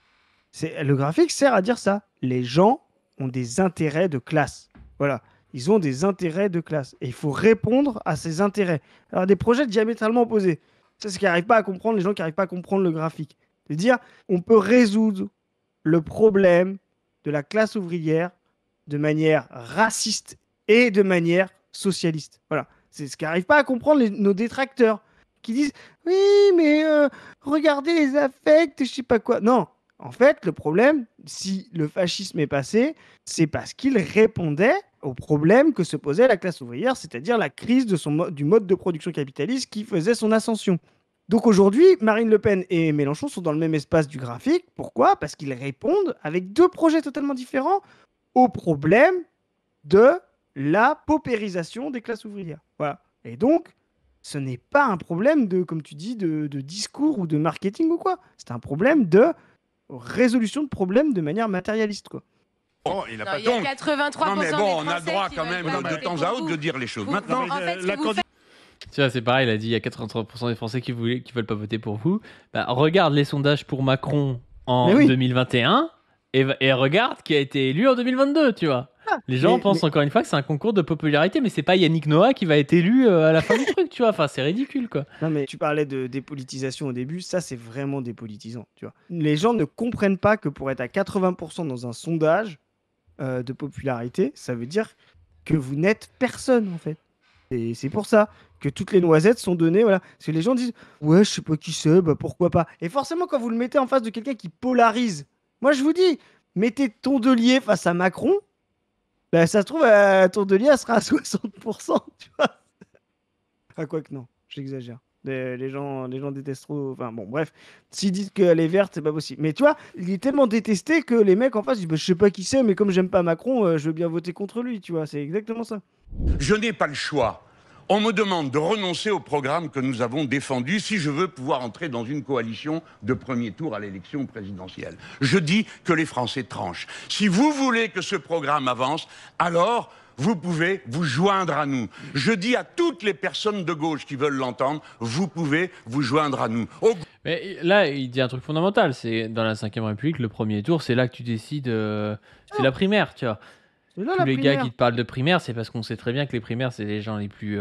Le graphique sert à dire ça. Les gens ont des intérêts de classe. Voilà. Ils ont des intérêts de classe. Et il faut répondre à ces intérêts. Alors, des projets diamétralement opposés. Ça, c'est ce qu'ils n'arrivent pas à comprendre, les gens qui n'arrivent pas à comprendre le graphique. C'est-à-dire, on peut résoudre le problème de la classe ouvrière de manière raciste et de manière socialiste. Voilà. C'est ce qu'arrivent pas à comprendre nos détracteurs qui disent oui, mais regardez les affects, je sais pas quoi. Non, en fait, le problème, si le fascisme est passé, c'est parce qu'il répondait au problème que se posait la classe ouvrière, c'est-à-dire la crise du mode de production capitaliste qui faisait son ascension. Donc aujourd'hui, Marine Le Pen et Mélenchon sont dans le même espace du graphique. Pourquoi? Parce qu'ils répondent avec deux projets totalement différents au problème de la paupérisation des classes ouvrières. Voilà. Et donc, ce n'est pas un problème de, comme tu dis, de discours ou de marketing ou quoi. C'est un problème de résolution de problèmes de manière matérialiste, quoi. Oh, il a Non, pas il y a donc. 83% Non mais bon, on des a le Français droit qui quand veulent même pas de voter temps pour à autre vous. de dire les choses. Vous- Maintenant, en fait, ce la que vous faites- Tu vois, c'est pareil, il a dit il y a 83% des Français qui veulent pas voter pour vous. Bah, regarde les sondages pour Macron en Mais oui. 2021 et regarde qui a été élu en 2022, tu vois. Les gens mais- pensent encore une fois que c'est un concours de popularité, mais c'est pas Yannick Noah qui va être élu à la fin du truc, tu vois. Enfin, c'est ridicule, quoi. Non, mais tu parlais de dépolitisation au début, ça c'est vraiment dépolitisant, tu vois. Les gens ne comprennent pas que pour être à 80% dans un sondage de popularité, ça veut dire que vous n'êtes personne en fait. Et c'est pour ça que toutes les noisettes sont données, voilà. Parce que les gens disent ouais, je sais pas qui c'est, bah pourquoi pas. Et forcément, quand vous le mettez en face de quelqu'un qui polarise, moi je vous dis, mettez Tondelier face à Macron, bah ça se trouve, Tondelier elle sera à 60%, tu vois. Ah, quoi que non, j'exagère. Les gens détestent trop. Enfin bon, bref. S'ils disent qu'elle est verte, c'est pas possible. Mais tu vois, il est tellement détesté que les mecs en face disent bah, je sais pas qui c'est, mais comme j'aime pas Macron, je veux bien voter contre lui, tu vois. C'est exactement ça. je n'ai pas le choix. On me demande de renoncer au programme que nous avons défendu si je veux pouvoir entrer dans une coalition de premier tour à l'élection présidentielle. Je dis que les Français tranchent. Si vous voulez que ce programme avance, alors vous pouvez vous joindre à nous. Je dis à toutes les personnes de gauche qui veulent l'entendre, vous pouvez vous joindre à nous. Mais là, il dit un truc fondamental, c'est dans la 5ème République, le premier tour, c'est là que tu décides, c'est la primaire, tu vois. C'est là Tous la les gars primaire. qui te parlent de primaire, c'est parce qu'on sait très bien que les primaires, c'est les gens les plus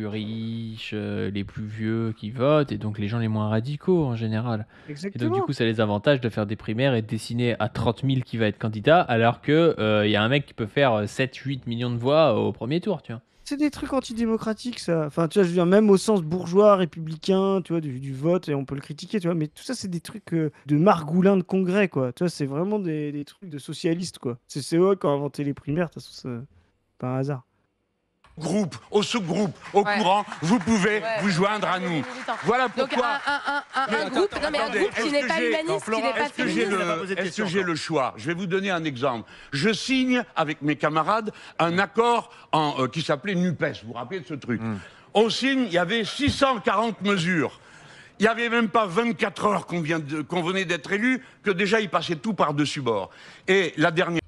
riches, les plus vieux qui votent, et donc les gens les moins radicaux en général. Et donc Exactement. du coup, ça a les avantages de faire des primaires et de dessiner à 30 000 qui va être candidat, alors que y a un mec qui peut faire 7-8 millions de voix au premier tour, tu vois. C'est des trucs antidémocratiques, ça. Enfin, tu vois, je veux dire, même au sens bourgeois, républicain, tu vois, du vote, et on peut le critiquer, tu vois, mais tout ça, c'est des trucs de margoulins de congrès, quoi. Tu vois, c'est vraiment des trucs de socialistes, quoi. C'est eux qui ont inventé les primaires, de toute façon, c'est pas un hasard. Groupe, au sous-groupe, au Ouais. courant, vous pouvez Ouais. vous joindre à Les nous. militants. Voilà Donc pourquoi. un groupe, non, mais un attendez, groupe qui est-ce n'est que pas j'ai- humaniste, Non, qui Florent, n'est pas est-ce que j'ai féministe. le- pas posé de Est-ce question que j'ai encore. le choix? Je vais vous donner un exemple. Je signe avec mes camarades un accord qui s'appelait NUPES. Vous vous rappelez de ce truc? On signe, il y avait 640 mesures. Il n'y avait même pas 24 heures qu'on venait d'être élu, que déjà il passait tout par-dessus bord. Et la dernière.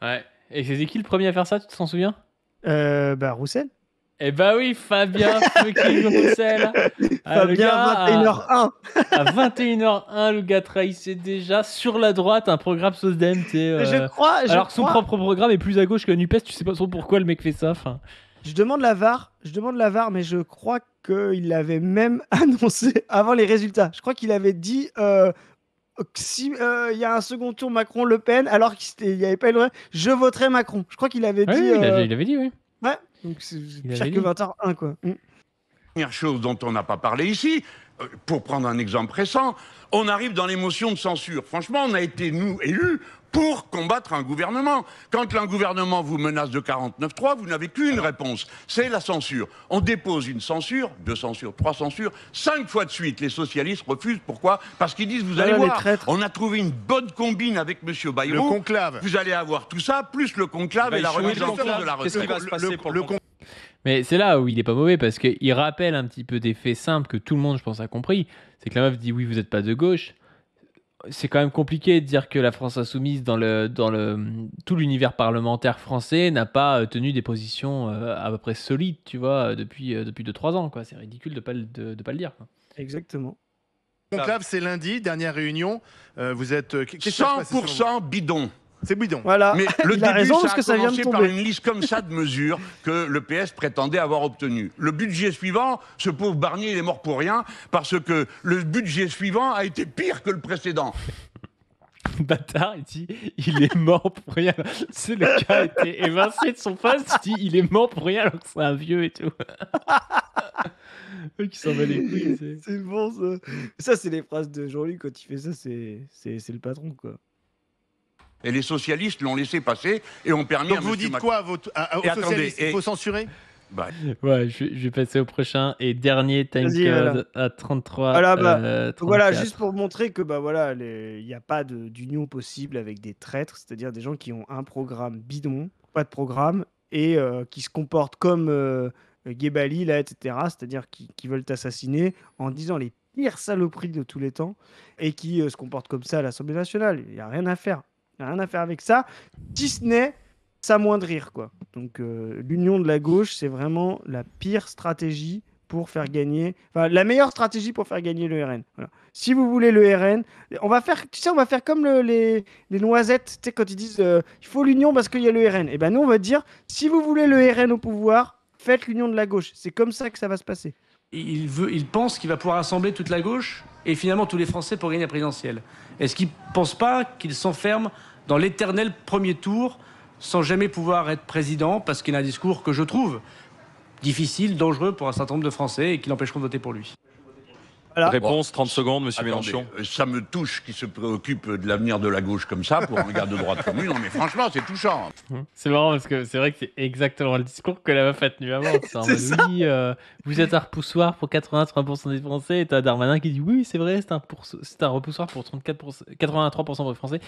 Ouais. Et c'est qui le premier à faire ça, tu t'en souviens? Bah, Roussel. Eh bah oui, Fabien fucking Roussel. Ah, le Fabien, gars, 21h01. à 21h01, le gars trahissait déjà sur la droite un programme SOSDEM, tu sais, Je crois, alors que son propre programme est plus à gauche que la NUPES, tu sais pas trop pourquoi le mec fait ça. Enfin, Je demande la VAR, mais je crois qu'il l'avait même annoncé avant les résultats. Je crois qu'il avait dit que si il y a un second tour Macron-Le Pen, alors qu'il n'y avait pas eu le je voterai Macron. Je crois qu'il avait ouais, dit. oui, il avait dit, oui. Ouais. Donc c'est Il pire avait que dit. 20h01, quoi. Première chose dont on n'a pas parlé ici, pour prendre un exemple récent, on arrive dans les motions de censure. Franchement, on a été, nous, élus pour combattre un gouvernement. Quand un gouvernement vous menace de 49.3, vous n'avez qu'une réponse, c'est la censure. On dépose une censure, 2 censures, 3 censures, 5 fois de suite. Les socialistes refusent. Pourquoi? Parce qu'ils disent, vous allez les voir, traîtres. on a trouvé une bonne combine avec M. Le Bayrou. conclave. Vous allez avoir tout ça, plus le conclave et la échouer, remise le en cause conclave. de la Qu'est-ce qui retraite. va se passer pour le conclave? Mais c'est là où il est pas mauvais parce qu'il rappelle un petit peu des faits simples que tout le monde, je pense, a compris. C'est que la meuf dit oui, vous n'êtes pas de gauche. C'est quand même compliqué de dire que la France insoumise, dans tout l'univers parlementaire français, n'a pas tenu des positions à peu près solides, tu vois, depuis 2-3 ans, quoi. C'est ridicule de pas le dire, quoi. Exactement. Conclave, c'est lundi, dernière réunion. Vous êtes. Qu'est-ce qui va se passer selon vous? 100% bidon. C'est bidon. Voilà. Mais le Il a début, raison ça parce a que ça vient de commencé par tomber. une liste comme ça de mesures que le PS prétendait avoir obtenues. Le budget suivant, ce pauvre Barnier, il est mort pour rien parce que le budget suivant a été pire que le précédent. Bâtard, il dit il est mort pour rien. C'est le gars a été évincé de son poste, il dit il est mort pour rien alors que c'est un vieux et tout. Le mec, il s'en bat les couilles. C'est bon, ça. Ça, c'est les phrases de Jean-Luc quand il fait ça, c'est le patron, quoi. Et les socialistes l'ont laissé passer et ont permis à Donc vous monsieur dites Macron- quoi aux Et attendez, socialistes? Il et- faut censurer? Bah, Ouais, je vais passer au prochain et dernier time Vas-y, code à 33. Voilà, bah, 34. Voilà, juste pour montrer que bah voilà, il n'y a pas d'union possible avec des traîtres, c'est-à-dire des gens qui ont un programme bidon, pas de programme, et qui se comportent comme Guébali, là, etc., c'est-à-dire qui veulent t'assassiner en disant les pires saloperies de tous les temps, et qui se comportent comme ça à l'Assemblée nationale. Il n'y a rien à faire. Il n'y a rien à faire avec ça, si ce n'est s'amoindrir, quoi. Donc l'union de la gauche, c'est vraiment la pire stratégie pour faire gagner, enfin la meilleure stratégie pour faire gagner le RN. Voilà. Si vous voulez le RN, on va faire comme les noisettes, tu sais, quand ils disent il faut l'union parce qu'il y a le RN. Et ben nous on va dire si vous voulez le RN au pouvoir, faites l'union de la gauche. C'est comme ça que ça va se passer. Il pense qu'il va pouvoir rassembler toute la gauche et finalement tous les Français pour gagner la présidentielle. Est-ce qu'il ne pense pas qu'il s'enferme dans l'éternel premier tour sans jamais pouvoir être président parce qu'il a un discours que je trouve difficile, dangereux pour un certain nombre de Français et qui l'empêcheront de voter pour lui? Voilà. Réponse, 30 secondes, monsieur attendez, Mélenchon. ça me touche qu'il se préoccupe de l'avenir de la gauche comme ça pour un gars de droite comme lui. Non mais franchement, c'est touchant. C'est marrant parce que c'est vrai que c'est exactement le discours que la meuf a tenu avant. C'est en C'est mode, ça. oui, vous êtes un repoussoir pour 83% des Français et t'as Darmanin qui dit oui, c'est vrai, c'est un repoussoir pour 83% des Français.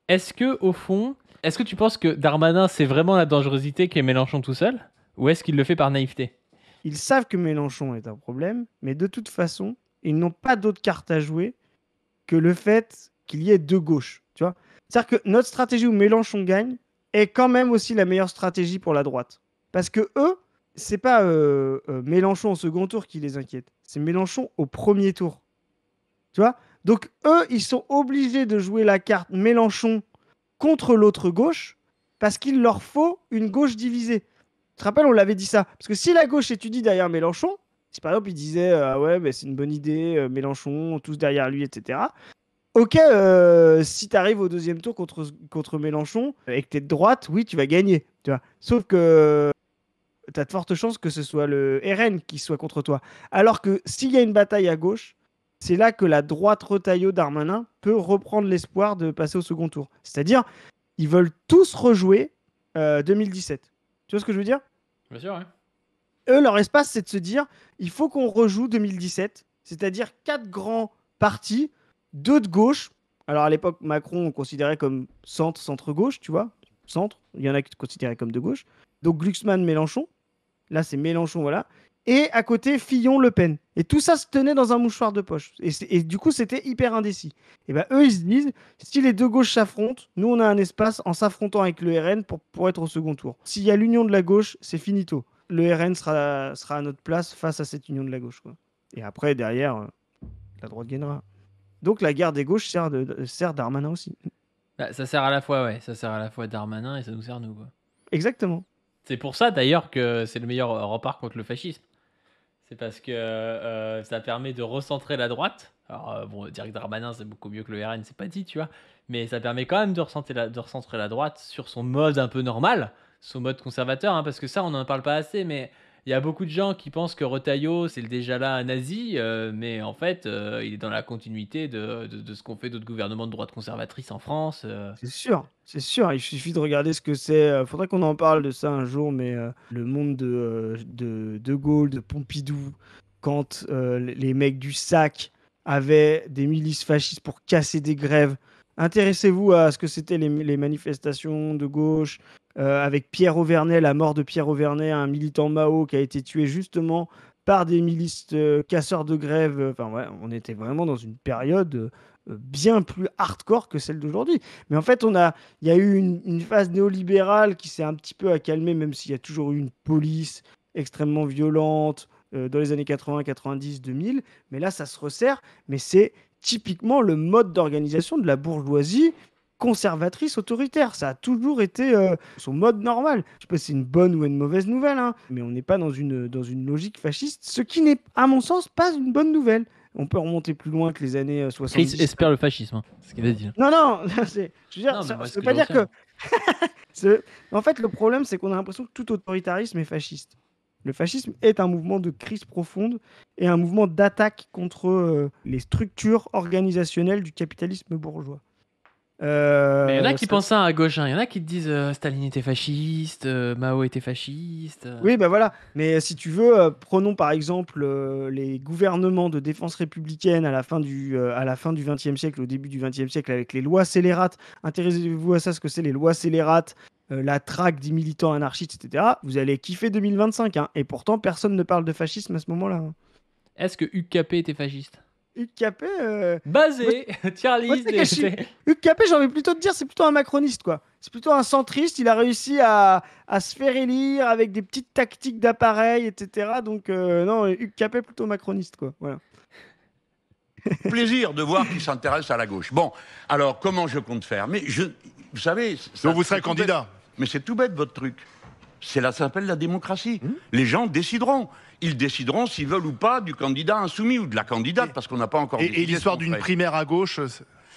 Est-ce que tu penses que Darmanin c'est vraiment la dangerosité qu'est Mélenchon tout seul ou est-ce qu'il le fait par naïveté? Ils savent que Mélenchon est un problème, mais de toute façon, ils n'ont pas d'autre carte à jouer que le fait qu'il y ait deux gauches. Tu vois, c'est-à-dire que notre stratégie où Mélenchon gagne est quand même aussi la meilleure stratégie pour la droite. Parce que eux, c'est pas Mélenchon au second tour qui les inquiète, c'est Mélenchon au premier tour. Tu vois, donc eux, ils sont obligés de jouer la carte Mélenchon contre l'autre gauche parce qu'il leur faut une gauche divisée. Tu te rappelles, on l'avait dit ça. Parce que si la gauche étudie derrière Mélenchon, si par exemple il disait ah ouais, bah, c'est une bonne idée, Mélenchon, tous derrière lui, etc. Ok, si tu arrives au deuxième tour contre Mélenchon et que tu es de droite, oui, tu vas gagner. Tu vois. Sauf que tu as de fortes chances que ce soit le RN qui soit contre toi. Alors que s'il y a une bataille à gauche, c'est là que la droite Retailleau-Darmanin peut reprendre l'espoir de passer au second tour. C'est-à-dire, ils veulent tous rejouer 2017. Tu vois ce que je veux dire? Bien sûr, ouais. Eux, leur espace, c'est de se dire, il faut qu'on rejoue 2017, c'est-à-dire 4 grands partis, 2 de gauche. Alors à l'époque, Macron, on considérait comme centre-gauche, tu vois, centre. Il y en a qui considéraient comme de gauche. Donc Glucksmann, Mélenchon. Là, c'est Mélenchon, voilà. Et à côté, Fillon, Le Pen. Et tout ça se tenait dans un mouchoir de poche. Et du coup, c'était hyper indécis. Et ben eux, ils se disent, si les deux gauches s'affrontent, nous, on a un espace en s'affrontant avec le RN pour être au second tour. S'il y a l'union de la gauche, c'est finito. Le RN sera à notre place face à cette union de la gauche, quoi. Et après, derrière, la droite gagnera. Donc la guerre des gauches sert Darmanin aussi. Bah, ça sert à la fois, ouais. Ça sert à la fois Darmanin et ça nous sert nous, quoi. Exactement. C'est pour ça d'ailleurs que c'est le meilleur rempart contre le fascisme. C'est parce que ça permet de recentrer la droite. Alors, bon, dire que Darmanin c'est beaucoup mieux que le RN, c'est pas dit, tu vois. Mais ça permet quand même de recentrer la droite sur son mode un peu normal, son mode conservateur, hein, parce que ça, on n'en parle pas assez, mais il y a beaucoup de gens qui pensent que Retailleau, c'est déjà là un nazi, mais en fait, il est dans la continuité de ce qu'ont fait d'autres gouvernements de droite conservatrice en France. C'est sûr, il suffit de regarder ce que c'est. Faudrait qu'on en parle de ça un jour, mais le monde de Gaulle, de Pompidou, quand les mecs du SAC avaient des milices fascistes pour casser des grèves. Intéressez-vous à ce que c'était les manifestations de gauche, avec Pierre Auvernay, la mort de Pierre Auvernay, un militant Mao qui a été tué justement par des milices casseurs de grève. Enfin, ouais, on était vraiment dans une période bien plus hardcore que celle d'aujourd'hui. Mais en fait, il y a eu une phase néolibérale qui s'est un petit peu accalmée, même s'il y a toujours eu une police extrêmement violente dans les années 80, 90, 2000. Mais là, ça se resserre. Mais c'est typiquement le mode d'organisation de la bourgeoisie conservatrice autoritaire. Ça a toujours été son mode normal. Je sais pas si c'est une bonne ou une mauvaise nouvelle, hein, mais on n'est pas dans une logique fasciste, ce qui n'est, à mon sens, pas une bonne nouvelle. On peut remonter plus loin que les années 70. Chris espère le fascisme, hein, c'est ce qu'il a dit. Non, je veux dire, Non, mais ça moi, ne ce veut que pas j'en dire que... En fait, le problème, c'est qu'on a l'impression que tout autoritarisme est fasciste. Le fascisme est un mouvement de crise profonde et un mouvement d'attaque contre les structures organisationnelles du capitalisme bourgeois. Mais il y en a qui pensent ça à gauche, hein. Il y en a qui te disent Staline était fasciste, Mao était fasciste. Oui, bah voilà. Mais si tu veux, prenons par exemple les gouvernements de défense républicaine à la fin du XXe siècle, au début du XXe siècle, avec les lois scélérates. Intéressez-vous à ça, ce que c'est les lois scélérates, la traque des militants anarchistes, etc. Vous allez kiffer 2025, hein. Et pourtant, personne ne parle de fascisme à ce moment-là, hein. Est-ce que Hugues Capet était fasciste? Hugues Capet... Basé, tier list. Hugues Capet, j'ai envie plutôt de dire, c'est plutôt un macroniste, quoi. C'est plutôt un centriste. Il a réussi à se faire élire avec des petites tactiques d'appareil, etc. Donc, non, Hugues Capet, plutôt macroniste, quoi. Voilà. Plaisir de voir qu'il s'intéresse à la gauche. Bon, alors, comment je compte faire? Mais vous savez... Donc vous serez candidat. Mais c'est tout bête, votre truc. Ça s'appelle la démocratie. Les gens décideront. Ils décideront s'ils veulent ou pas du candidat insoumis ou de la candidate, parce qu'on n'a pas encore décidé. Et l'histoire d'une primaire à gauche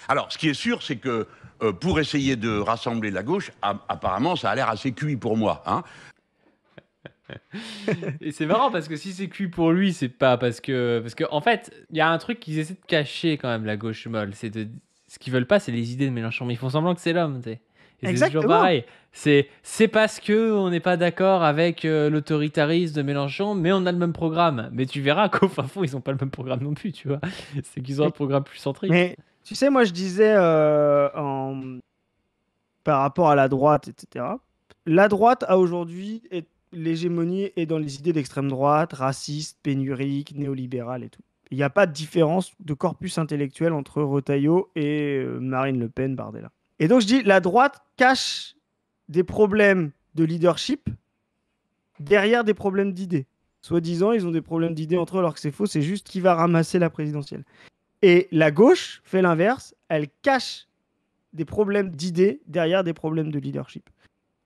Alors, ce qui est sûr, c'est que pour essayer de rassembler la gauche, apparemment, ça a l'air assez cuit pour moi, hein. Et c'est marrant parce que si c'est cuit pour lui, c'est pas parce que en fait, il y a un truc qu'ils essaient de cacher quand même, la gauche molle. Ce qu'ils veulent pas, c'est les idées de Mélenchon, mais ils font semblant que c'est l'homme, tu sais. Et c'est toujours pareil. C'est parce que on n'est pas d'accord avec l'autoritarisme de Mélenchon, mais on a le même programme. Mais tu verras qu'au fin fond, ils n'ont pas le même programme non plus, tu vois. C'est qu'ils ont un programme plus centrique. Mais tu sais, moi, je disais par rapport à la droite, etc. La droite a aujourd'hui l'hégémonie est dans les idées d'extrême droite, raciste, pénurique, néolibérale et tout. Il n'y a pas de différence de corpus intellectuel entre Retailleau et Marine Le Pen, Bardella. Et donc je dis, la droite cache des problèmes de leadership derrière des problèmes d'idées. Soi-disant, ils ont des problèmes d'idées entre eux, alors que c'est faux, c'est juste qui va ramasser la présidentielle. Et la gauche fait l'inverse, elle cache des problèmes d'idées derrière des problèmes de leadership.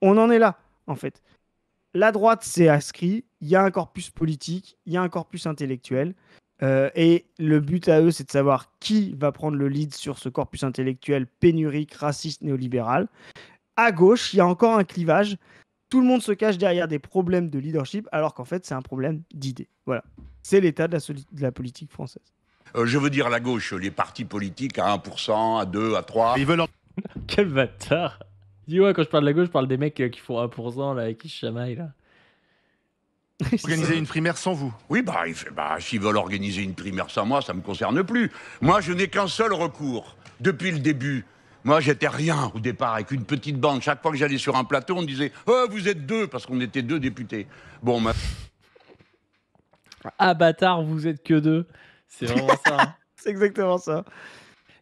On en est là, en fait. La droite, c'est inscrit, il y a un corpus politique, il y a un corpus intellectuel. Et le but à eux, c'est de savoir qui va prendre le lead sur ce corpus intellectuel pénurique, raciste, néolibéral. À gauche, il y a encore un clivage. Tout le monde se cache derrière des problèmes de leadership, alors qu'en fait, c'est un problème d'idées. Voilà. C'est l'état de la politique française. Je veux dire, la gauche, les partis politiques à 1%, à 2, à 3... Ils veulent... Quel bâtard. Dis ouais, quand je parle de la gauche, je parle des mecs qui font 1%, là, avec qui se chamaillent, là. Organiser une primaire sans vous. Oui, s'ils veulent organiser une primaire sans moi, ça ne me concerne plus. Moi, je n'ai qu'un seul recours, depuis le début. Moi, j'étais rien au départ, avec une petite bande. Chaque fois que j'allais sur un plateau, on disait « Oh, vous êtes 2 », parce qu'on était 2 députés. Bon, Ah, bâtard, vous êtes que 2. C'est vraiment ça. Hein. C'est exactement ça.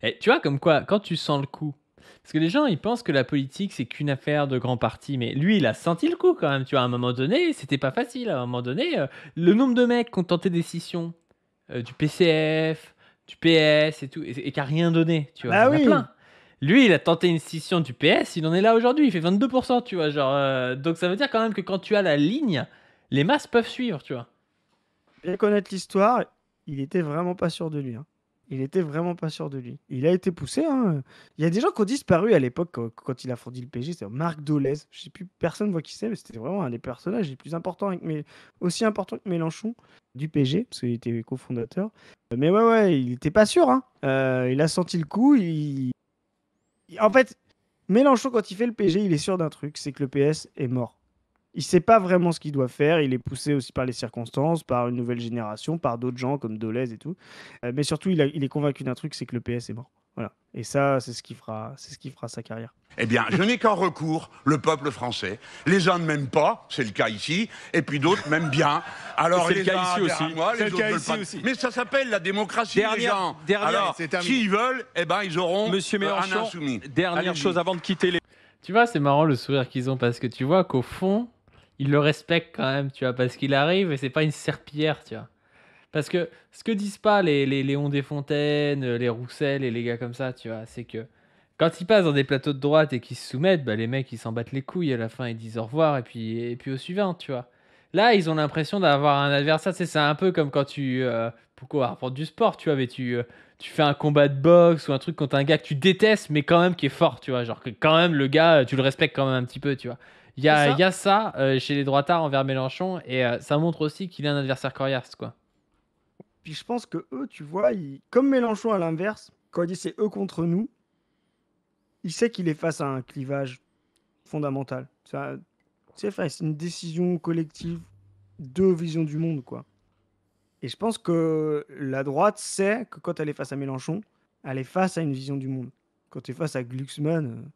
Et tu vois, comme quoi, quand tu sens le coup, parce que les gens, ils pensent que la politique, c'est qu'une affaire de grands partis. Mais lui, il a senti le coup quand même. Tu vois, à un moment donné, c'était pas facile. À un moment donné, le nombre de mecs qui ont tenté des scissions, du PCF, du PS et tout, et qui a rien donné. Tu vois, Ah il y en a oui. plein. Lui, il a tenté une scission du PS, il en est là aujourd'hui. Il fait 22%, tu vois. Genre, donc ça veut dire quand même que quand tu as la ligne, les masses peuvent suivre, tu vois. Bien connaître l'histoire, il était vraiment pas sûr de lui, hein. Il était vraiment pas sûr de lui. Il a été poussé, hein. Il y a des gens qui ont disparu à l'époque quand il a fondé le PSG. C'est Marc Dolez. Je sais plus, personne voit qui c'est, mais c'était vraiment un des personnages les plus importants, aussi important que Mélenchon du PSG, parce qu'il était cofondateur. Mais ouais, il était pas sûr, hein. Il a senti le coup. En fait, Mélenchon, quand il fait le PSG, il est sûr d'un truc, c'est que le PS est mort. Il sait pas vraiment ce qu'il doit faire. Il est poussé aussi par les circonstances, par une nouvelle génération, par d'autres gens comme Dolez et tout. Mais surtout, il est convaincu d'un truc, c'est que le PS est mort. Voilà. Et ça, c'est ce qui fera sa carrière. Eh bien, je n'ai qu'un recours, le peuple français. Les uns ne m'aiment pas, c'est le cas ici, et puis d'autres m'aiment bien. Alors c'est le les cas uns ici adhèrent à aussi. moi, C'est les le autres cas veulent ici pas. aussi. Mais ça s'appelle la démocratie, les gens. Alors, c'est terminé. s'ils veulent, eh ben, ils auront Monsieur un Mélenchon, insoumis. dernière Allez-y. chose avant de quitter les... Tu vois, c'est marrant le sourire qu'ils ont parce que tu vois qu'au fond, ils le respectent quand même, tu vois, parce qu'il arrive et c'est pas une serpillière, tu vois. Parce que ce que disent pas les Léon Desfontaines, les Roussel et les gars comme ça, tu vois, c'est que quand ils passent dans des plateaux de droite et qu'ils se soumettent, bah, les mecs ils s'en battent les couilles à la fin, ils disent au revoir et puis au suivant, tu vois. Là, ils ont l'impression d'avoir un adversaire, tu sais, c'est un peu comme quand tu. Pourquoi rapporte du sport, tu vois, mais tu fais un combat de boxe ou un truc contre un gars que tu détestes, mais quand même qui est fort, tu vois. Genre que quand même le gars, tu le respectes quand même un petit peu, tu vois. Il y a ça chez les droitards envers Mélenchon et ça montre aussi qu'il est un adversaire coriace, quoi. Puis je pense que eux, tu vois, comme Mélenchon à l'inverse, quand il dit c'est eux contre nous, il sait qu'il est face à un clivage fondamental. C'est une décision collective, deux visions du monde, quoi. Et je pense que la droite sait que quand elle est face à Mélenchon, elle est face à une vision du monde. Quand tu es face à Glucksmann,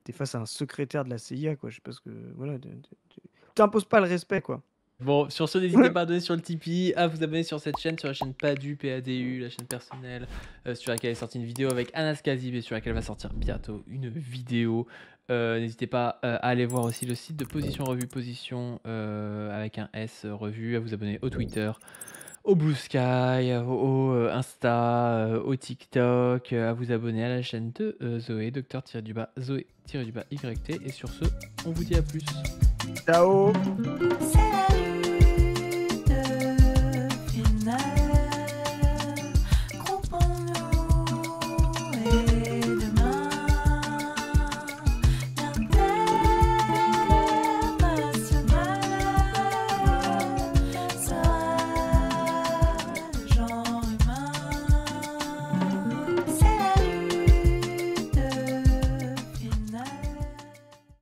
tu es face à un secrétaire de la CIA, quoi. Je sais pas ce que. Voilà. Tu t'imposes pas le respect, quoi. Bon, sur ce, n'hésitez pas à donner sur le Tipeee, à vous abonner sur cette chaîne, sur la chaîne PADU, PADU, la chaîne personnelle, sur laquelle est sortie une vidéo avec Anas Kazib et sur laquelle va sortir bientôt une vidéo. N'hésitez pas à aller voir aussi le site de Position Revue, Position avec un S Revue, à vous abonner au Twitter, au Blue Sky, au Insta, au TikTok, à vous abonner à la chaîne de Zoé, Zoé-YT. Et sur ce, on vous dit à plus. Ciao.